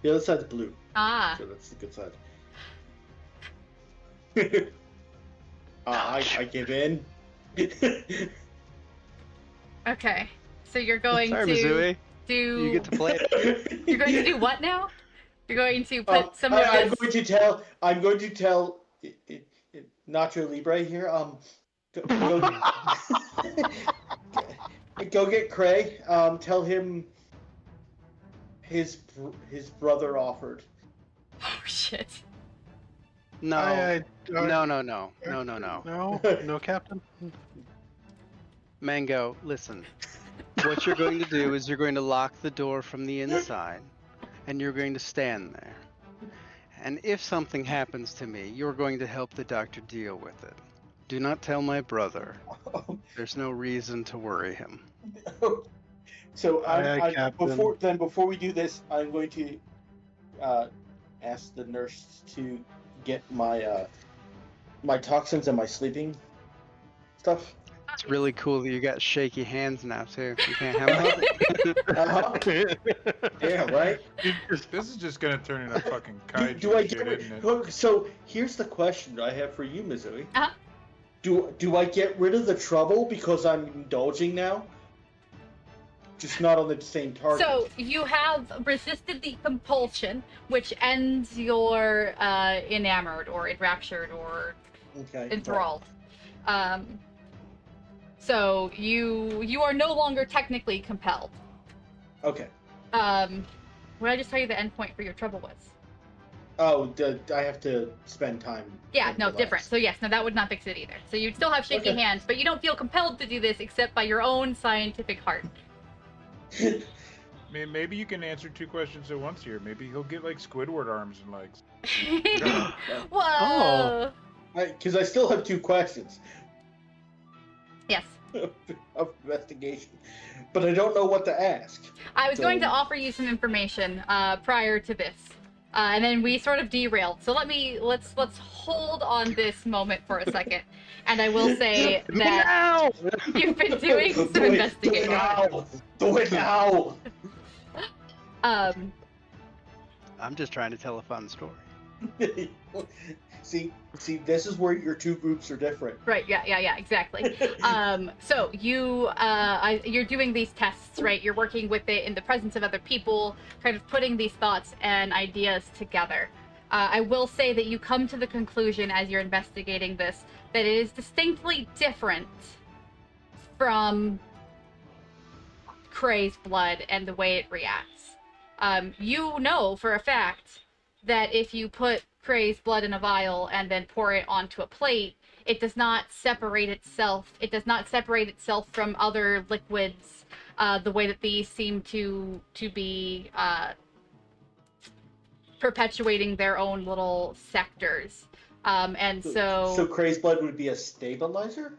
The other side's blue. Ah. So that's the good side. I give in. Okay. So you're going Sorry, to Mizui. do. You get to play it. You're going to do what now? You're going to put some of this. I'm going to tell Nacho Libre here. Go get Cray. Tell him his brother offered. Oh shit. No. No, Captain. Mango, listen. What you're going to do is you're going to lock the door from the inside, and you're going to stand there. And if something happens to me, you're going to help the doctor deal with it. Do not tell my brother. There's no reason to worry him. So before we do this, I'm going to ask the nurse to get my my toxins and my sleeping stuff. It's really cool that you got shaky hands now too. You can't have it. Yeah, right. This is just gonna turn into fucking kaiju Do I shit, get isn't it? So here's the question I have for you, Mizui. Uh-huh. Do I get rid of the trouble because I'm indulging now? just not on the same target. So you have resisted the compulsion, which ends your enamored or enraptured or enthralled. So you are no longer technically compelled. Okay. What did I just tell you the endpoint for your trouble was? Oh, I have to spend time. Yeah, no, different. So yes, no, that would not fix it either. So you'd still have shaky hands, but you don't feel compelled to do this except by your own scientific heart. Maybe you can answer 2 questions at once here. Maybe he'll get like Squidward arms and legs. Whoa! Because I still have 2 questions. Yes. Of investigation, but I don't know what to ask. I was going to offer you some information prior to this, and then we sort of derailed. So let's hold on this moment for a second, and I will say that you've been doing some investigating. Do it now! I'm just trying to tell a fun story. See, this is where your 2 groups are different. Right, yeah, exactly. So you're doing these tests, right? You're working with it in the presence of other people, kind of putting these thoughts and ideas together. I will say that you come to the conclusion as you're investigating this, that it is distinctly different from Kray's blood and the way it reacts. You know for a fact that if you put Kray's blood in a vial and then pour it onto a plate, it does not separate itself. It does not separate itself from other liquids the way that these seem to be perpetuating their own little sectors. And so Kray's blood would be a stabilizer?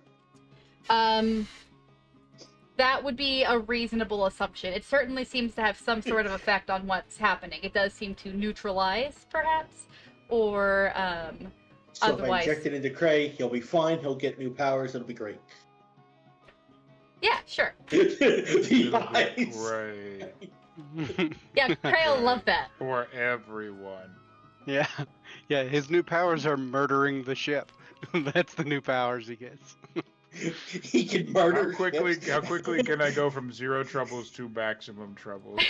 That would be a reasonable assumption. It certainly seems to have some sort of effect on what's happening. It does seem to neutralize, perhaps, or so otherwise. if I inject it into Kray, he'll be fine. He'll get new powers. It'll be great. Yeah, sure. The eyes. Right. Yeah, Kray will love that. For everyone. Yeah, his new powers are murdering the ship. That's the new powers he gets. He can murder. How quickly can I go from 0 troubles to maximum troubles?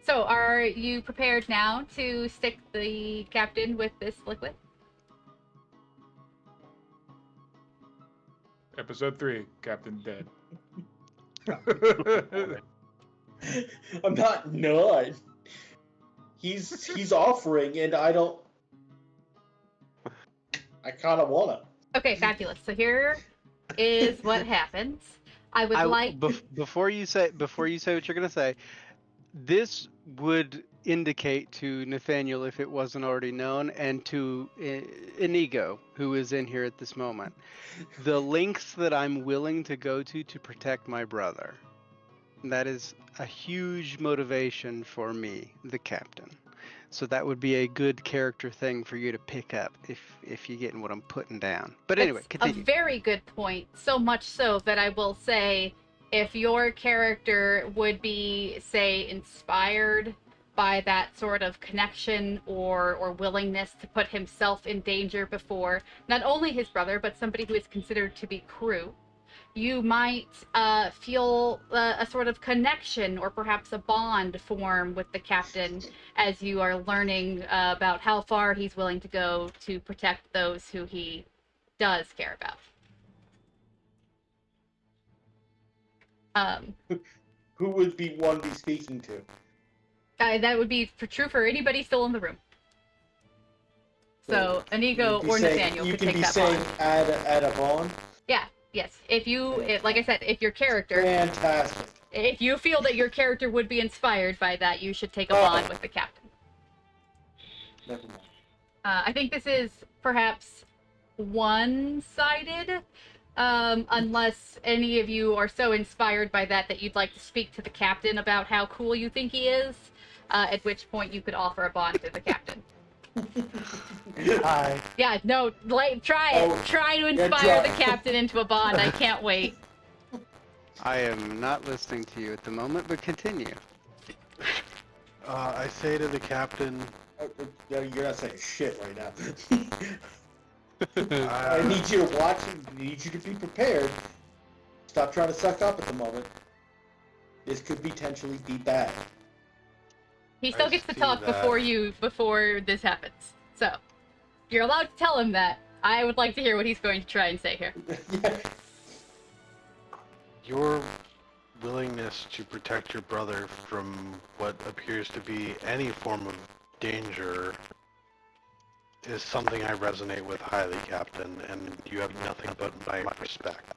So are you prepared now to stick the captain with this liquid? Episode 3, Captain dead. I'm not. He's offering, and I don't. I kind of wanna. Okay, fabulous. So here is what happens. I would like before you say what you're gonna say. This would indicate to Nathaniel, if it wasn't already known, and to Inigo, who is in here at this moment, the lengths that I'm willing to go to protect my brother. That is a huge motivation for me, the captain. So that would be a good character thing for you to pick up if you're getting what I'm putting down. But anyway, continue. A very good point. So much so that I will say, if your character would be, say, inspired by that sort of connection or willingness to put himself in danger before not only his brother, but somebody who is considered to be crew, you might feel a sort of connection or perhaps a bond form with the captain as you are learning about how far he's willing to go to protect those who he does care about. Who would be one be speaking to? That would be true for anybody still in the room. So Inigo or Nathaniel could take that bond. You can be saying add a bond? Yeah, yes. Like I said, if your character... Fantastic. If you feel that your character would be inspired by that, you should take a bond with the captain. Never mind. I think this is perhaps one-sided, unless any of you are so inspired by that you'd like to speak to the captain about how cool you think he is, at which point you could offer a bond to the captain. Hi. Yeah, no, try it. Try to inspire the captain into a bond. I can't wait. I am not listening to you at the moment, but continue. I say to the captain... You're not saying shit right now. I need you to watch. I need you to be prepared. Stop trying to suck up at the moment. This could potentially be bad. He still I gets to see talk that. before this happens. So, you're allowed to tell him that. I would like to hear what he's going to try and say here. Yeah. Your willingness to protect your brother from what appears to be any form of danger is something I resonate with highly, Captain, and you have nothing but my respect.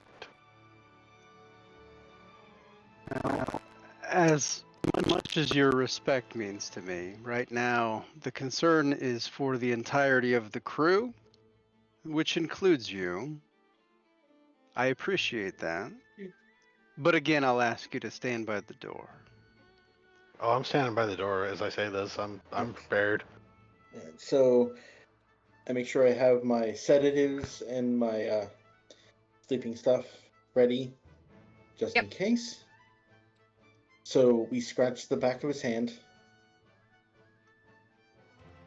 As much as your respect means to me, right now, the concern is for the entirety of the crew, which includes you. I appreciate that. But again, I'll ask you to stand by the door. Oh, I'm standing by the door as I say this. I'm prepared. So, I make sure I have my sedatives and my sleeping stuff ready, just in case. So we scratch the back of his hand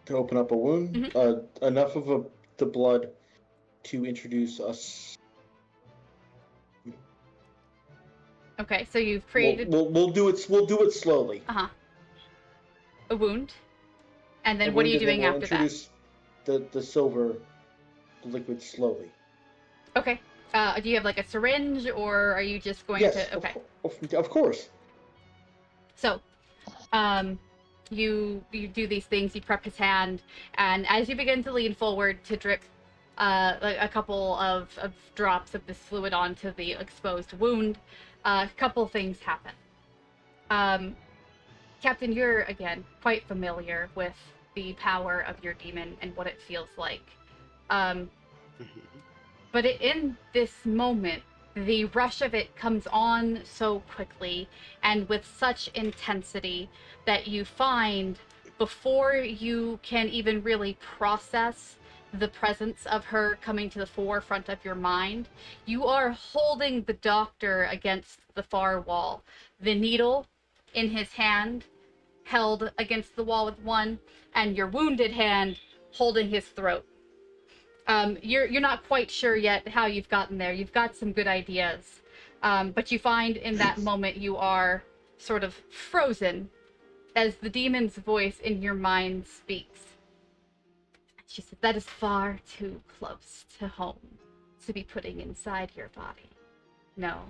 to open up a wound, enough of the blood to introduce us. Okay, so you've created. We'll do it. We'll do it slowly. A wound, and then what are you doing after that? Introduce the silver liquid slowly. Okay. Do you have like a syringe, or are you just going to? Okay. Of course. So, you do these things. You prep his hand, and as you begin to lean forward to drip a couple of drops of this fluid onto the exposed wound, a couple things happen. Captain, you're again quite familiar with the power of your demon and what it feels like. But in this moment, the rush of it comes on so quickly and with such intensity that you find before you can even really process the presence of her coming to the forefront of your mind, you are holding the doctor against the far wall, the needle in his hand held against the wall with one, and your wounded hand holding his throat. You're not quite sure yet how you've gotten there. You've got some good ideas, but you find in that moment you are sort of frozen as the demon's voice in your mind speaks. She said, "That is far too close to home to be putting inside your body. No.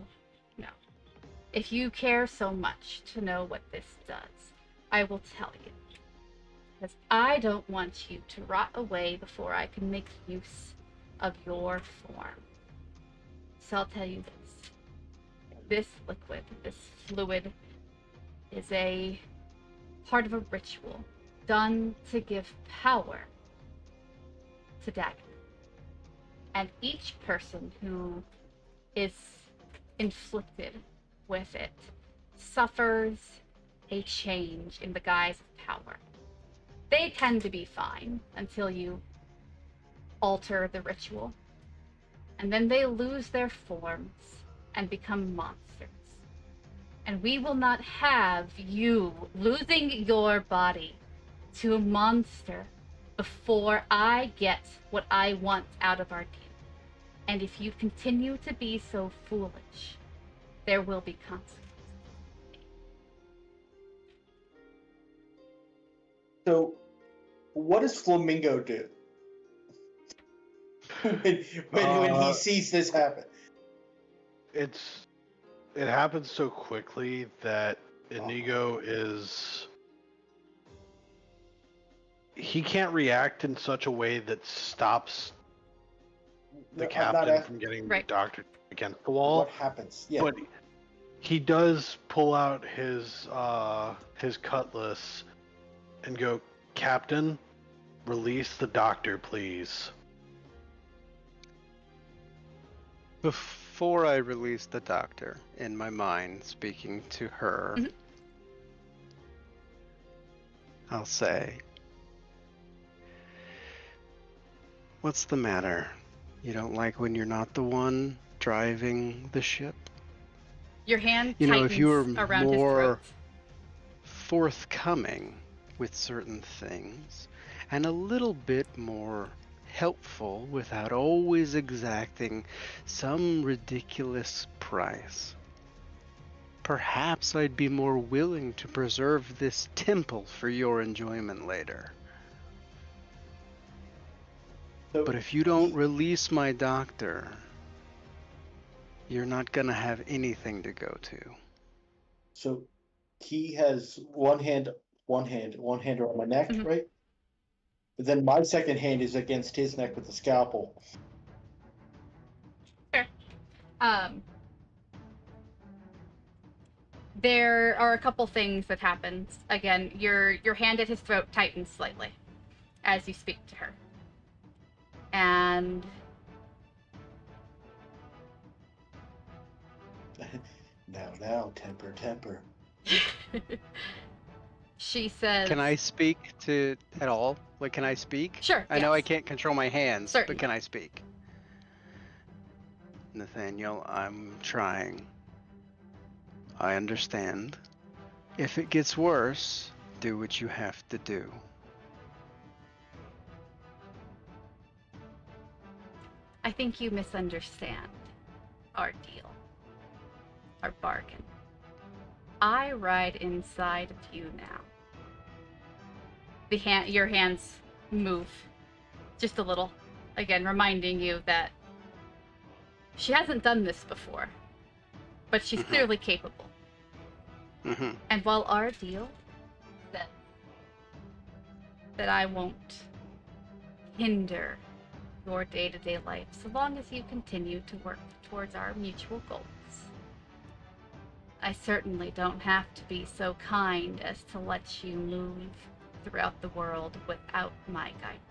If you care so much to know what this does, I will tell you. Because I don't want you to rot away before I can make use of your form. So I'll tell you this. This liquid, this fluid, is a part of a ritual done to give power to Dagon. And each person who is inflicted with it suffers a change in the guise of power. They tend to be fine until you alter the ritual. And then they lose their forms and become monsters. And we will not have you losing your body to a monster before I get what I want out of our deal. And if you continue to be so foolish, there will be consequences." So, what does Flamingo do when he sees this happen? It happens so quickly that Inigo he can't react in such a way that stops the captain from getting the doctor against the wall. What happens? Yeah. But he does pull out his cutlass and go, "Captain, release the doctor, please." Before I release the doctor, in my mind, speaking to her, I'll say, "What's the matter? You don't like when you're not the one driving the ship?" Your hand You know, if you were around his more throat. forthcoming with certain things and a little bit more helpful without always exacting some ridiculous price. Perhaps I'd be more willing to preserve this temple for your enjoyment later. So But if you don't release my doctor, you're not gonna have anything to go to. So he has one hand around my neck, Mhm. right? But then my second hand is against his neck with the scalpel. Fair. There are a couple things that happens. Again, your hand at his throat tightens slightly as you speak to her. And Now, temper. she says, Can I speak to at all? Like, can I speak? Sure, I know I yes. can't control my hands, Certainly. but can I speak? Nathaniel, I'm trying. I understand. If it gets worse, do what you have to do. I think you misunderstand our deal, our bargain. I ride inside of you now. Your hands move just a little, again reminding you that she hasn't done this before, but she's clearly capable. Mm-hmm. And while our deal that I won't hinder your day-to-day life so long as you continue to work towards our mutual goals, I certainly don't have to be so kind as to let you move throughout the world without my guidance.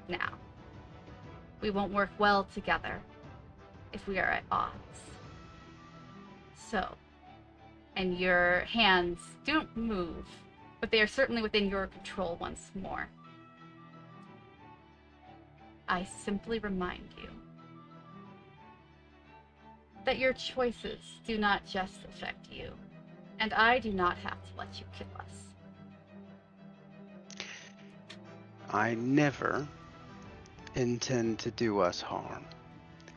Now, we won't work well together if we are at odds. So, and your hands don't move, but they are certainly within your control once more. I simply remind you that your choices do not just affect you, and I do not have to let you kill us. I never intend to do us harm,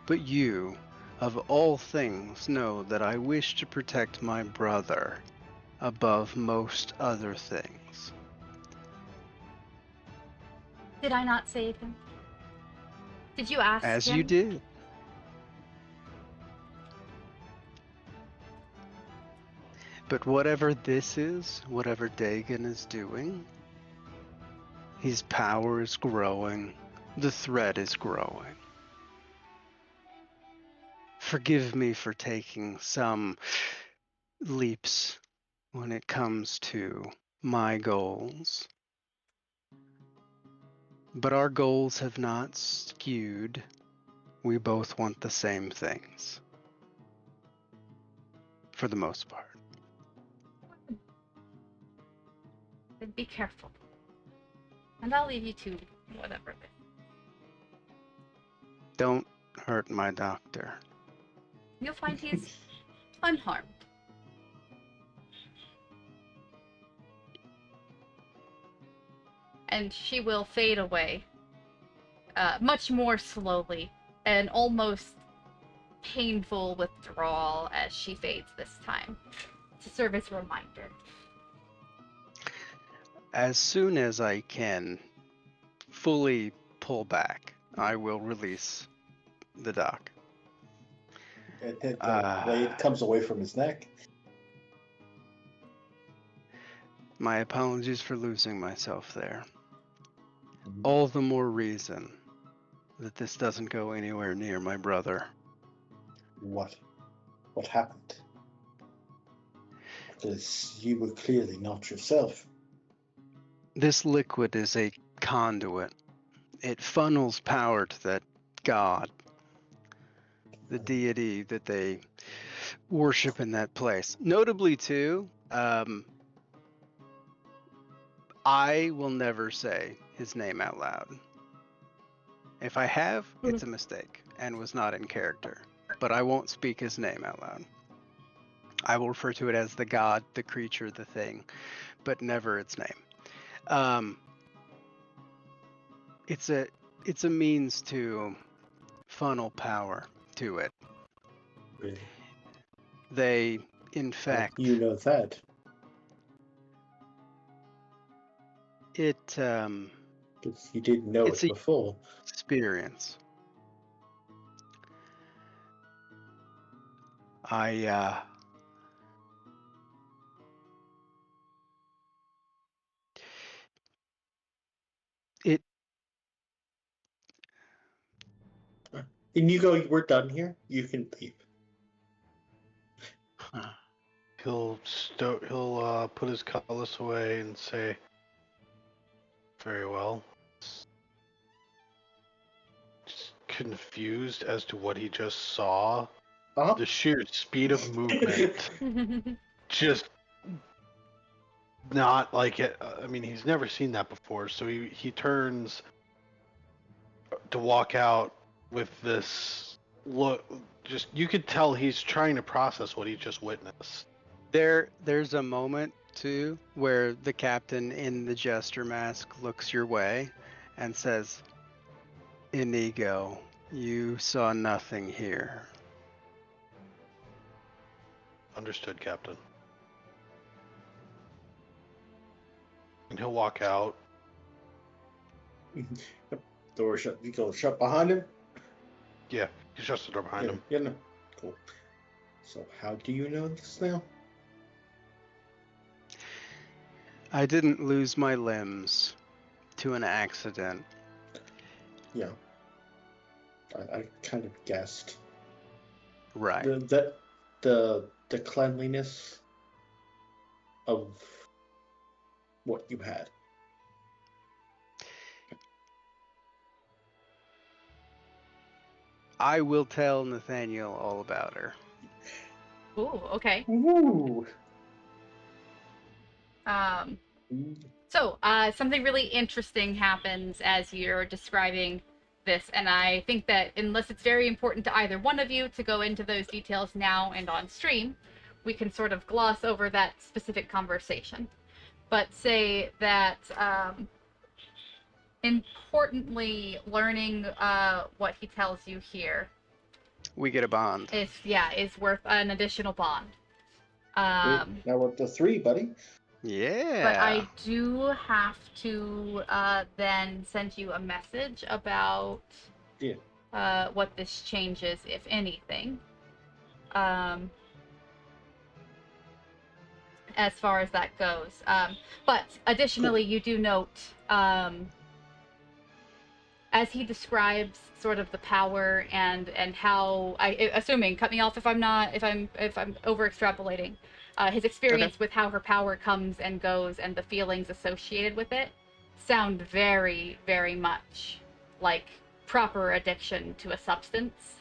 but you, of all things, know that I wish to protect my brother above most other things. Did I not save him? Did you ask As him? you did. But whatever this is, whatever Dagon is doing, his power is growing. The threat is growing. Forgive me for taking some leaps when it comes to my goals. But our goals have not skewed. We both want the same things. For the most part. Then be careful. And I'll leave you to whatever. Don't hurt my doctor. You'll find he's unharmed. And she will fade away, much more slowly, an almost painful withdrawal as she fades this time, to serve as a reminder. As soon as I can fully pull back, I will release the dock. The blade comes away from his neck. My apologies for losing myself there. All the more reason that this doesn't go anywhere near my brother. What happened? Because you were clearly not yourself. This liquid is a conduit. It funnels power to that god, the deity that they worship in that place. Notably, too, I will never say his name out loud. If I have, it's a mistake and was not in character. But I won't speak his name out loud. I will refer to it as the god, the creature, the thing, but never its name. it's a means to funnel power to it. Really? They, in fact, You know that. it Because you didn't know it's it a before. experience. I it And you go, we're done here. You can leave. He'll put his cutlass away and say, "Very well." Just confused as to what he just saw. Uh-huh. The sheer speed of movement, just not like it. I mean, he's never seen that before, so he turns to walk out with this look. Just you could tell he's trying to process what he just witnessed. there's a moment too where the captain in the jester mask looks your way and says, "Inigo, you saw nothing here." Understood, Captain. And he'll walk out. Door shut. You go shut behind him. Yeah, he shuts the door behind him. Yeah, no. Cool. So how do you know this now? I didn't lose my limbs to an accident. Yeah. I kind of guessed. Right. The cleanliness of what you had. I will tell Nathaniel all about her. Ooh, okay. Ooh. So, something really interesting happens as you're describing this, and I think that unless it's very important to either one of you to go into those details now and on stream, we can sort of gloss over that specific conversation. But say that, importantly, learning what he tells you here We get a bond. is worth an additional bond. Now we're up to 3, buddy. Yeah. But I do have to then send you a message about what this changes, if anything. As far as that goes. But additionally, you do note, as he describes sort of the power and how, assuming, cut me off if I'm over extrapolating. His experience with how her power comes and goes and the feelings associated with it sound very, very much like proper addiction to a substance,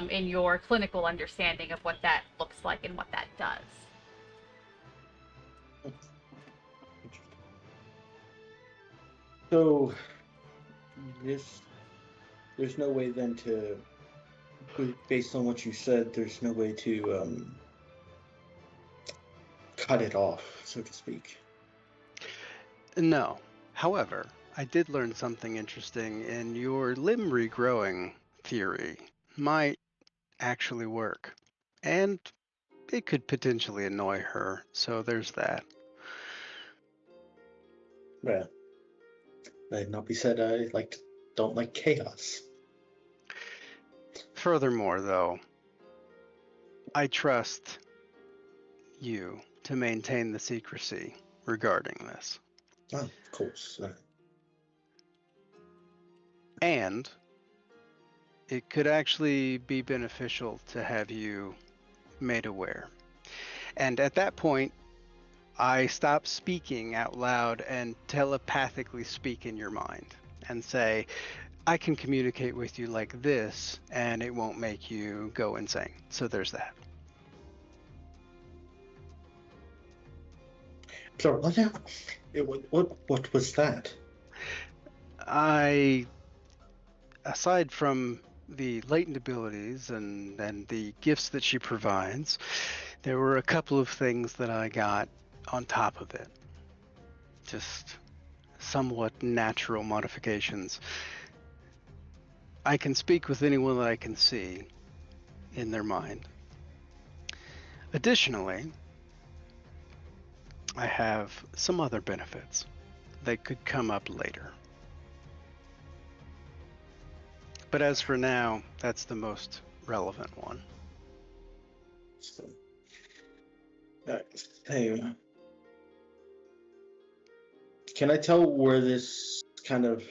in your clinical understanding of what that looks like and what that does. So, there's no way then to, based on what you said, there's no way to cut it off, so to speak. No. However, I did learn something interesting, and your limb regrowing theory might actually work. And it could potentially annoy her, so there's that. Well, that'd not be said. I don't like chaos. Furthermore, though, I trust you to maintain the secrecy regarding this. Oh, of course. And it could actually be beneficial to have you made aware. And at that point, I stop speaking out loud and telepathically speak in your mind and say, I can communicate with you like this, and it won't make you go insane. So there's that. So what now? What was that? Aside from the latent abilities and the gifts that she provides, there were a couple of things that I got on top of it. Just somewhat natural modifications. I can speak with anyone that I can see in their mind. Additionally, I have some other benefits that could come up later. But as for now, that's the most relevant one. So, hey, can I tell where this kind of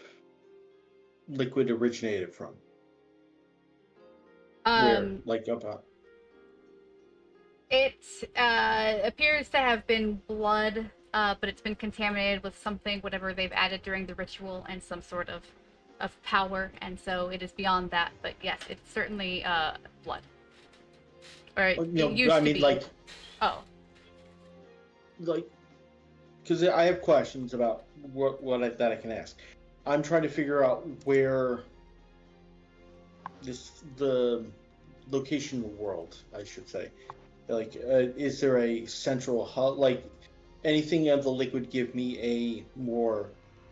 liquid originated from? Where, like, about? It appears to have been blood, but it's been contaminated with something, whatever they've added during the ritual, and some sort of power, and so it is beyond that. But yes, it's certainly blood. Or it used to be. Like, oh, like, because I have questions about that I can ask. I'm trying to figure out where the location of the world, I should say. Like, is there a central hub? Like, anything of the liquid give me a more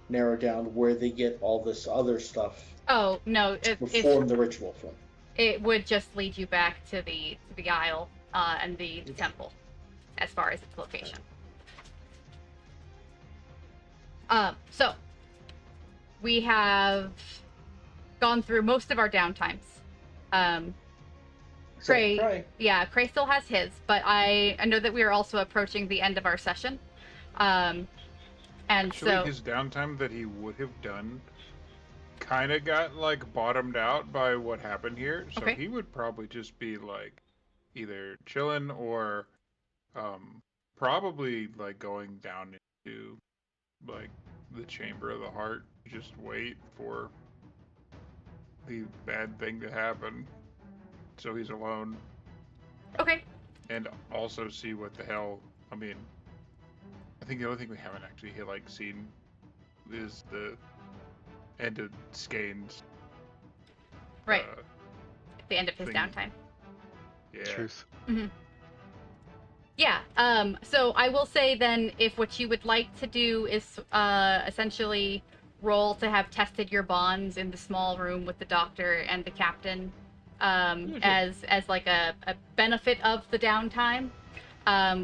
narrow down where they get all this other stuff? Oh no, to perform the ritual from. It would just lead you back to the Isle and the temple, as far as its location. So we have gone through most of our downtimes. Cray still has his, but I know that we are also approaching the end of our session. And actually, so his downtime that he would have done kind of got like bottomed out by what happened here, so okay. He would probably just be like either chilling or probably like going down into like the chamber of the heart, just wait for the bad thing to happen so he's alone. Okay. And also see what the hell, I mean, I think the only thing we haven't actually seen is the end of Skane's. Right. The end of his thing. Downtime. Yeah. Truth. Mm-hmm. Yeah. So I will say then, if what you would like to do is essentially roll to have tested your bonds in the small room with the doctor and the captain, as like a benefit of the downtime,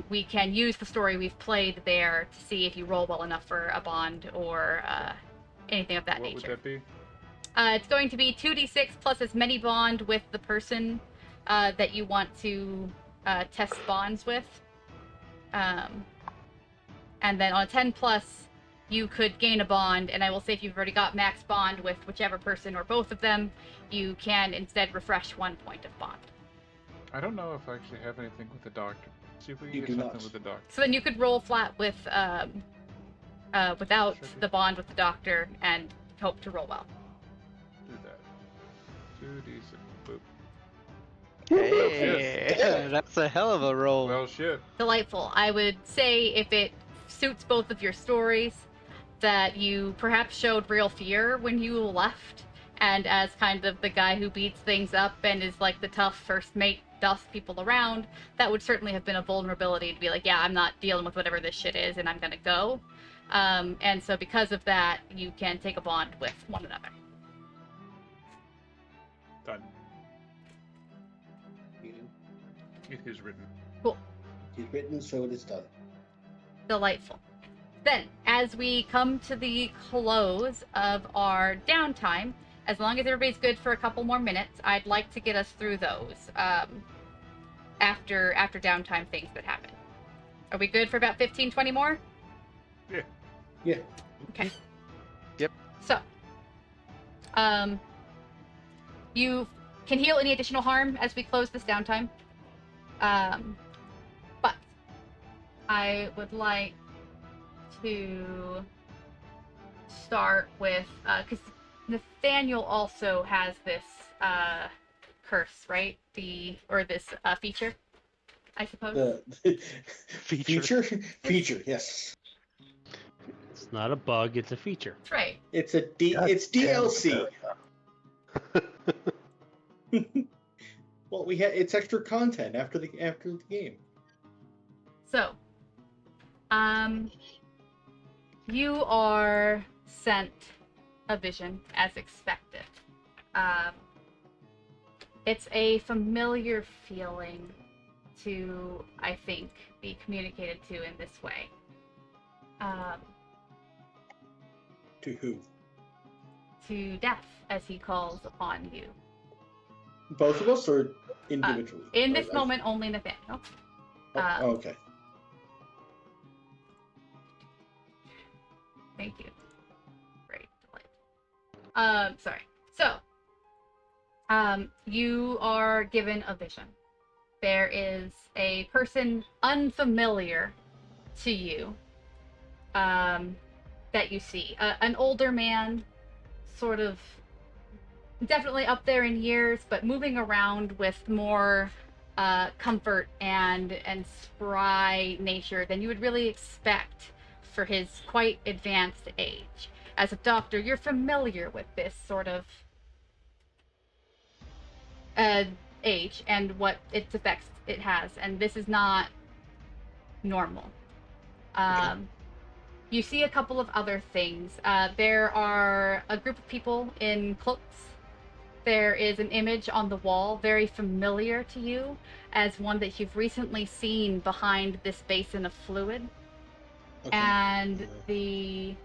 we can use the story we've played there to see if you roll well enough for a bond or anything of that nature. What would that be? It's going to be 2d6 plus as many bond with the person that you want to test bonds with. And then on a 10 plus, you could gain a bond, and I will say if you've already got max bond with whichever person or both of them, you can instead refresh 1 point of bond. I don't know if I actually have anything with the doctor. See if we can You get do something not. with the doctor. So then you could roll flat with without Sure. the bond with the doctor and hope to roll well. Do that. 2d6. Boop. Hey, that's a hell of a roll. Well, shit. Delightful. I would say if it suits both of your stories, that you perhaps showed real fear when you left, and as kind of the guy who beats things up and is like the tough first mate, dust people around, that would certainly have been a vulnerability to be like, yeah, I'm not dealing with whatever this shit is and I'm gonna go. And so because of that, you can take a bond with one another. Done. It is written. Cool. It's written, so it is done. Delightful. Then, as we come to the close of our downtime, as long as everybody's good for a couple more minutes, I'd like to get us through those after downtime things that happen. Are we good for about 15, 20 more? Yeah. Yeah. Okay. Yep. So, you can heal any additional harm as we close this downtime. But I would like to start with, because Nathaniel also has this curse, right? This feature, I suppose. Feature? Feature, yes. It's not a bug, it's a feature. That's right. It's it's DLC. Well, it's extra content after the game. So, you are sent a vision as expected. It's a familiar feeling to, I think, be communicated to in this way. To who? To death, as he calls upon you. Both of us, or individually? In this moment, only Nathaniel. Okay. Thank you. Great delight. Sorry. So, you are given a vision. There is a person unfamiliar to you, that you see. An older man, sort of, definitely up there in years, but moving around with more comfort and spry nature than you would really expect for his quite advanced age. As a doctor, you're familiar with this sort of age and what its effects it has, and this is not normal. You see a couple of other things. There are a group of people in cloaks. There is an image on the wall, very familiar to you, as one that you've recently seen behind this basin of fluid. Okay. And the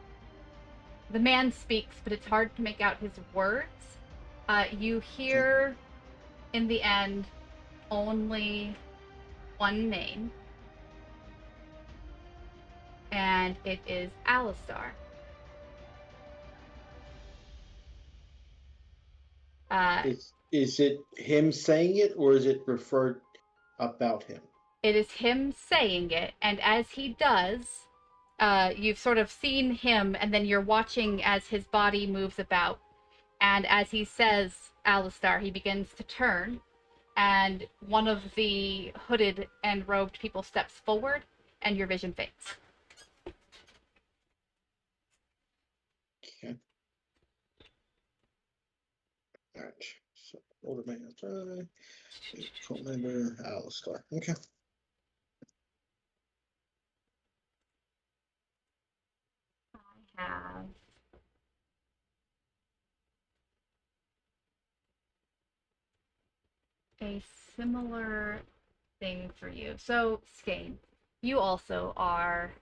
man speaks, but it's hard to make out his words. You hear, in the end, only one name, and it is Alistar. Is it him saying it, or is it referred about him? It is him saying it, and as he does, you've sort of seen him, and then you're watching as his body moves about. And as he says Alistar, he begins to turn, and one of the hooded and robed people steps forward, and your vision fades. Okay. Alright. So, older man, cult member, Alistar. Okay. I have a similar thing for you. So, Skane, you also are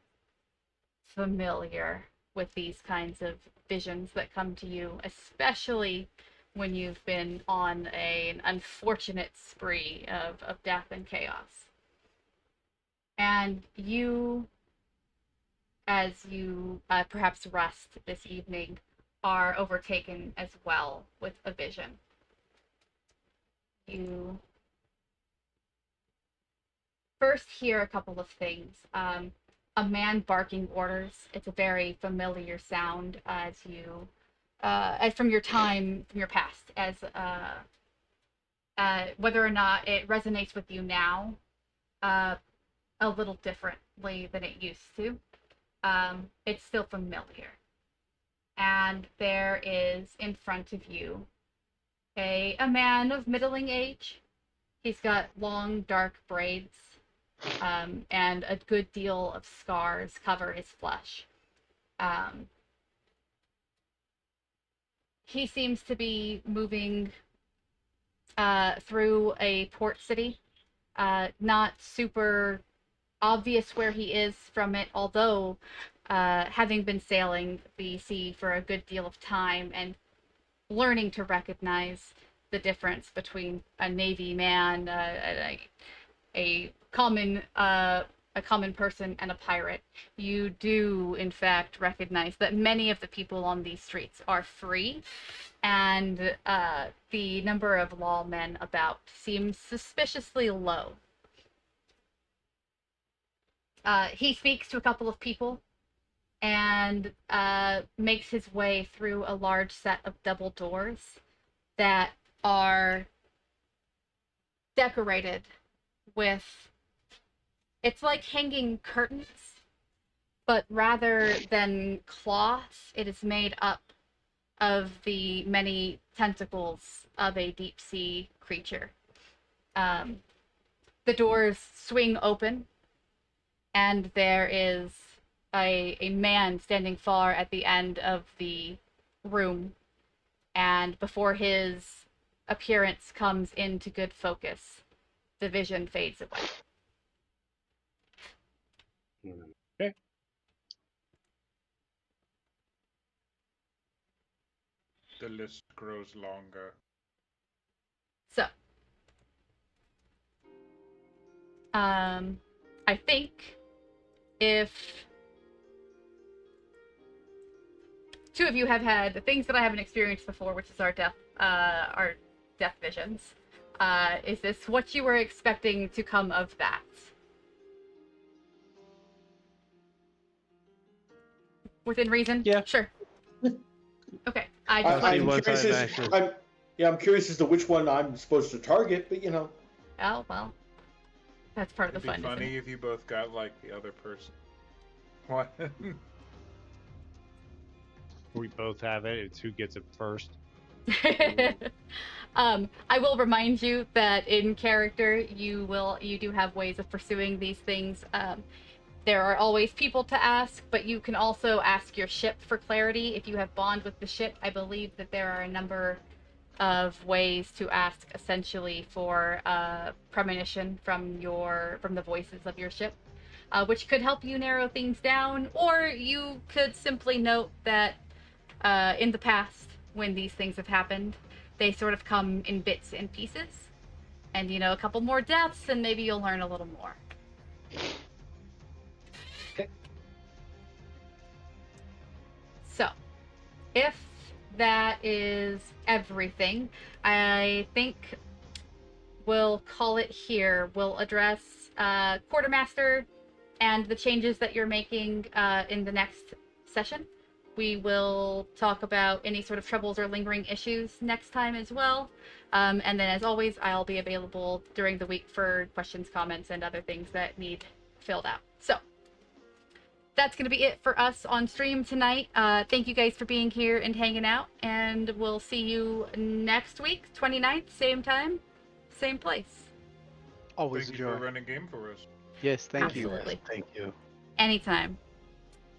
familiar with these kinds of visions that come to you, especially when you've been on an unfortunate spree of death and chaos. And you, as you perhaps rest this evening, are overtaken as well with a vision. You first hear a couple of things. A man barking orders. It's a very familiar sound as you, as from your time, from your past, as whether or not it resonates with you now, a little differently than it used to. It's still familiar. And there is in front of you a man of middling age. He's got long, dark braids, and a good deal of scars cover his flesh. He seems to be moving through a port city. Not super obvious where he is from it, although having been sailing the sea for a good deal of time and learning to recognize the difference between a navy man, a common person, and a pirate, you do in fact recognize that many of the people on these streets are free, and the number of lawmen about seems suspiciously low. He speaks to a couple of people and makes his way through a large set of double doors that are decorated with, it's like hanging curtains, but rather than cloth, it is made up of the many tentacles of a deep sea creature. The doors swing open, and there is a man standing far at the end of the room, and before his appearance comes into good focus, the vision fades away. Okay. The list grows longer. So, I think if two of you have had the things that I haven't experienced before, which is our death visions, is this what you were expecting to come of that? Within reason? Yeah. Sure. Okay. I'm curious I'm curious as to which one I'm supposed to target, but you know. Oh, well. That's part of the fun. It'd be funny if you both got like the other person. What? We both have it. It's who gets it first. I will remind you that in character, you do have ways of pursuing these things. There are always people to ask, but you can also ask your ship for clarity. If you have bond with the ship, I believe that there are a number of ways to ask essentially for premonition from the voices of your ship, which could help you narrow things down, or you could simply note that in the past, when these things have happened, they sort of come in bits and pieces, and a couple more deaths and maybe you'll learn a little more. Okay. So if that is everything, I think we'll call it here. We'll address Quartermaster and the changes that you're making in the next session. We will talk about any sort of troubles or lingering issues next time as well. And then, as always, I'll be available during the week for questions, comments, and other things that need filled out. So that's going to be it for us on stream tonight. Thank you guys for being here and hanging out, and we'll see you next week, 29th, same time, same place. Always Thank a you joy. for running game for us. Yes, thank Absolutely. you. Thank you. Anytime.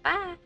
Bye.